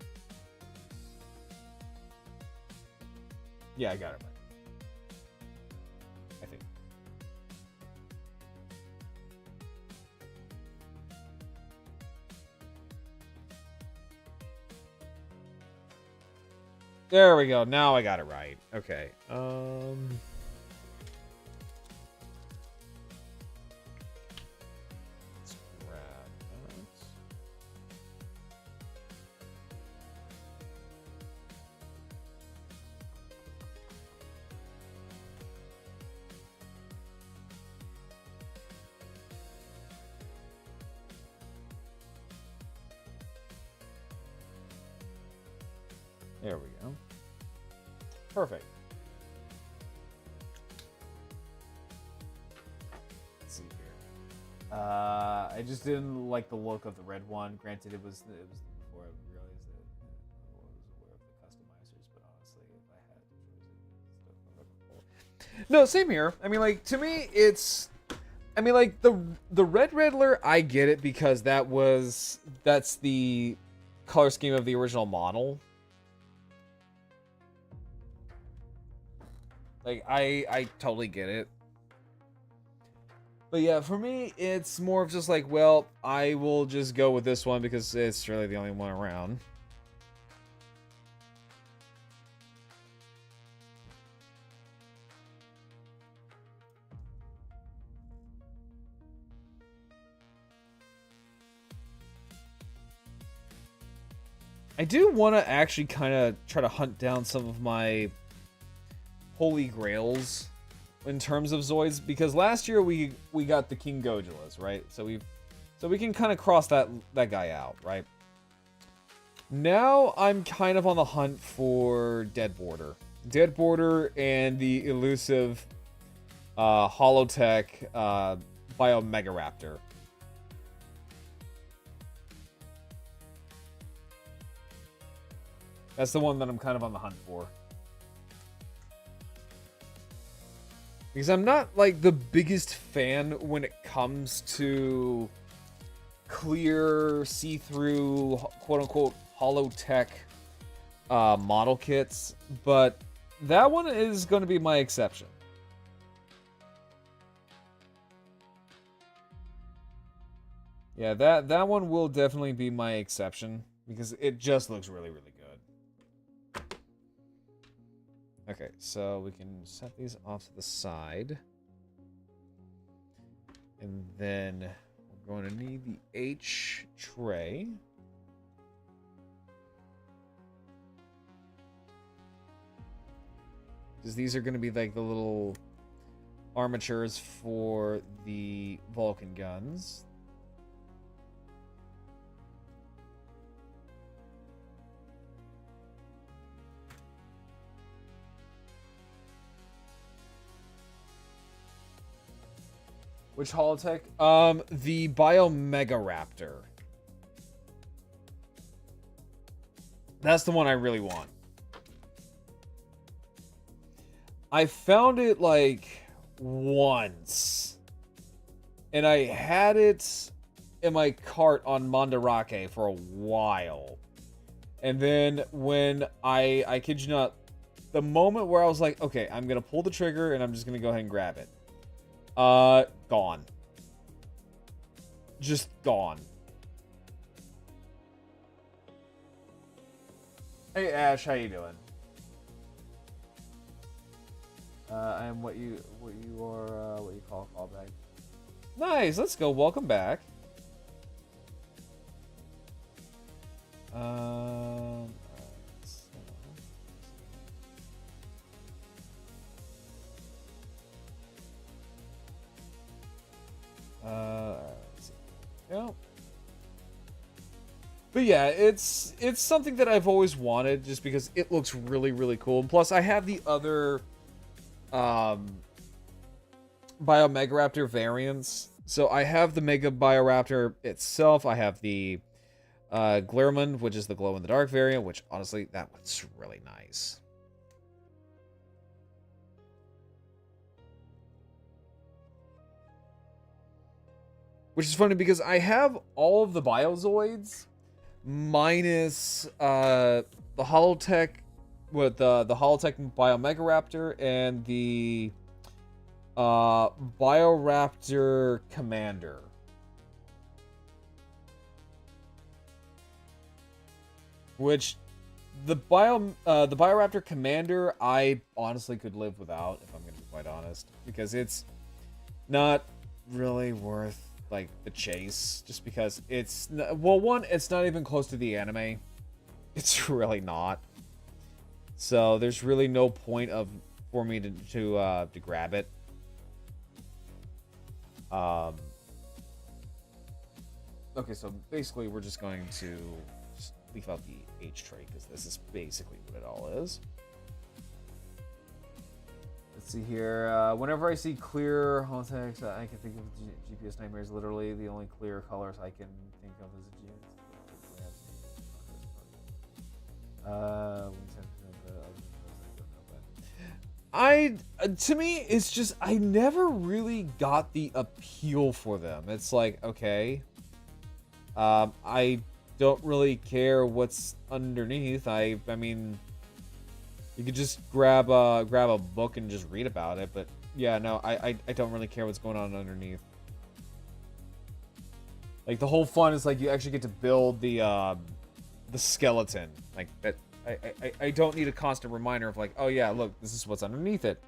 Yeah, I got it right. I think. There we go. Now I got it right. Okay. Let's grab that. There we go. Perfect. Let's see here. I just didn't like the look of the red one. Granted, it was before I realized that I was aware of the customizers, but honestly, if I had to choose it, stuff. No, same here. I mean, like, to me, it's... I mean, like, the Red Riddler, I get it because that's the color scheme of the original model. Like, I totally get it. But yeah, for me, it's more of just like, well, I will just go with this one because it's really the only one around. I do want to actually kind of try to hunt down some of my holy grails in terms of Zoids, because last year we got the King Godulas, right? So we can kind of cross that guy out, right? Now I'm kind of on the hunt for Dead Border and the elusive Holotech Biomegaraptor. That's the one that I'm kind of on the hunt for. Because I'm not, like, the biggest fan when it comes to clear, see-through, quote-unquote, Holotech model kits, but that one is going to be my exception. Yeah, that one will definitely be my exception, because it just looks really, really good. Okay, so we can set these off to the side. And then we're going to need the H tray. Because these are going to be like the little armatures for the Vulcan guns. Which holotech? The Biomegaraptor. That's the one I really want. I found it like once. And I had it in my cart on Mandarake for a while. And then when I kid you not, the moment where I was like, okay, I'm going to pull the trigger and I'm just going to go ahead and grab it. Gone. Just gone. Hey Ash, how you doing? I am what you are, what you call a callback. Nice, let's go. Welcome back. Alright, so. Yep. But yeah, it's something that I've always wanted just because it looks really, really cool. And plus, I have the other Biomegaraptor variants. So I have the Mega Bioraptor itself. I have the Glarmund, which is the glow-in-the-dark variant, which honestly, that one's really nice. Which is funny because I have all of the Biozoids minus the Holotech with the Holotech Biomegaraptor and the Bioraptor Commander. Which the Bioraptor Commander I honestly could live without, if I'm gonna be quite honest, because it's not really worth like the chase, just because it's, well, one, it's not even close to the anime. It's really not. So there's really no point for me to grab it. Okay, so basically we're just going to just leave out the H tray because this is basically what it all is. Let's see here. Whenever I see clear holotechs, I can think of GPS nightmares. Literally, the only clear colors I can think of is to me, it's just I never really got the appeal for them. It's like, okay, I don't really care what's underneath. I mean, you could just grab a book and just read about it, but yeah, no, I don't really care what's going on underneath. Like, the whole fun is like you actually get to build the skeleton. Like that, I don't need a constant reminder of like, oh yeah, look, this is what's underneath it.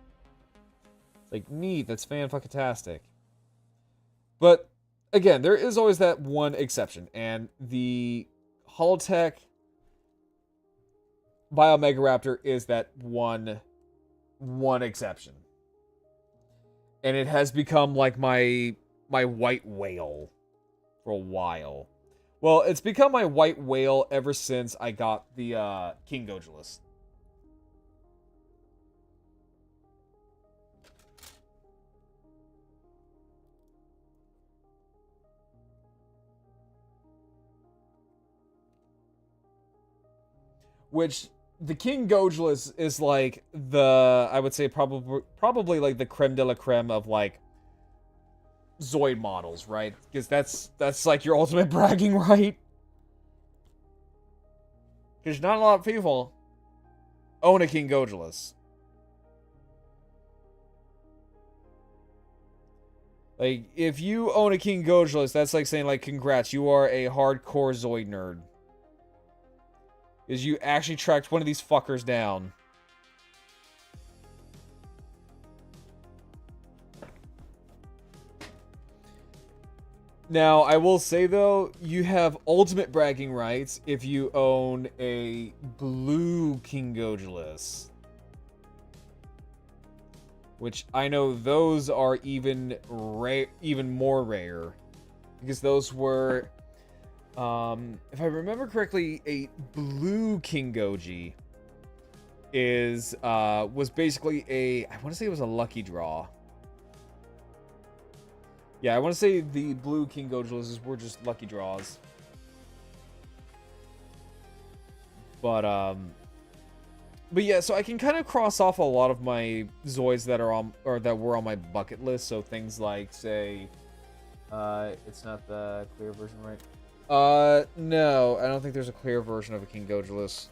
Like, neat, that's fan-fucking-tastic. But again, there is always that one exception, and the Holotech Biomegaraptor is that one exception. And it has become like my white whale for a while. Well, it's become my white whale ever since I got the King Gojulus. Which the King Gojulus is like the, I would say probably like the creme de la creme of like Zoid models, right? Because that's like your ultimate bragging right. Because not a lot of people own a King Gojulus. Like, if you own a King Gojulus, that's like saying, like, congrats, you are a hardcore Zoid nerd. Because you actually tracked one of these fuckers down. Now, I will say, though, you have ultimate bragging rights if you own a blue King Gojulus. which I know those are even more rare, because those were, if I remember correctly, a blue King Goji was basically I want to say it was a lucky draw. Yeah, I want to say the blue King Goji were just lucky draws. But yeah, so I can kind of cross off a lot of my Zoids that are on, or that were on my bucket list. So things like, say, it's not the clear version, right? No, I don't think there's a clear version of a King Goji.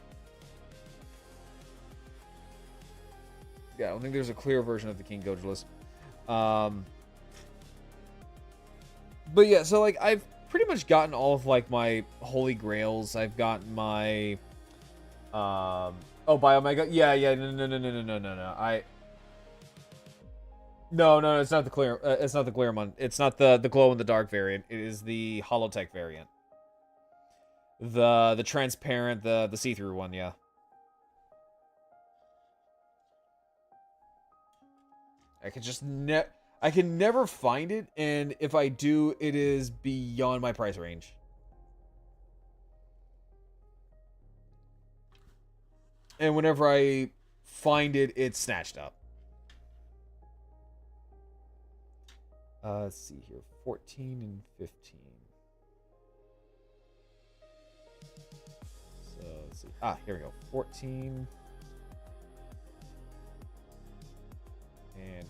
Yeah, I don't think there's a clear version of the King Goji. But yeah, so like I've pretty much gotten all of like my holy grails. I've gotten my oh, Biomega. Yeah, no. No, it's not the clear. It's not the clear one. It's not the glow in the dark variant. It is the holotech variant. The transparent, the see-through one. Yeah. I can never find it, and if I do, it is beyond my price range. And whenever I find it, it's snatched up. Let's see here. 14 and 15. So, let's see. Ah, here we go. 14 and 15.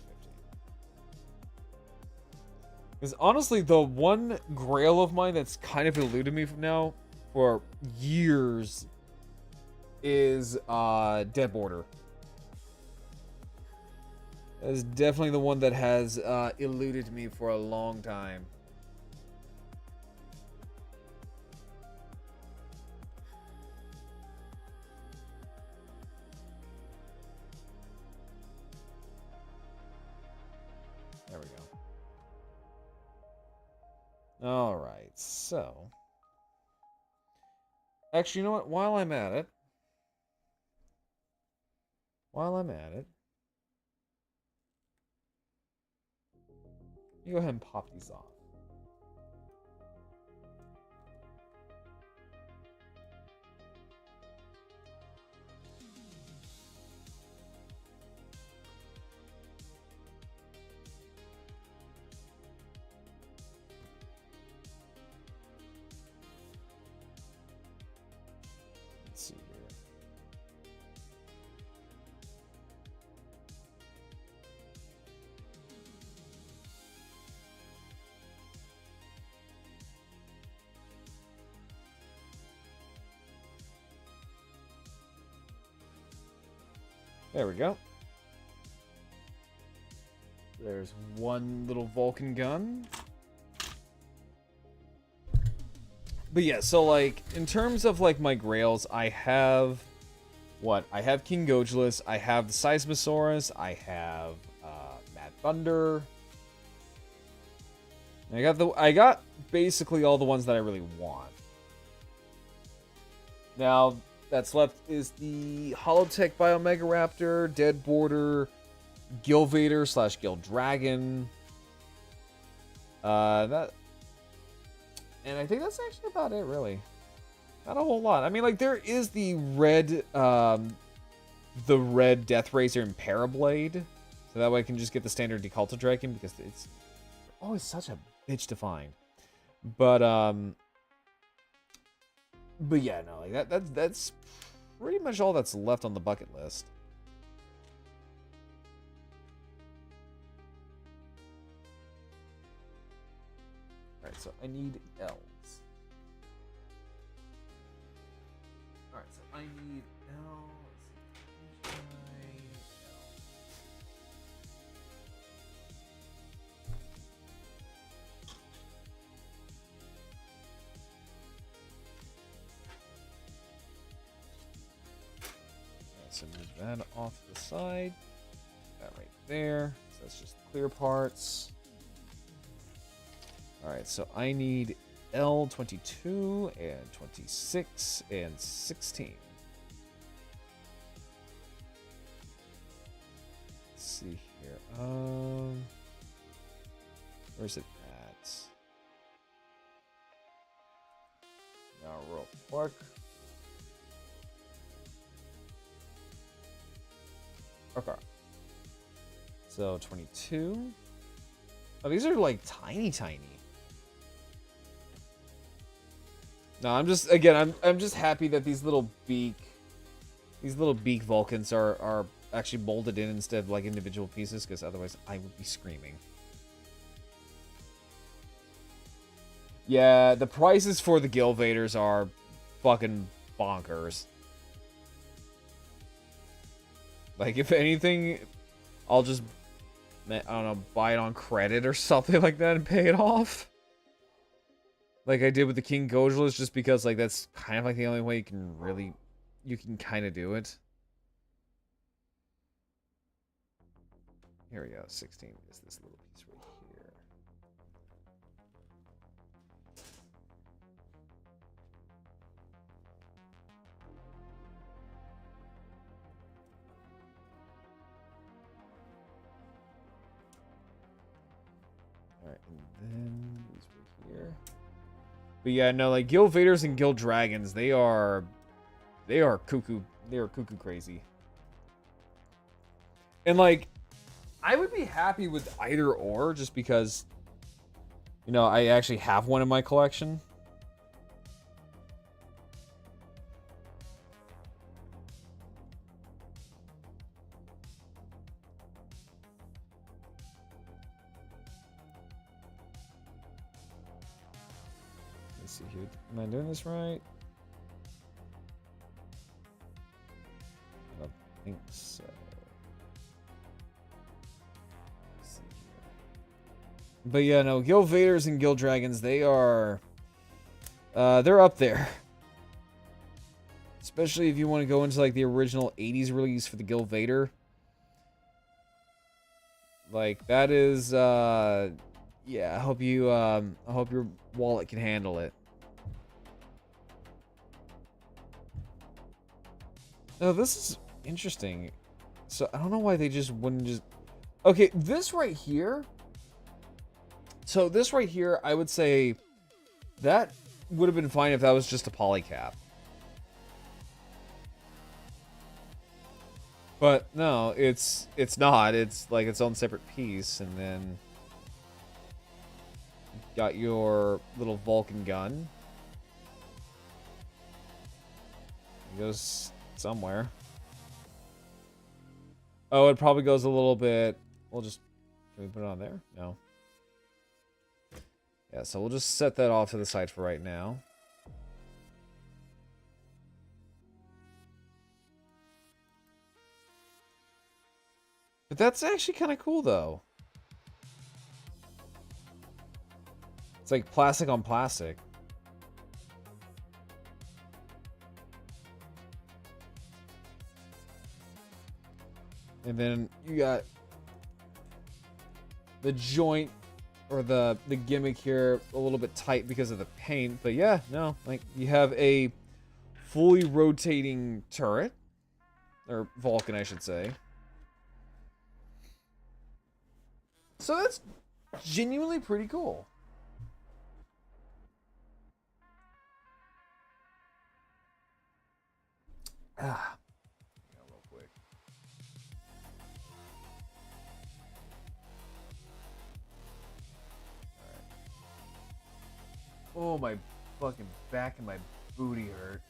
Because honestly, the one grail of mine that's kind of eluded me from now for years is Dead Border. That is definitely the one that has eluded me for a long time. There we go. Alright, so. Actually, you know what? While I'm at it. You go ahead and pop these off. Let's see here. There we go. There's one little Vulcan gun. But yeah, so like, in terms of like my grails, I have what? I have King Goji, I have the Seismosaurus, I have Mad Thunder. I got basically all the ones that I really want. Now, that's left is the Holotech Biomegaraptor, Dead Border, Gilvator / Gil Dragon. And I think that's actually about it, really. Not a whole lot. I mean, like, there is the red Death Razor and Parablade. So that way I can just get the standard Decalta Dragon, because it's always such a bitch to find. But yeah, no, like that's pretty much all that's left on the bucket list. Alright, so I need L's. Alright, so I need L. Let's see. So move that off to the side. That right there. So that's just clear parts. Alright, so I need L22 and 26 and 16. Let's see here. Where's it at? Now, real quick. Okay. So 22. Oh, these are like tiny. No, I'm just happy that these little beak Vulcans are actually molded in instead of like individual pieces, because otherwise I would be screaming. Yeah, the prices for the Gilvaders are fucking bonkers. Like, if anything, I'll just, I don't know, buy it on credit or something like that and pay it off. Like I did with the King Gojalus, just because, like, that's kind of like the only way you can kind of do it. Here we go, 16 is this little piece right here. Alright, and then these right here. But yeah, no, like Guild Vaders and Guild Dragons, they are cuckoo crazy. And like, I would be happy with either or, just because, you know, I actually have one in my collection. Let's see here. Am I doing this right? I don't think so. But yeah, no, Guild Vaders and Guild Dragons, they are, they're up there. Especially if you want to go into like the original 80s release for the Guild Vader. Like, that is, yeah, I hope your wallet can handle it. No, this is interesting. So, I don't know why they just wouldn't just... Okay, this right here... So, this right here, I would say... That would have been fine if that was just a polycap. But, no, it's not. It's like its own separate piece, and then... Got your little Vulcan gun. It goes... somewhere. Oh, it probably goes a little bit. We'll just... Can we put it on there? No. Yeah, so we'll just set that off to the side for right now. But that's actually kind of cool, though. It's like plastic on plastic. And then you got the joint or the gimmick here a little bit tight because of the paint. But yeah, no, like you have a fully rotating turret, or Vulcan, I should say. So that's genuinely pretty cool. Ah. Oh, my fucking back and my booty hurt.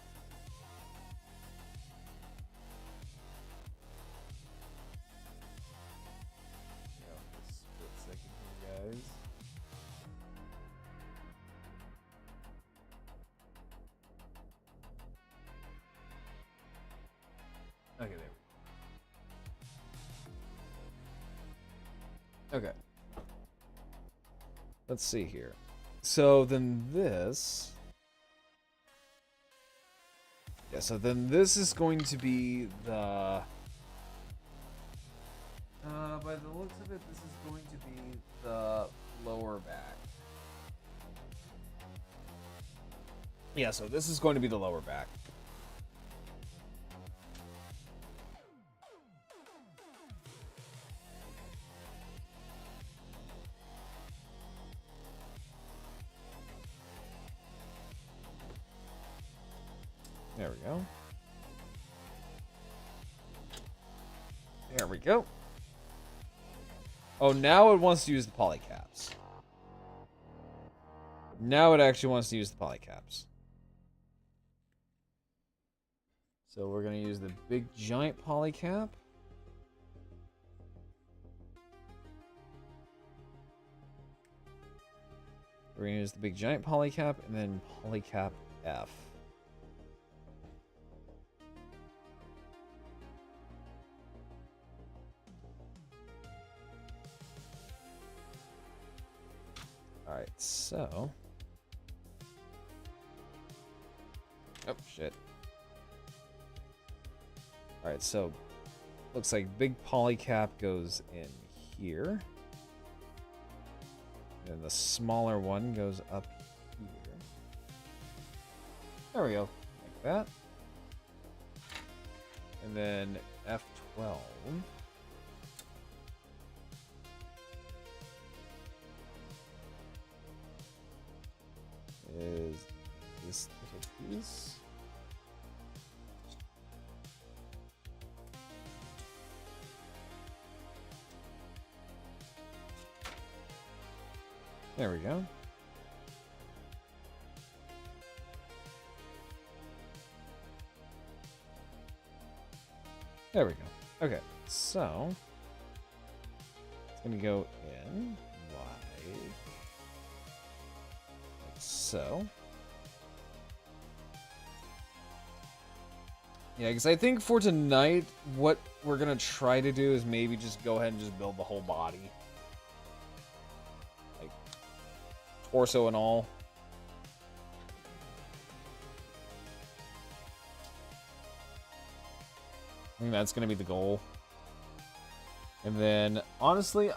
Just split second here, guys. Okay, there we go. Okay. Let's see here. So then this... Yeah, so then this is going to be the... by the looks of it, this is going to be the lower back. Yeah, so this is going to be the lower back. There we go. There we go. Oh, now it wants to use the polycaps. Now it actually wants to use the polycaps. So we're going to use the big giant polycap. We're going to use the big giant polycap and then polycap F. Alright, so... Oh, shit. Alright, so... Looks like big polycap goes in here. And the smaller one goes up here. There we go. Like that. And then F12. Is this little piece. There we go. There we go. Okay, so it's gonna go in like so. Yeah, because I think for tonight, what we're gonna try to do is maybe just go ahead and just build the whole body. Like, torso and all. I think that's gonna be the goal. And then, honestly,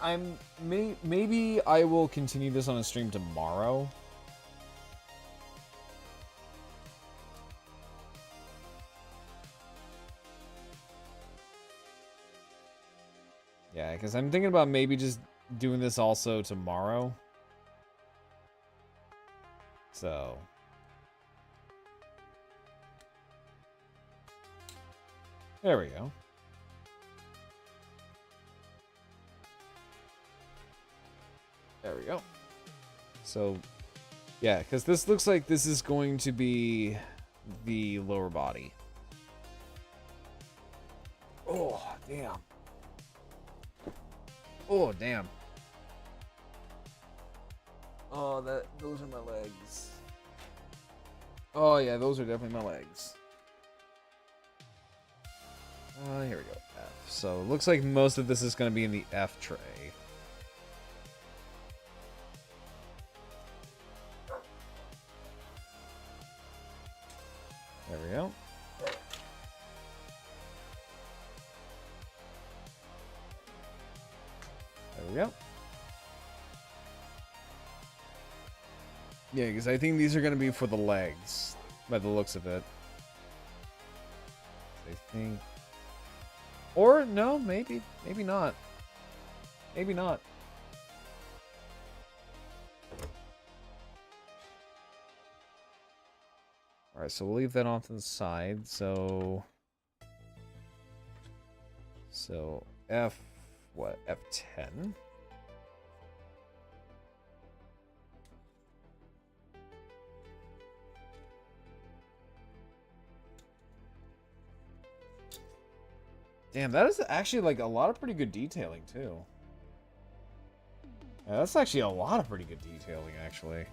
maybe I will continue this on a stream tomorrow. Yeah, because I'm thinking about maybe just doing this also tomorrow. So. There we go. There we go. So, yeah, because this looks like this is going to be the lower body. Oh, damn. Oh, damn. Oh, those are my legs. Oh, yeah, those are definitely my legs. Here we go. F. So, it looks like most of this is going to be in the F tray. There we go. There we go. Yeah, because I think these are going to be for the legs, by the looks of it. I think... Or, no, maybe. Maybe not. Maybe not. Alright, so we'll leave that off to the side, so... So, F... What? F10? Damn, that is actually, like, a lot of pretty good detailing, too. Yeah, that's actually a lot of pretty good detailing, actually.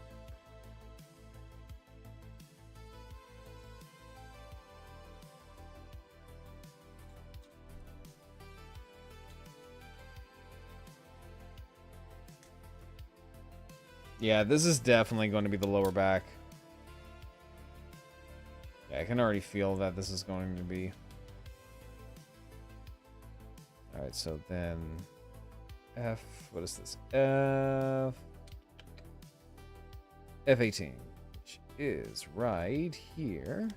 Yeah, this is definitely going to be the lower back. Yeah, I can already feel that this is going to be. Alright, so then F, what is this? F18, which is right here.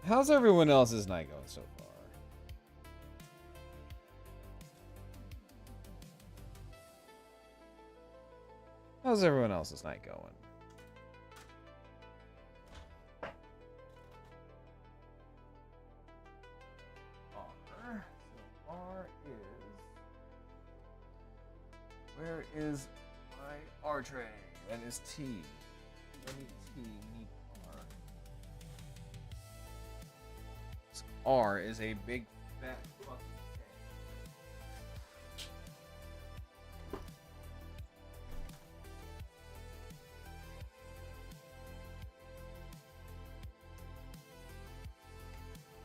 How's everyone else's night going so far? How's everyone else's night going? Where is my R tray? That is T. Let me T, meet R. So R is a big fat fucking thing.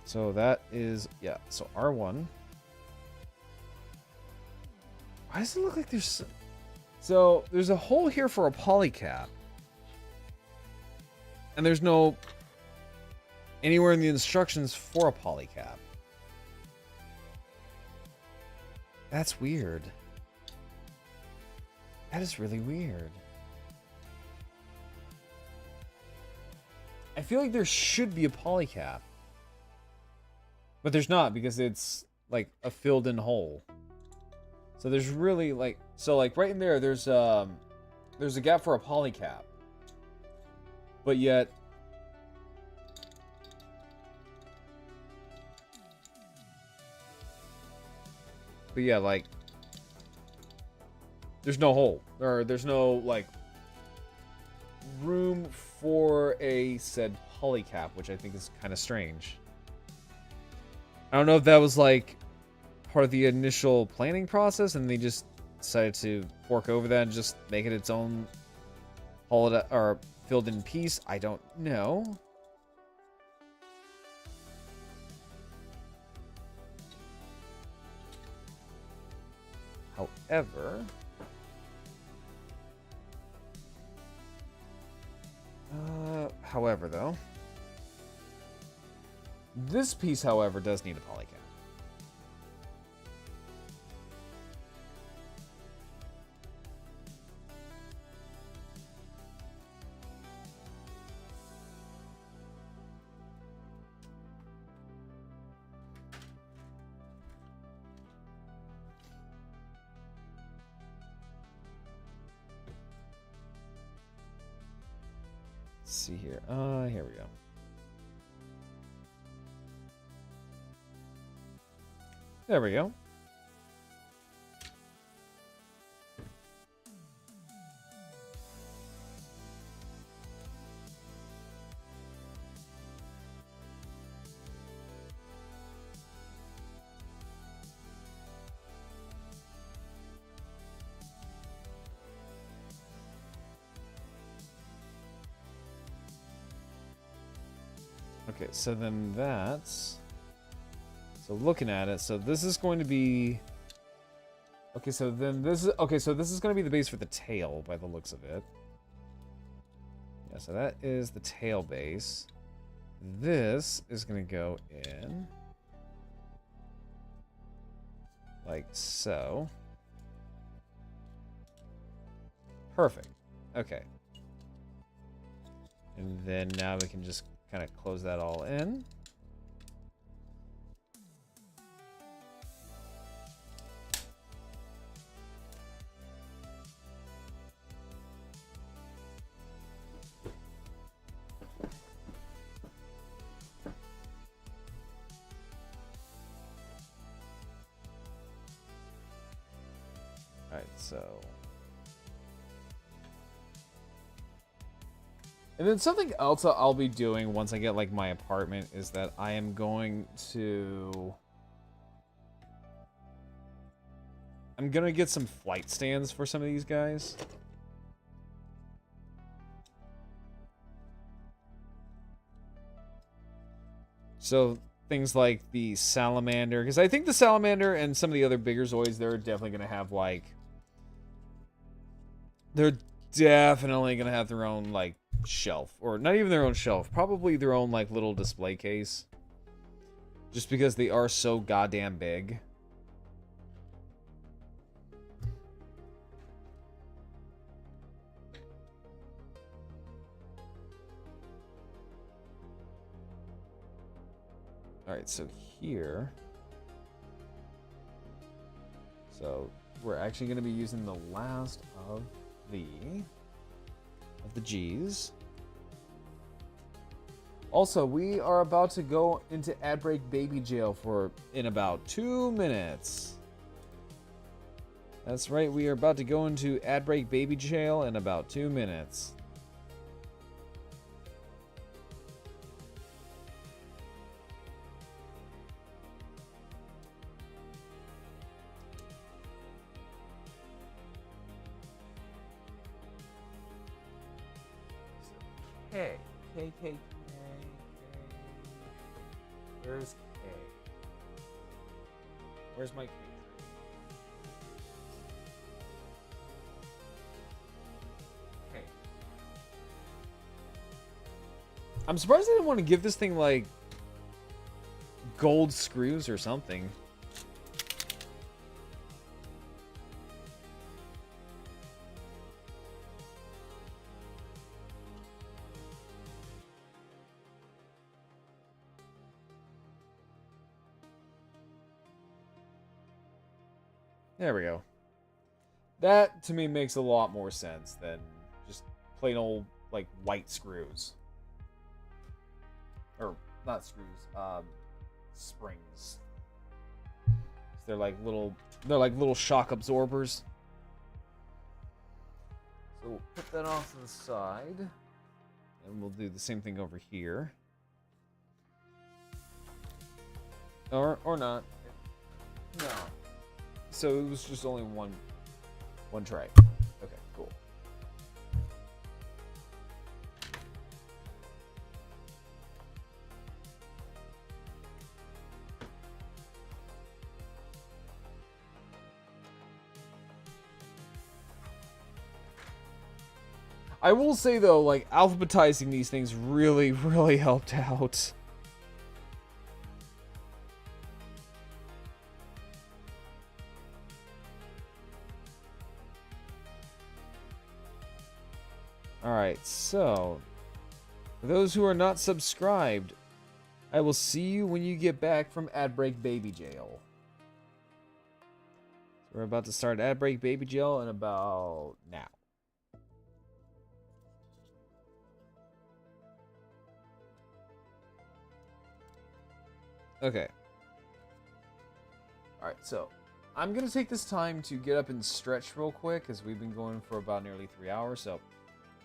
So that is, yeah, so R1. Why does it look like there's... So, there's a hole here for a polycap. And there's no... anywhere in the instructions for a polycap. That's weird. That is really weird. I feel like there should be a polycap. But there's not, because it's like a filled-in hole. So there's really like, so like right in there, there's a gap for a polycap. But yet, yeah, like there's no hole, or there's no like room for a said polycap, which I think is kind of strange. I don't know if that was like part of the initial planning process and they just decided to fork over that and just make it its own holiday or filled in piece. I don't know. However though, this piece, however, does need a polycap. Let's see here. Here we go. There we go. Okay, so then that's... So looking at it, so this is going to be... Okay, so then this is... Okay, so this is going to be the base for the tail, by the looks of it. Yeah, so that is the tail base. This is going to go in... like so. Perfect. Okay. And then now we can just kind of close that all in. Alright, so... And then something else I'll be doing once I get, like, my apartment is that I am going to... I'm gonna get some flight stands for some of these guys. So, things like the Salamander, because I think the Salamander and some of the other bigger Zoids, they're definitely gonna have, like... They're definitely gonna have their own, like, shelf, or not even their own shelf, probably their own like little display case, just because they are so goddamn big. All right, so here, so we're actually going to be using the last of the G's. Also, we are about to go into ad break baby jail in about 2 minutes. That's right, we are about to go into ad break baby jail in about 2 minutes. K. K, K, K, K. Where's K? Where's my K? K. I'm surprised I didn't want to give this thing, like, gold screws or something. There we go. That, to me, makes a lot more sense than just plain old, like, white screws. Or, not screws, springs. They're like little shock absorbers. So we'll put that off to the side. And we'll do the same thing over here. Or not. No. So it was just only one tray. Okay, cool. I will say though, like, alphabetizing these things really, really helped out. Alright, so, for those who are not subscribed, I will see you when you get back from Ad Break Baby Jail. So we're about to start Ad Break Baby Jail in about now. Okay. Alright, so, I'm going to take this time to get up and stretch real quick, as we've been going for about nearly 3 hours, so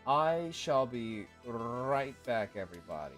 I shall be right back, everybody.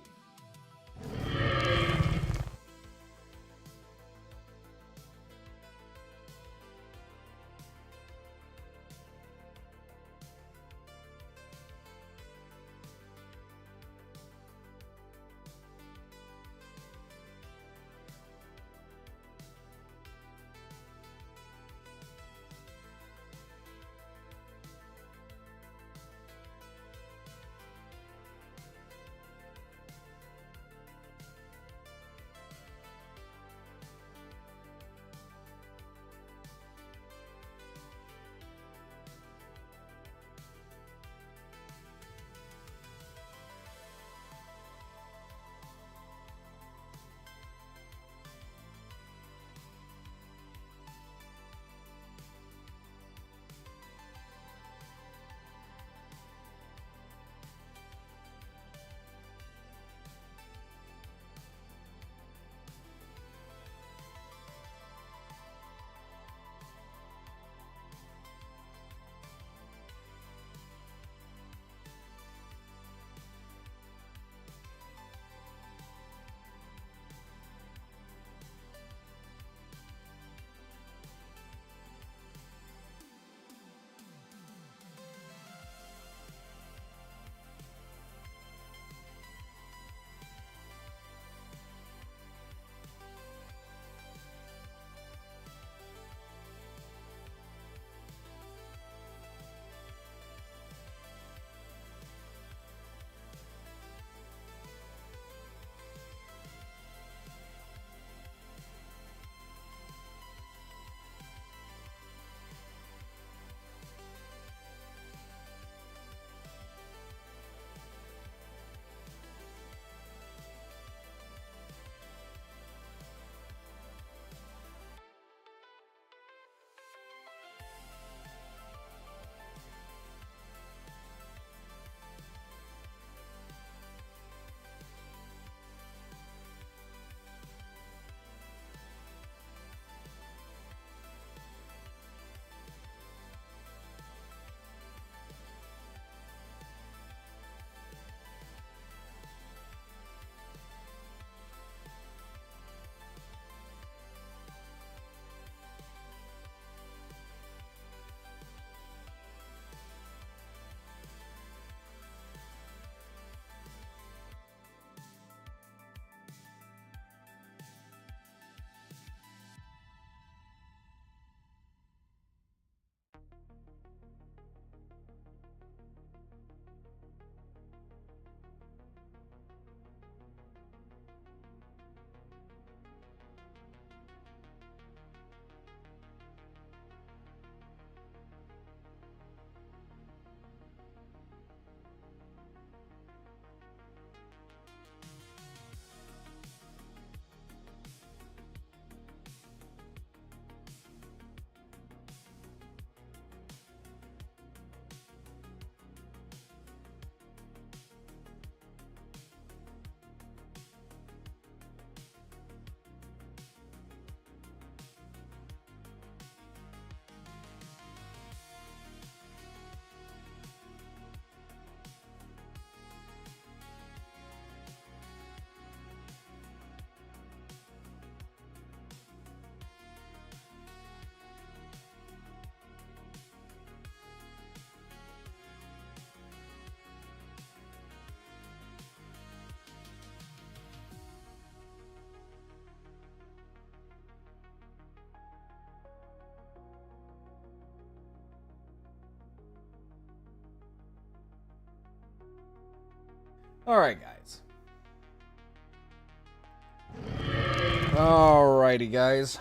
Alright, guys. Alrighty, guys.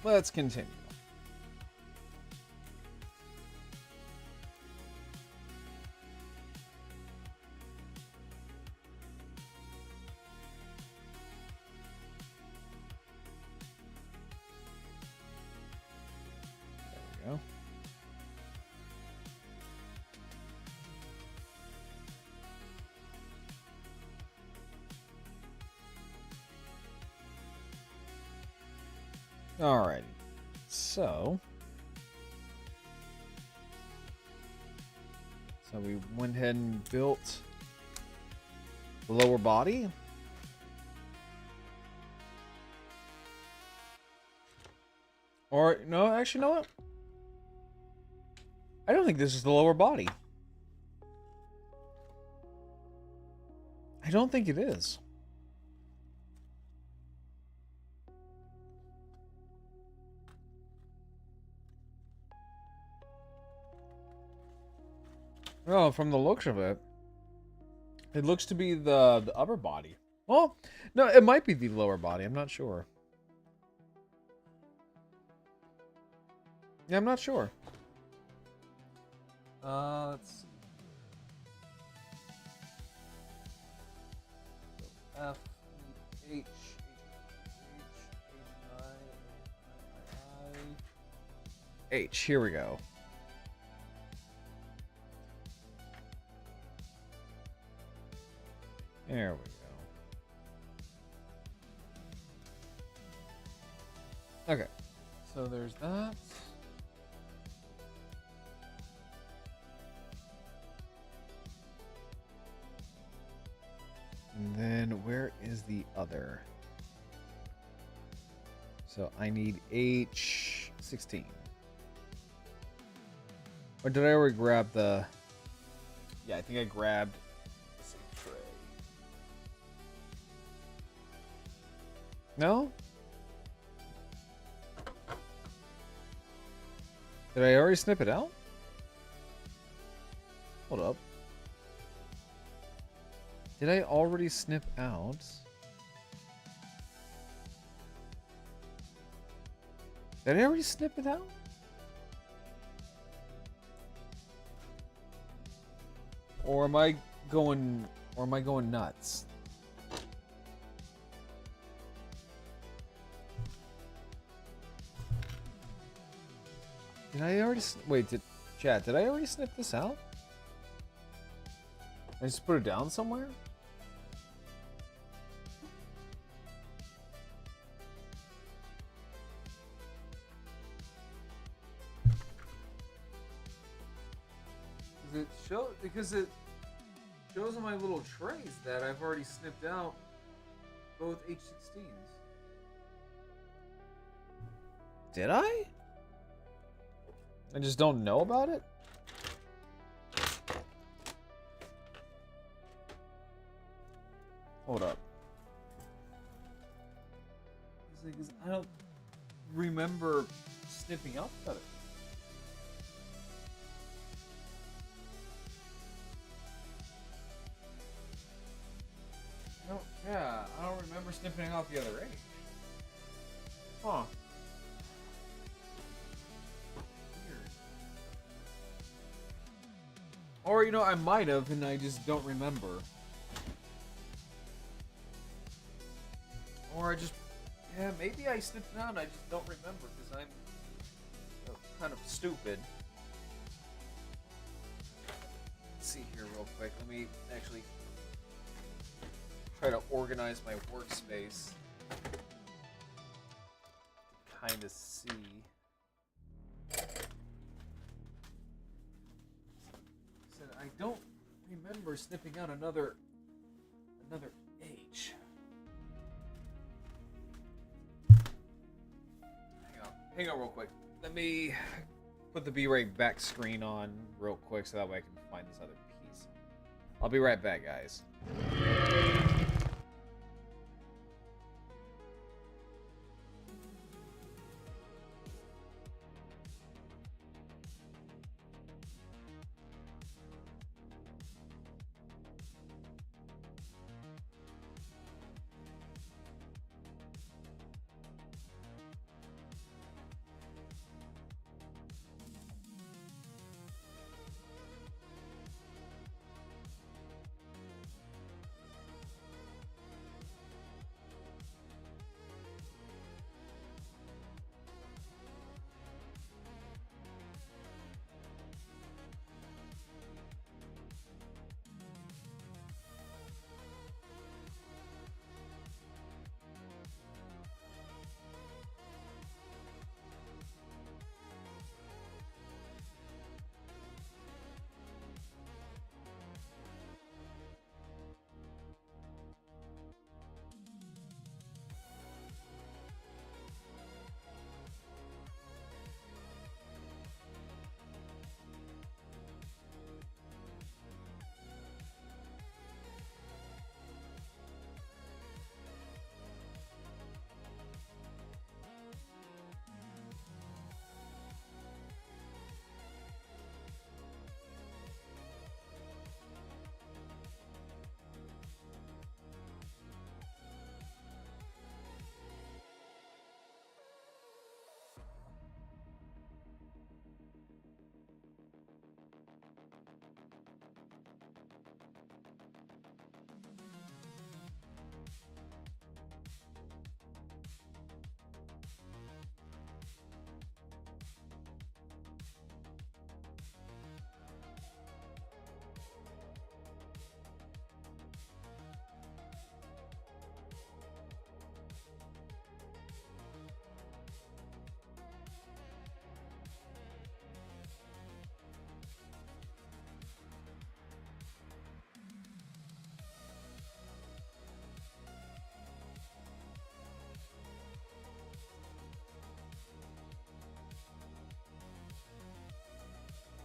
Let's continue. There we go. Alrighty, so we went ahead and built the lower body. Or, no, actually, you know what? I don't think this is the lower body. I don't think it is. Oh, from the looks of it, it looks to be the upper body. Well, no, it might be the lower body. I'm not sure. Yeah, I'm not sure. Let's see. So F, H, H. Here we go. There we go. Okay. So there's that. And then where is the other? So I need H16. Or did I already grab the... Yeah, I think I grabbed... Let's see, tray. No? Did I already snip it out? Hold up. Did I already snip out? Did I already snip it out? Or am I going nuts? Did I already wait, chat, did I already snip this out? I just put it down somewhere? Because it shows on my little trays that I've already snipped out both H16s. Did I? I just don't know about it? Hold up. Because I don't remember snipping out the other. Yeah, I don't remember snipping out the other H. Huh. Weird. Or, you know, I might have, and I just don't remember. Or I just... Yeah, maybe I snipped it out and I just don't remember, because I'm kind of stupid. Let's see here real quick. Let me actually... try to organize my workspace. Kind of see. So I don't remember snipping out another H. Hang on real quick. Let me put the B-Ray back screen on real quick so that way I can find this other piece. I'll be right back, guys.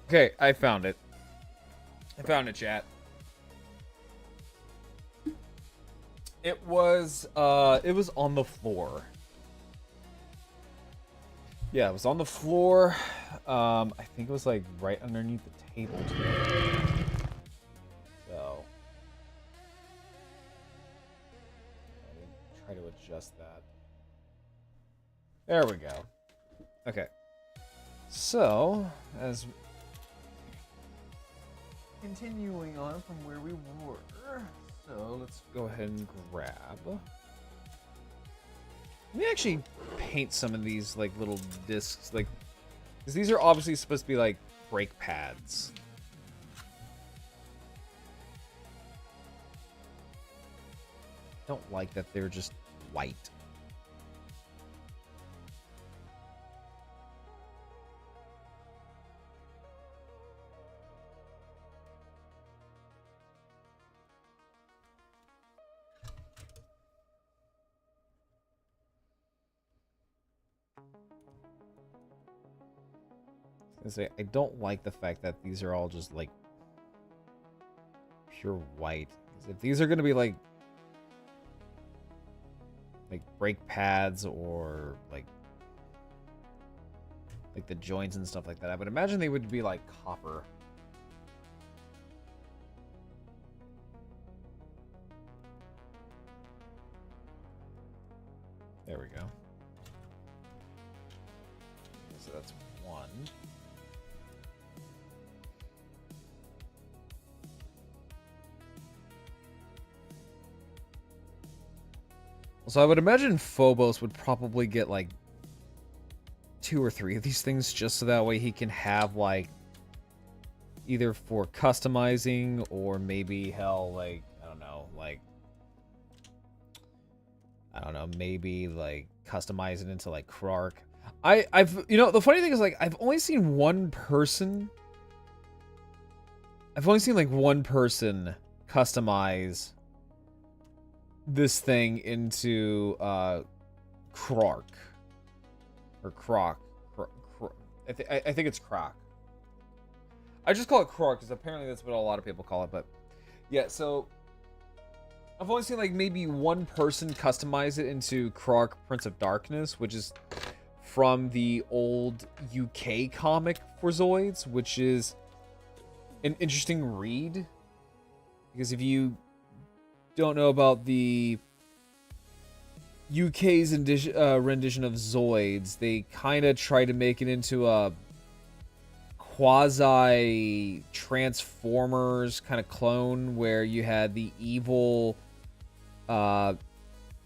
Okay, I found it. I found it, chat. It was on the floor. Yeah, it was on the floor. I think it was like right underneath the table too. So let me try to adjust that. There we go. Okay. So, as continuing on from where we were, so let's go ahead and grab. Let me actually paint some of these like little discs, like, because these are obviously supposed to be like brake pads. Don't like that they're just white. I don't like the fact that these are all just like pure white. If these are going to be like brake pads or like the joints and stuff like that, I would imagine they would be like copper. There we go. So that's one. So I would imagine Phobos would probably get like 2 or 3 of these things just so that way he can have like either for customizing or maybe hell like I don't know, maybe like customize it into like Krark. I've you know, the funny thing is like I've only seen one person customize this thing into Krark or Croc. I think it's Croc. I just call it Krark because apparently that's what a lot of people call it. But yeah, so I've only seen like maybe one person customize it into Krark Prince of Darkness, which is from the old UK comic for Zoids, which is an interesting read. Because if you don't know about the UK's rendition of Zoids, they kind of try to make it into a quasi Transformers kind of clone where you had the evil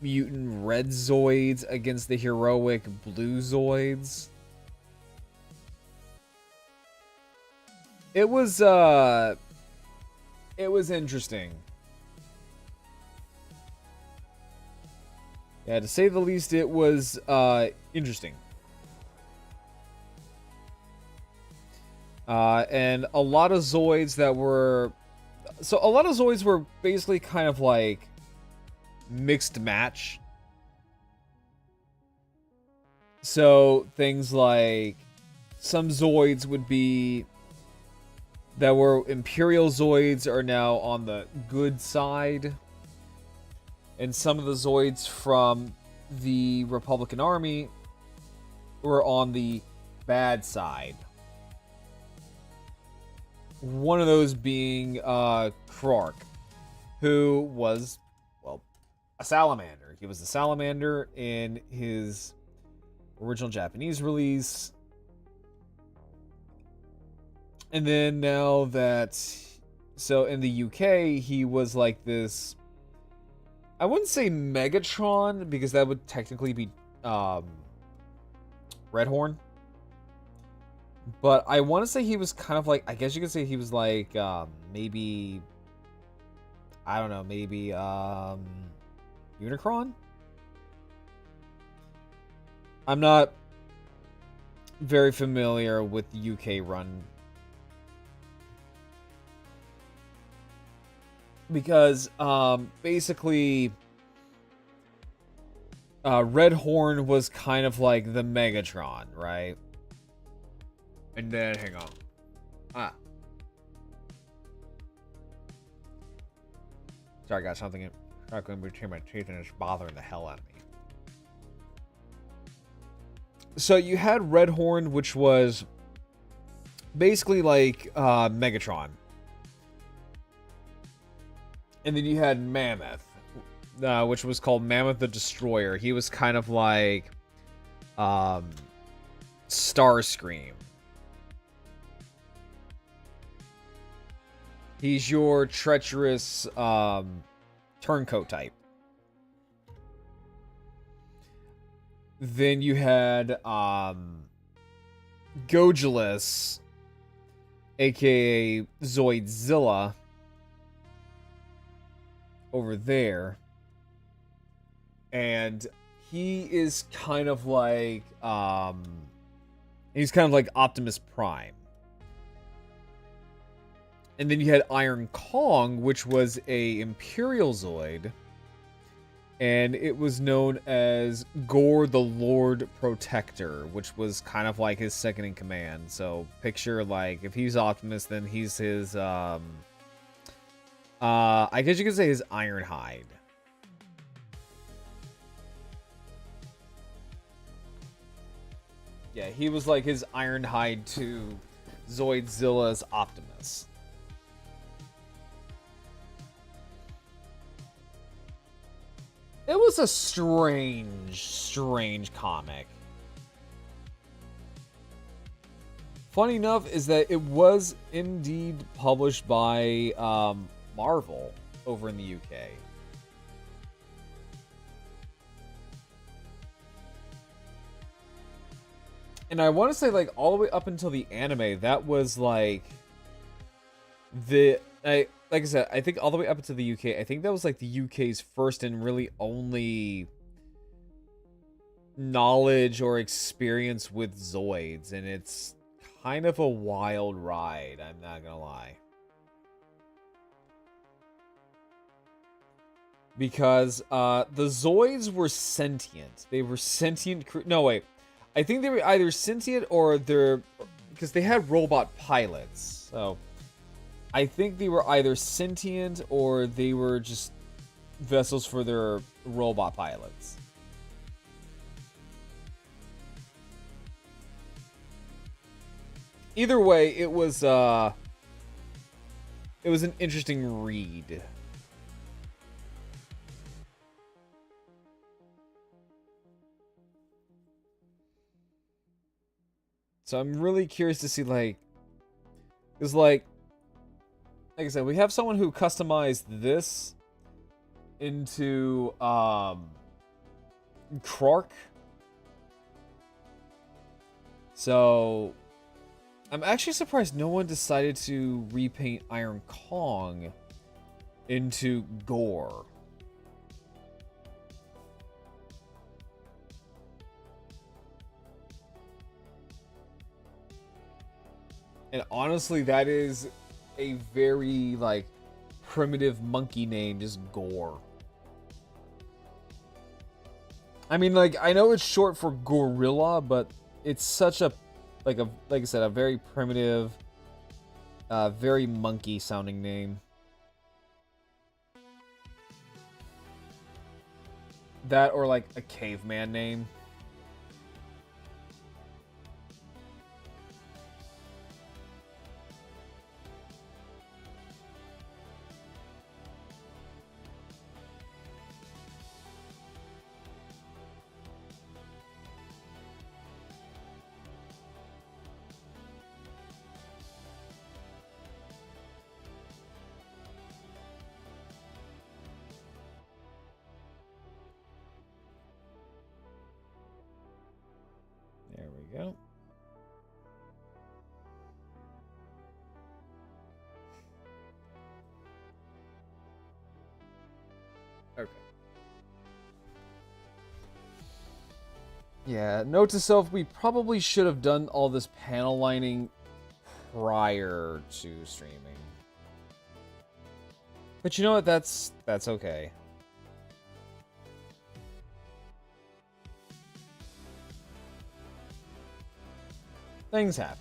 mutant red Zoids against the heroic blue Zoids. It was interesting. Yeah, to say the least, it was interesting. And a lot of Zoids that were... So a lot of Zoids were basically kind of like mixed match. So things like some Zoids would be... that were Imperial Zoids are now on the good side. And some of the Zoids from the Republican Army were on the bad side. One of those being Krark, who was, well, a Salamander. He was a Salamander in his original Japanese release. And then now that... So in the UK, he was like this... I wouldn't say Megatron, because that would technically be Redhorn. But I want to say he was kind of like... I guess you could say he was like maybe... I don't know, maybe Unicron? I'm not very familiar with the UK run. Because basically Redhorn was kind of like the Megatron, right? And then hang on. Ah. Sorry, I got something not going between my teeth and it's bothering the hell out of me. So you had Redhorn, which was basically like Megatron. And then you had Mammoth, which was called Mammoth the Destroyer. He was kind of like Starscream. He's your treacherous turncoat type. Then you had Gogulus, aka Zoidzilla, over there. And he is kind of like Optimus Prime. And then you had Iron Kong, which was a Imperial Zoid. And it was known as Gore the Lord Protector, which was kind of like his second in command. So picture like if he's Optimus, then he's his I guess you could say his Ironhide. Yeah, he was like his Ironhide to Zoidzilla's Optimus. It was a strange comic. Funny enough is that it was indeed published by Marvel over in the UK. And I want to say like all the way up until the anime, that was like like I said, I think all the way up to the UK, I think that was like the UK's first and really only knowledge or experience with Zoids, and it's kind of a wild ride, I'm not gonna lie. Because the Zoids were sentient. They were sentient no, wait. I think they were either sentient or because they had robot pilots, so I think they were either sentient or they were just vessels for their robot pilots. Either way, it was an interesting read. So I'm really curious to see like I said, we have someone who customized this into Krark. So I'm actually surprised no one decided to repaint Iron Kong into Gore. And honestly, that is a very, like, primitive monkey name, just Gore. I mean, like, I know it's short for gorilla, but it's such a, like I said, a very primitive, very monkey-sounding name. That or, like, a caveman name. There we go. Okay. Yeah, note to self, we probably should have done all this panel lining prior to streaming. But you know what? That's okay. Things happen.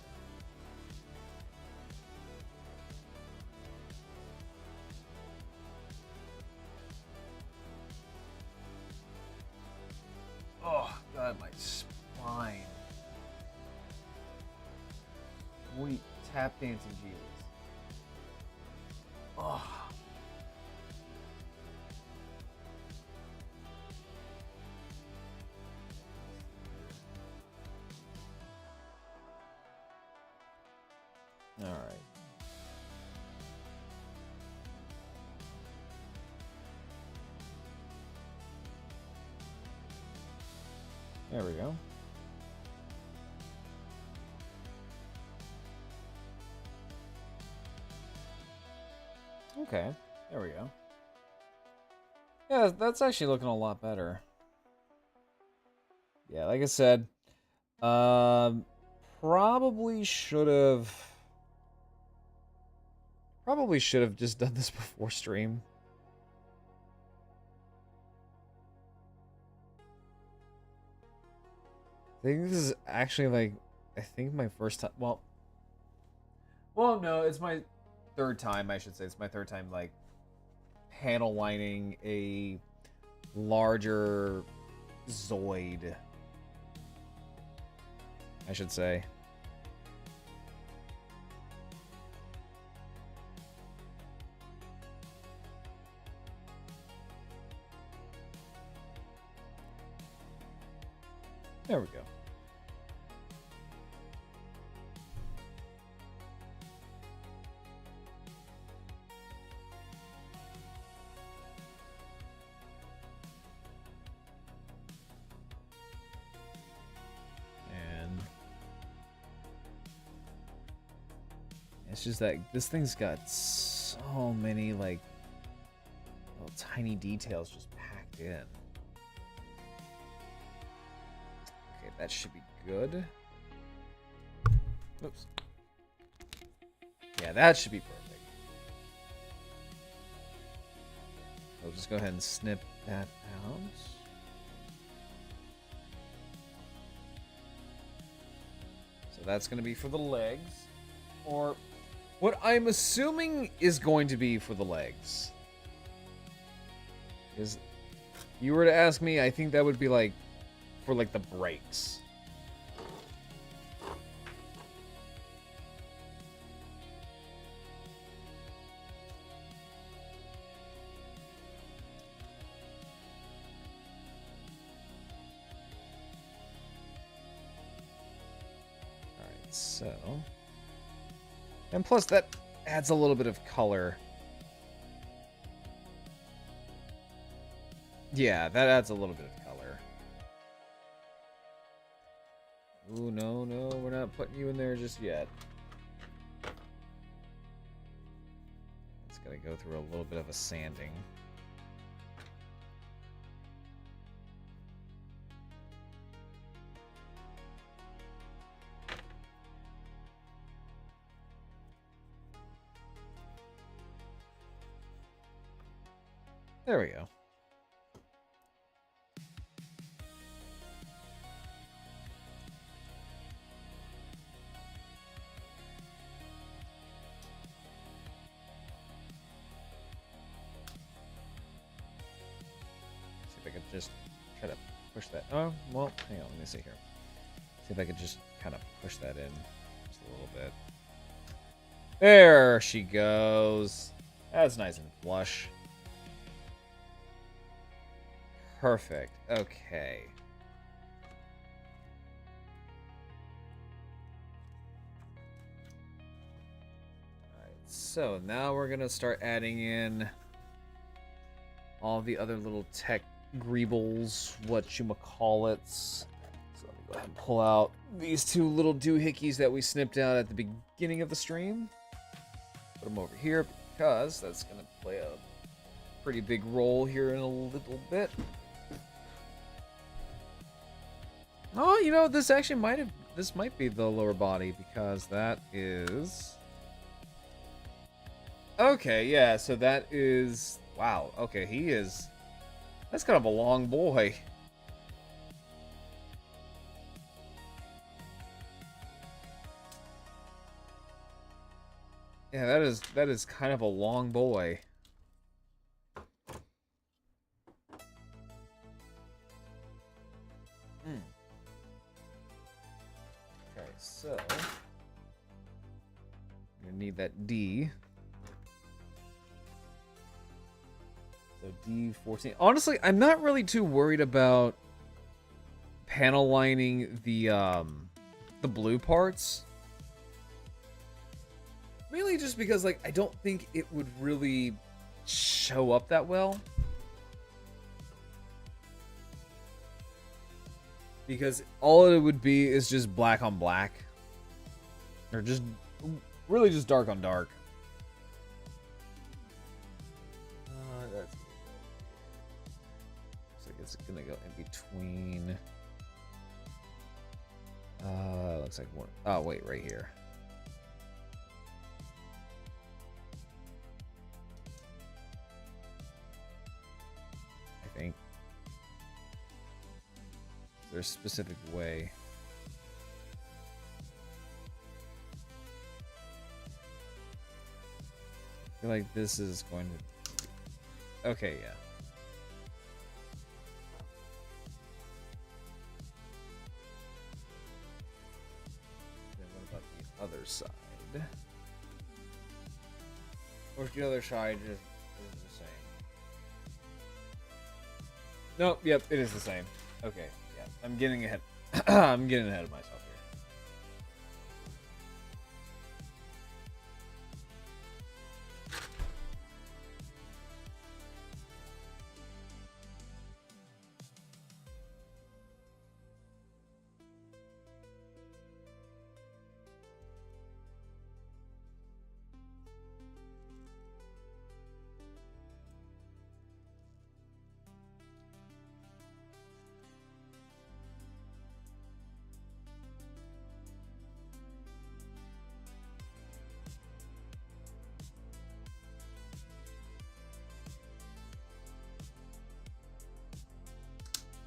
Tap dancing Jesus. Oh. All right. There we go. Okay, there we go. Yeah, that's actually looking a lot better. Yeah, like I said, probably should have just done this before stream. I think this is actually like, I think my first time. Well, no, it's my third time. I should say it's my third time like panel lining a larger Zoid. I should say. There we go. And it's just that this thing's got so many like little tiny details just packed in. That should be good. Oops. Yeah, that should be perfect. I'll just go ahead and snip that out. So that's going to be for the legs. Or what I'm assuming is going to be for the legs. Is you were to ask me, I think that would be like for like the brakes. Alright, so. And plus that adds a little bit of color. Yeah, that adds a little bit of color. Ooh, no, we're not putting you in there just yet. It's gonna go through a little bit of a sanding. There we go. Just try to push that. Oh, well, hang on, let me see here. See if I could just kind of push that in just a little bit. There she goes. That's nice and flush. Perfect. Okay. Alright, so now we're going to start adding in all the other little tech greebles, whatchamacallits. So let me go ahead and pull out these two little doohickeys that we snipped out at the beginning of the stream. Put them over here because that's going to play a pretty big role here in a little bit. Oh, you know, this actually this might be the lower body because that is... Okay, yeah, so that is... Wow, okay, he is... That's kind of a long boy. Yeah, that is kind of a long boy. Okay, so need that D. So D14. Honestly, I'm not really too worried about panel lining the blue parts. Mainly just because, like, I don't think it would really show up that well. Because all it would be is just black on black. Or just, really just dark on dark. That's... Looks like it's gonna go in between... looks like one... Oh, wait, right here. I think. There's a specific way. I feel like this is going to... Okay, yeah. Then what about the other side? Or if the other side just is the same? Nope, yep, it is the same. Okay, yeah. I'm getting ahead. I'm getting ahead of myself here.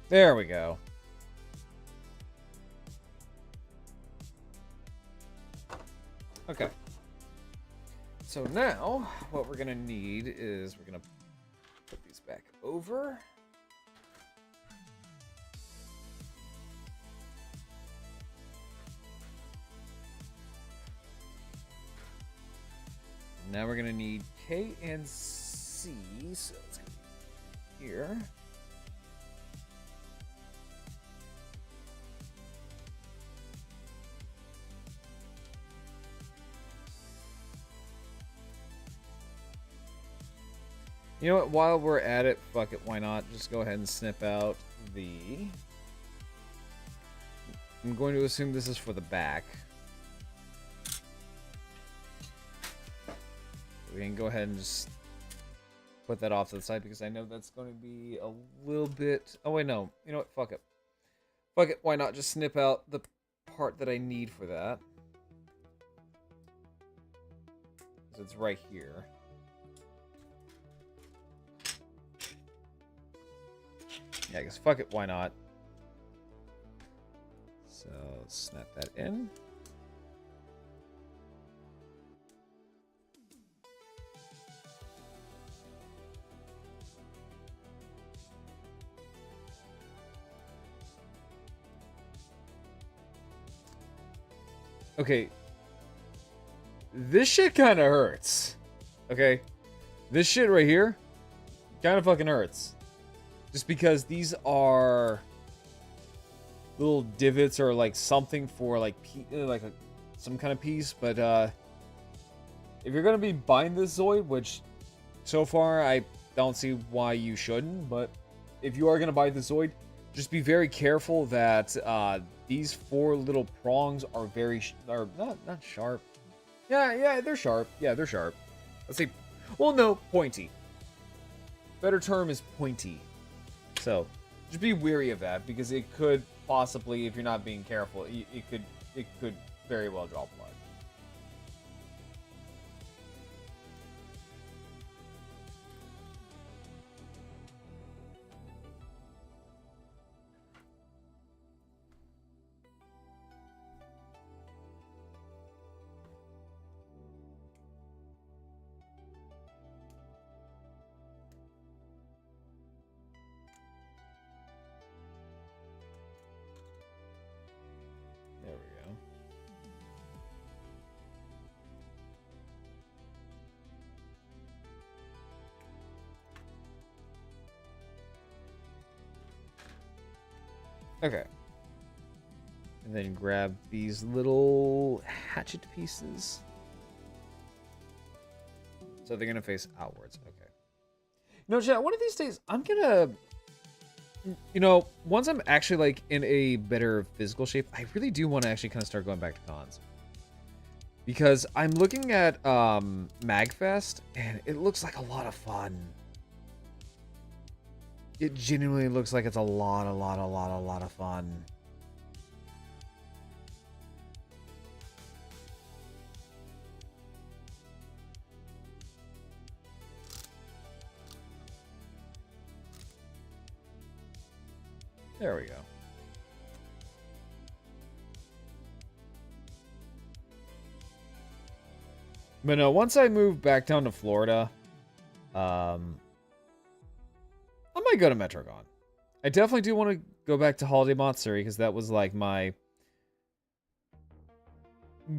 There we go. Okay. So now, what we're gonna need is we're gonna put these back over. Now we're gonna need K and C, so it's gonna be here. You know what, while we're at it, fuck it, why not? Just go ahead and snip out the... I'm going to assume this is for the back. We can go ahead and just put that off to the side because I know that's going to be a little bit... Oh wait, no. You know what, fuck it. Fuck it, why not just snip out the part that I need for that? Because it's right here. Yeah, I guess fuck it, why not? So, snap that in. Okay. This shit kind of hurts. Okay? This shit right here kind of fucking hurts. Just because these are little divots or like something for like some kind of piece, but if you're gonna be buying this Zoid, which so far I don't see why you shouldn't, but if you are gonna buy the Zoid, just be very careful that these four little prongs are are not sharp. Yeah, they're sharp. Yeah, they're sharp. Let's say, well, no, pointy. Better term is pointy. So, just be wary of that, because it could possibly, if you're not being careful, it could very well draw blood. There we go. Okay. And then grab these little hatchet pieces. So they're going to face outwards. Okay. No, chat, one of these days, I'm going to... You know, once I'm actually, like, in a better physical shape, I really do want to actually kind of start going back to cons. Because I'm looking at MagFest, and it looks like a lot of fun. It genuinely looks like it's a lot of fun. There we go. But no, once I move back down to Florida, I might go to MetroCon. I definitely do want to go back to Holiday Matsuri because that was like my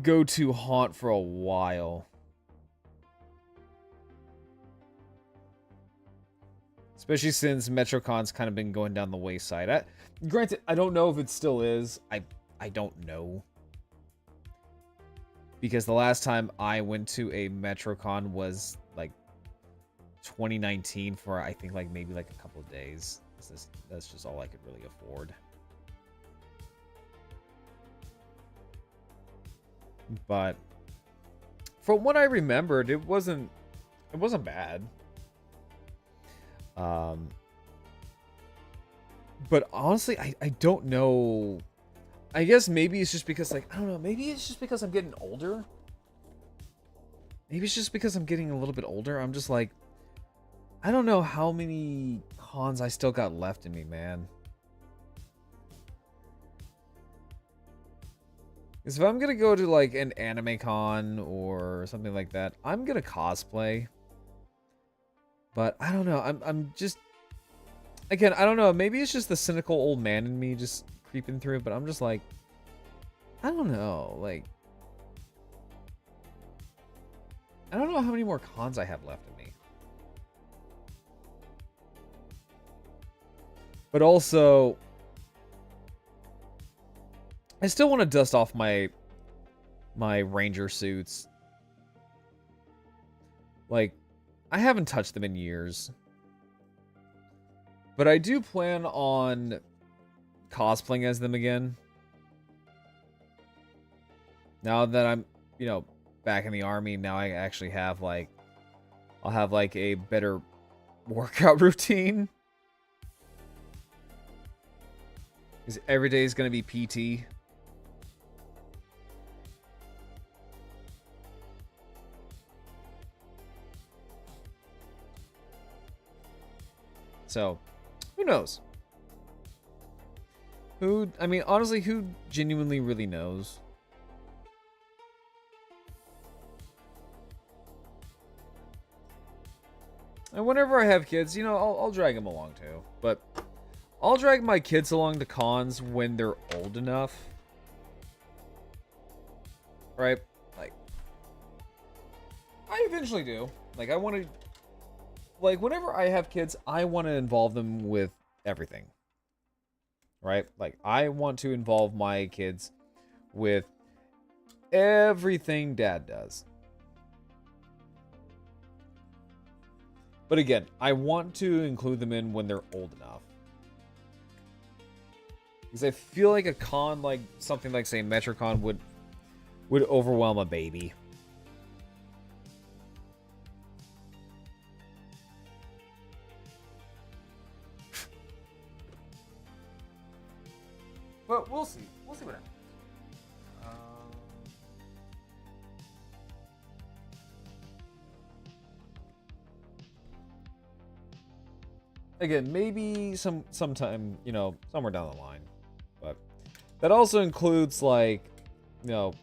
go-to haunt for a while. Especially since MetroCon's kind of been going down the wayside. Granted, I don't know if it still is. I don't know. Because the last time I went to a MetroCon was like 2019 for I think like maybe like a couple of days. That's just all I could really afford. But from what I remembered, it wasn't bad. But honestly, I don't know. I guess maybe it's just because, like, I don't know, maybe it's just because I'm getting older. Maybe it's just because I'm getting a little bit older. I'm just like, I don't know how many cons I still got left in me, man. Because if I'm gonna go to, like, an anime con or something like that, I'm gonna cosplay. But I don't know, I'm just... Again, I don't know, maybe it's just the cynical old man in me just creeping through, but I'm just like, I don't know, like, I don't know how many more cons I have left in me. But also, I still want to dust off my ranger suits. Like, I haven't touched them in years. But I do plan on cosplaying as them again. Now that I'm, you know, back in the army, now I actually have, like, I'll have, like, a better workout routine. Because every day is going to be PT. So, who knows? I mean, honestly, who genuinely really knows? And whenever I have kids, you know, I'll drag them along too. But I'll drag my kids along to cons when they're old enough. Right? Like, I eventually do. Like, I want to... Like, whenever I have kids, I want to involve them with everything. Right? Like, I want to involve my kids with everything Dad does. But again, I want to include them in when they're old enough. Because I feel like a con, like something like, say, MetroCon would overwhelm a baby. But we'll see. We'll see what happens. Again, maybe sometime, you know, somewhere down the line. But that also includes, like, you know,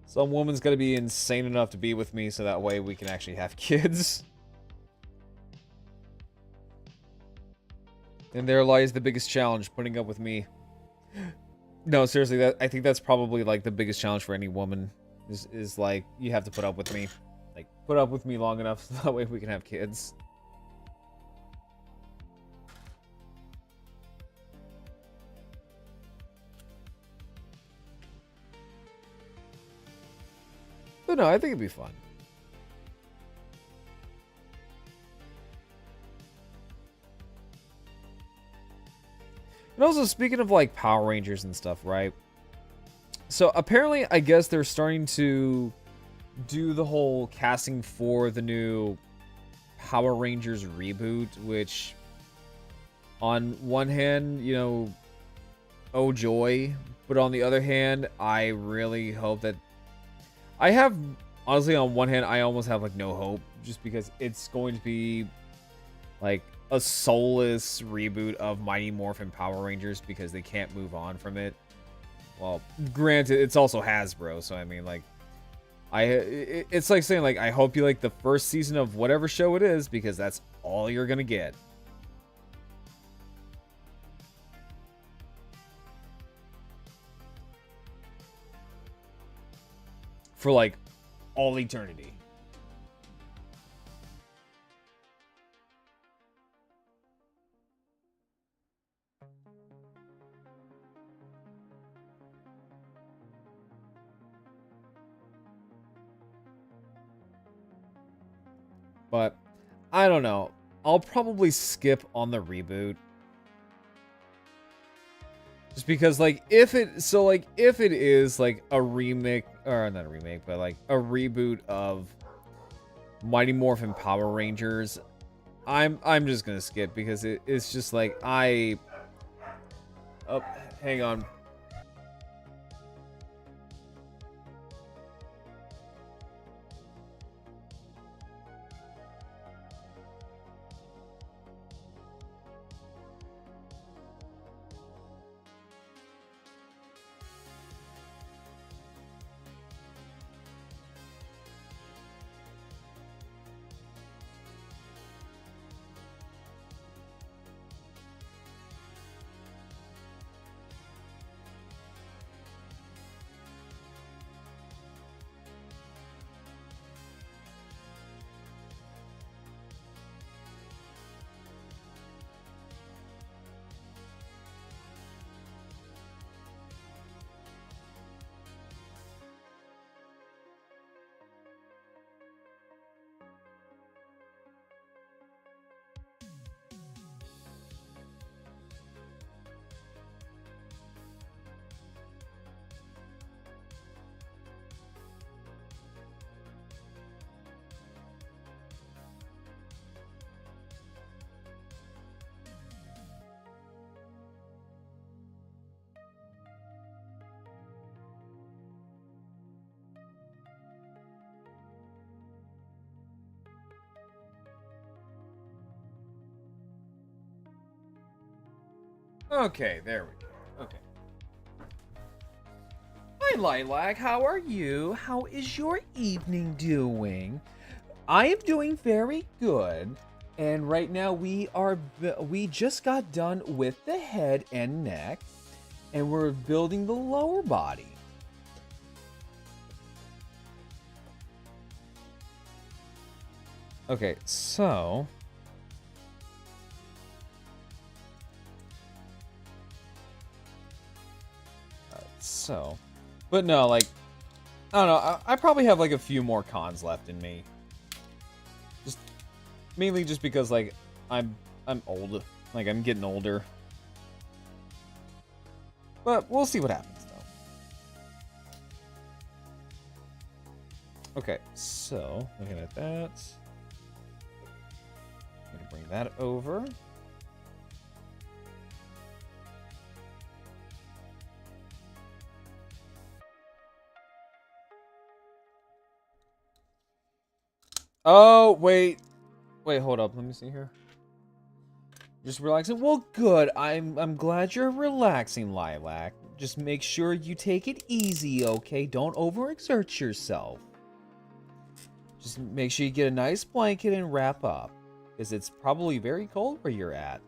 some woman's got to be insane enough to be with me so that way we can actually have kids. And there lies the biggest challenge, putting up with me. No, seriously, I think that's probably, like, the biggest challenge for any woman. Is like, you have to put up with me. Like, put up with me long enough so that way we can have kids. But no, I think it'd be fun. And also, speaking of like Power Rangers and stuff, right? So apparently, I guess they're starting to do the whole casting for the new Power Rangers reboot, which on one hand, you know, oh joy, but on the other hand, I really hope that I have, honestly, on one hand, I almost have like no hope, just because it's going to be like a soulless reboot of Mighty Morphin Power Rangers because they can't move on from it. Well, granted, it's also Hasbro, so I mean, like, it's like saying, like, I hope you like the first season of whatever show it is, because that's all you're gonna get. For, like, all eternity. But I don't know. I'll probably skip on the reboot. Just because, like, if it is like a remake, or not a remake, but like a reboot of Mighty Morphin Power Rangers, I'm just gonna skip because it's just like oh, hang on. Okay, there we go. Okay. Hi, Lilac. How are you? How is your evening doing? I am doing very good. And right now we just got done with the head and neck, and we're building the lower body. Okay, so but no, like, I don't know. I probably have like a few more cons left in me. Just mainly just because like I'm old. Like I'm getting older. But we'll see what happens though. Okay, so looking at that. I'm gonna bring that over. Oh, wait, hold up. Let me see here. Just relaxing. Well, good. I'm glad you're relaxing, Lilac. Just make sure you take it easy, okay? Don't overexert yourself. Just make sure you get a nice blanket and wrap up, because it's probably very cold where you're at.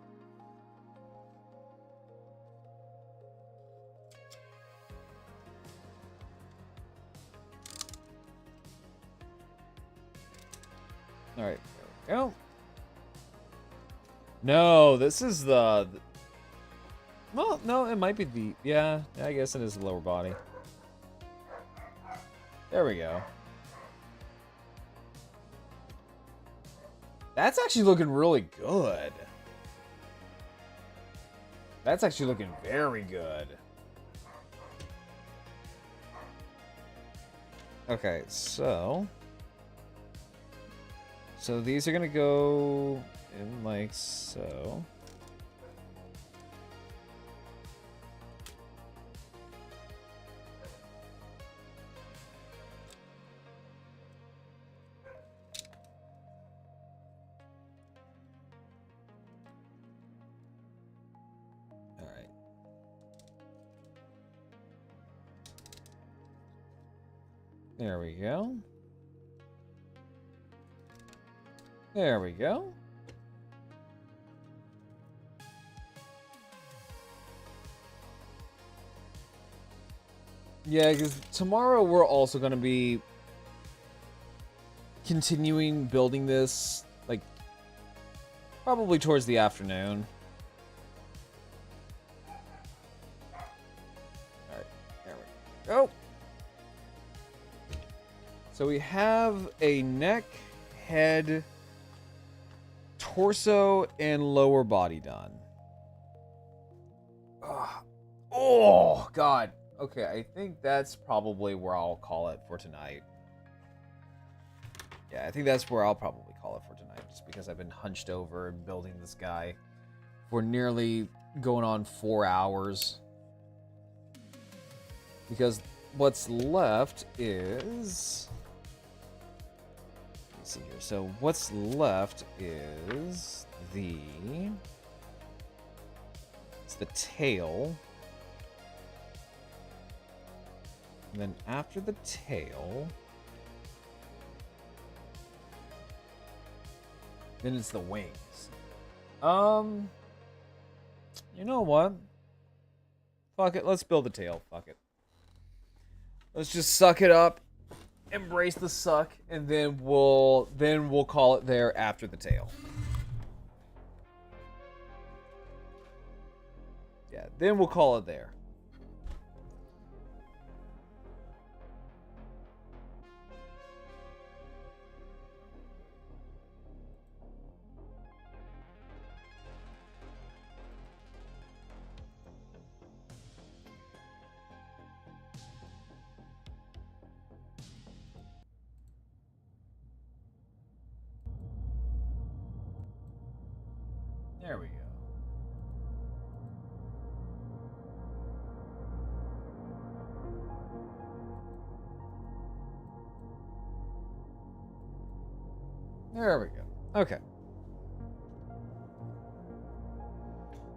All right, there we go. No, this is the... Well, no, it might be the... Yeah, I guess it is the lower body. There we go. That's actually looking really good. That's actually looking very good. Okay, so these are gonna go in like so. All right. There we go. There we go. Yeah, because tomorrow we're also going to be continuing building this, like, probably towards the afternoon. Alright, there we go. So we have a neck, head, torso, and lower body done. Ugh. Oh, God. Okay, I think that's probably where I'll call it for tonight. Yeah, I think that's where I'll probably call it for tonight, just because I've been hunched over and building this guy for nearly going on 4 hours. Because what's left is... Let's see here. So what's left is it's the tail. And then after the tail, then it's the wings. You know what? Fuck it, let's build the tail. Fuck it. Let's just suck it up, embrace the suck, and then we'll call it there after the tail. Yeah, then we'll call it there. There we go. There we go. Okay.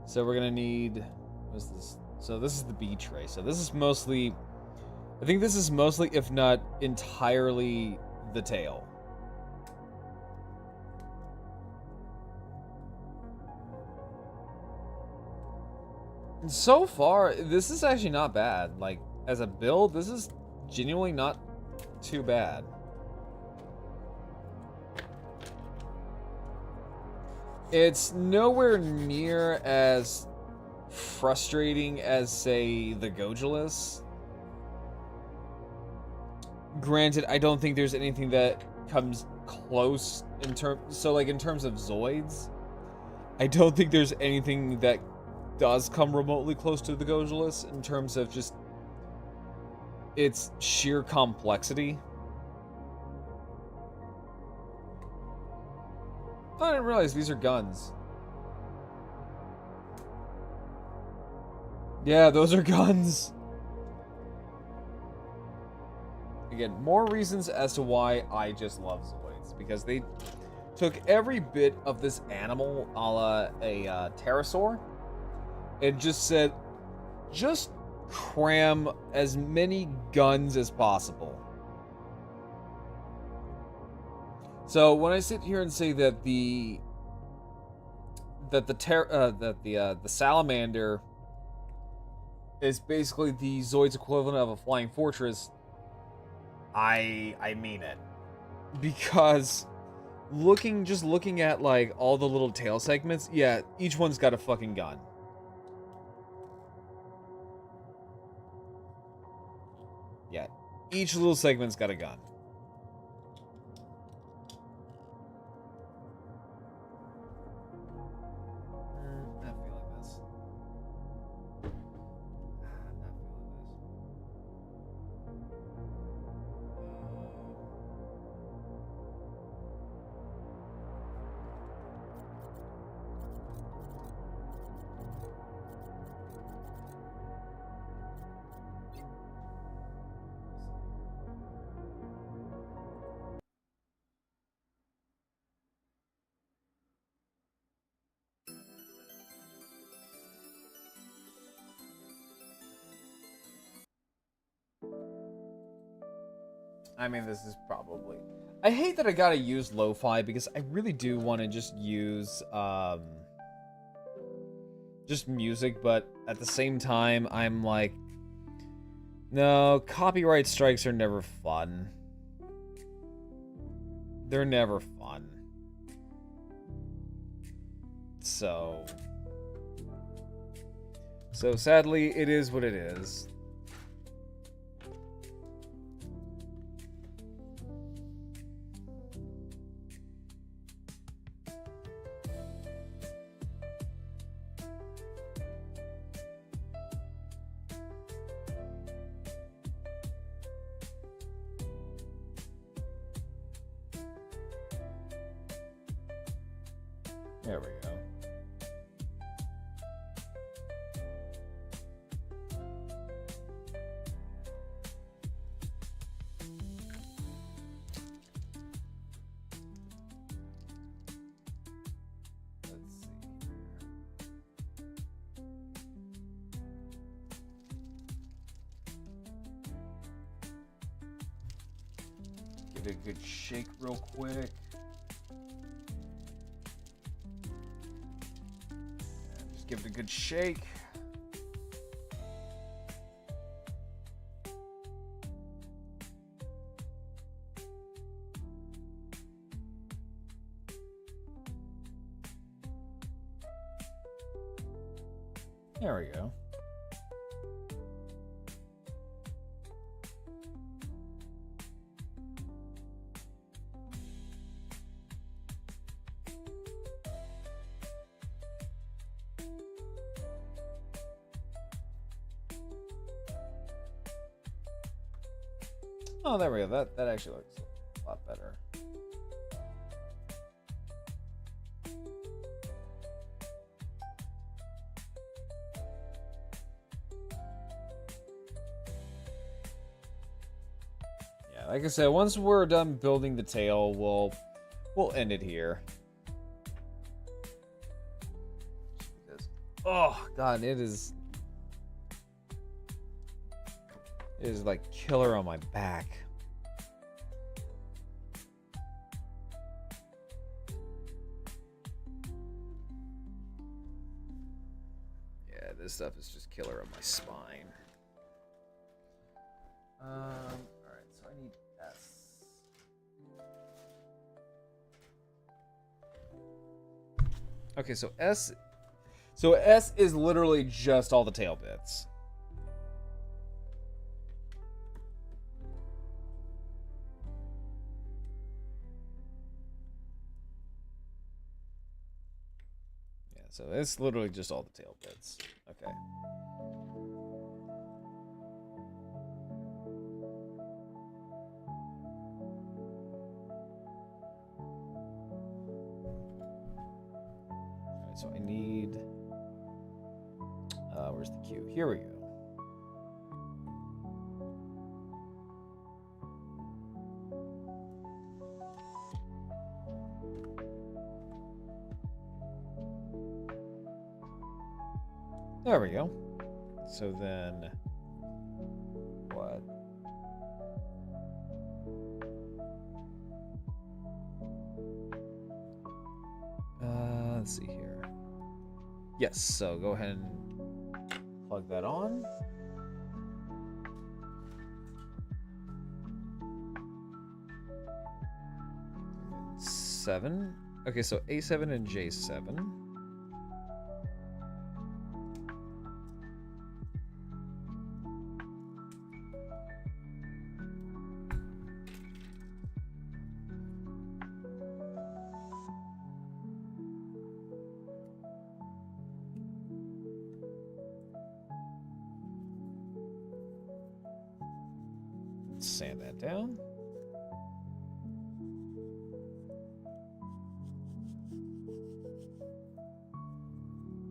So we're gonna need... What's this? So this is the B tray. So this is mostly... I think this is mostly, if not entirely, the tail. And so far, this is actually not bad. Like, as a build, this is genuinely not too bad. It's nowhere near as frustrating as, say, the Gojulus. Granted, I don't think there's anything that comes close in terms... So, like, in terms of Zoids, I don't think there's anything that does come remotely close to the Gojulus in terms of just its sheer complexity. I didn't realize these are guns. Yeah, those are guns. Again, more reasons as to why I just love Zoids. Because they took every bit of this animal a la a pterosaur and just said, just cram as many guns as possible. So when I sit here and say that the Salamander is basically the Zoid's equivalent of a flying fortress, I mean it. Because just looking at like all the little tail segments, yeah, each one's got a fucking gun. Yeah, each little segment's got a gun. I mean, this is probably... I hate that I gotta use lo-fi because I really do want to just use, just music, but at the same time, I'm like, no, copyright strikes are never fun. They're never fun. So sadly, it is what it is. There we go. Let's see here. Give it a good shake real quick. Give it a good shake. There we go. Oh, there we go. That actually looks a lot better. Yeah, like I said, once we're done building the tail, we'll end it here. Oh God, it is like killer on my back. Yeah, this stuff is just killer on my spine. Alright, so I need S. Okay, so S is literally just all the tail bits. So it's literally just all the tail bits. Okay. Alright, so I need... where's the Q? Here we go. There we go. So then, what? Let's see here. Yes, so go ahead and plug that on. Seven. Okay, so A7 and J7. Sand that down.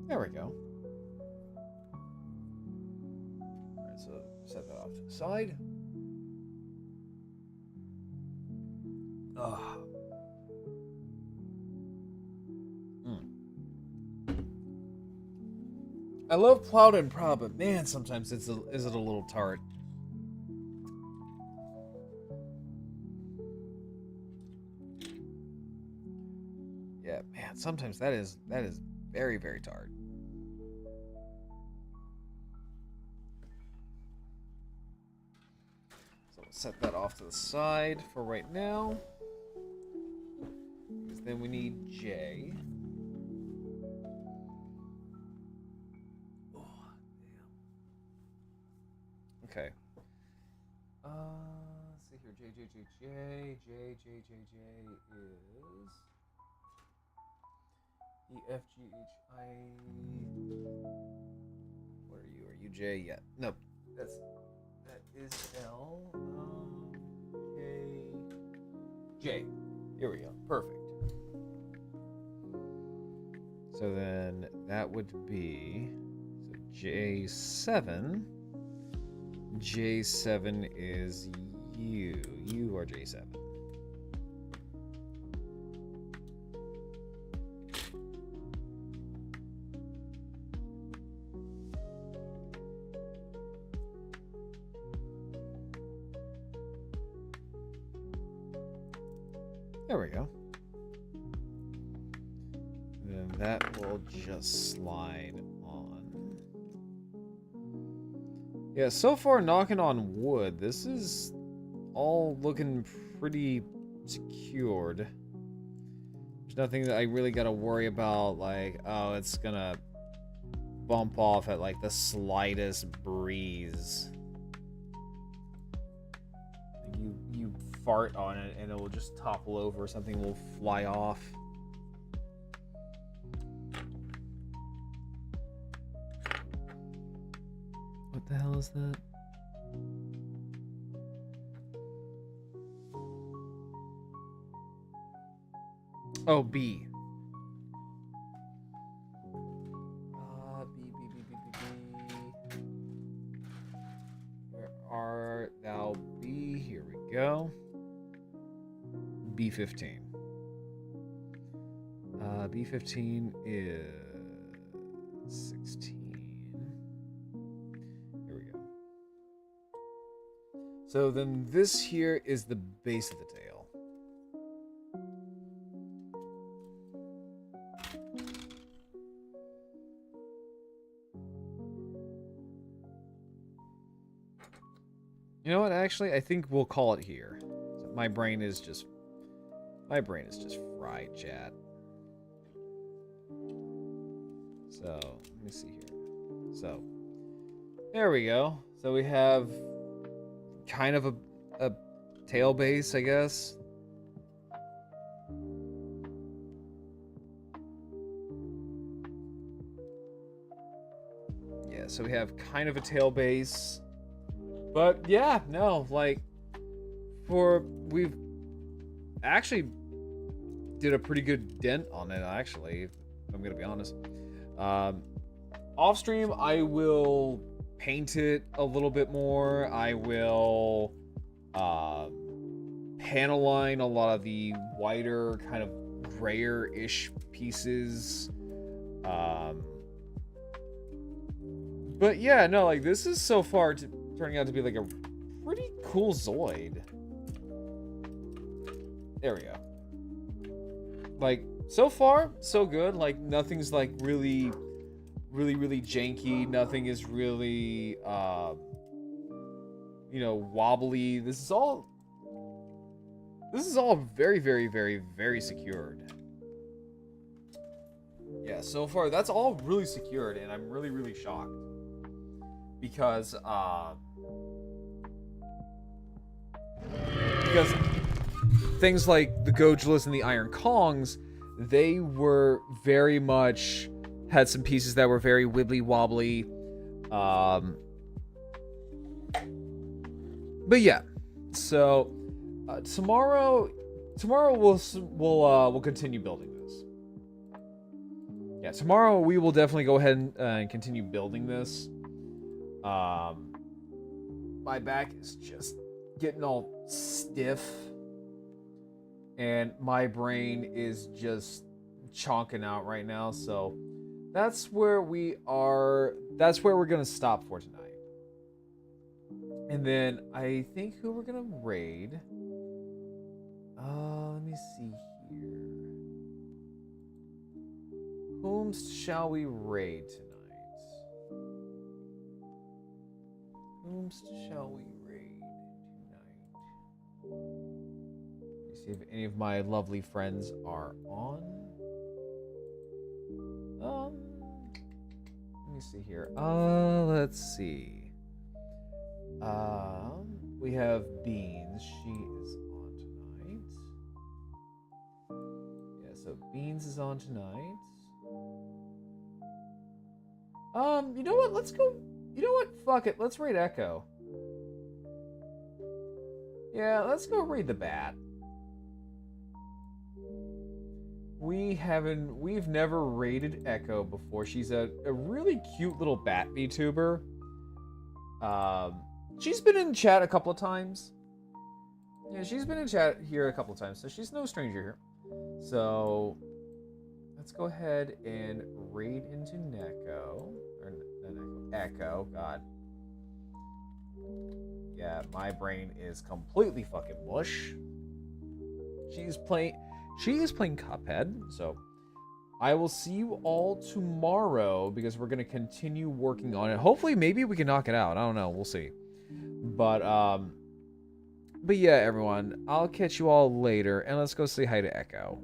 There we go. All right, so set that off to the side. Ugh. I love Plowed and Proud, but man, sometimes is it a little tart. Man, sometimes that is very, very tired. So we'll set that off to the side for right now. Because then we need J. Oh, damn. Okay. Let's see here. J is E, F, G, H, I. What are you? Are you J? Yeah. No. That is L. K. J. Here we go. Perfect. So then that would be J7. J7 is you. You are J7. There we go. And then that will just slide on. Yeah, so far knocking on wood, this is all looking pretty secured. There's nothing that I really gotta worry about, like, oh, it's gonna bump off at like the slightest breeze. You fart on it and it will just topple over, something will fly off. What the hell is that? Oh, B. B. Where art thou, B? Here we go. B15. B15 is 16. Here we go. So then this here is the base of the tail. You know what? Actually, I think we'll call it here. So my brain is just fried, chat. So let me see here. So there we go. So we have kind of a tail base, I guess. Yeah, so we have kind of a tail base. But yeah, no, like we've actually did a pretty good dent on it, actually, if I'm gonna be honest. Off stream, I will paint it a little bit more. I will panel line a lot of the whiter, kind of grayer-ish pieces. But yeah, no, like this is so far turning out to be like a pretty cool Zoid. There we go. Like, so far, so good. Like, nothing's like really janky. Nothing is really, you know, wobbly. This is all very, very, very, very secured. Yeah, so far, that's all really secured, and I'm really, really shocked. Because things like the Gojulas and the Iron Kongs, they were very much had some pieces that were very wibbly wobbly. But yeah, so tomorrow we'll continue building this. Yeah, tomorrow we will definitely go ahead and continue building this. My back is just getting all stiff, and my brain is just chonking out right now, so that's where we are. That's where we're gonna stop for tonight. And then I think who we're gonna raid. Let me see here. Whom shall we raid tonight? Whom shall we raid tonight? Let me see if any of my lovely friends are on. Let me see here. Let's see. We have Beans. She is on tonight. Yeah, so Beans is on tonight. You know what? Let's go. You know what? Fuck it. Let's raid Echo. Yeah, let's go raid the Bat. We've never raided Echo before. She's a really cute little bat VTuber. She's been in chat a couple of times. Yeah, she's been in chat here a couple of times, so she's no stranger here. So let's go ahead and raid into Neko. Or Echo, God. Yeah, my brain is completely fucking mush. She is playing Cuphead, so I will see you all tomorrow because we're gonna continue working on it. Hopefully, maybe we can knock it out. I don't know. We'll see. But yeah, everyone, I'll catch you all later, and let's go say hi to Echo.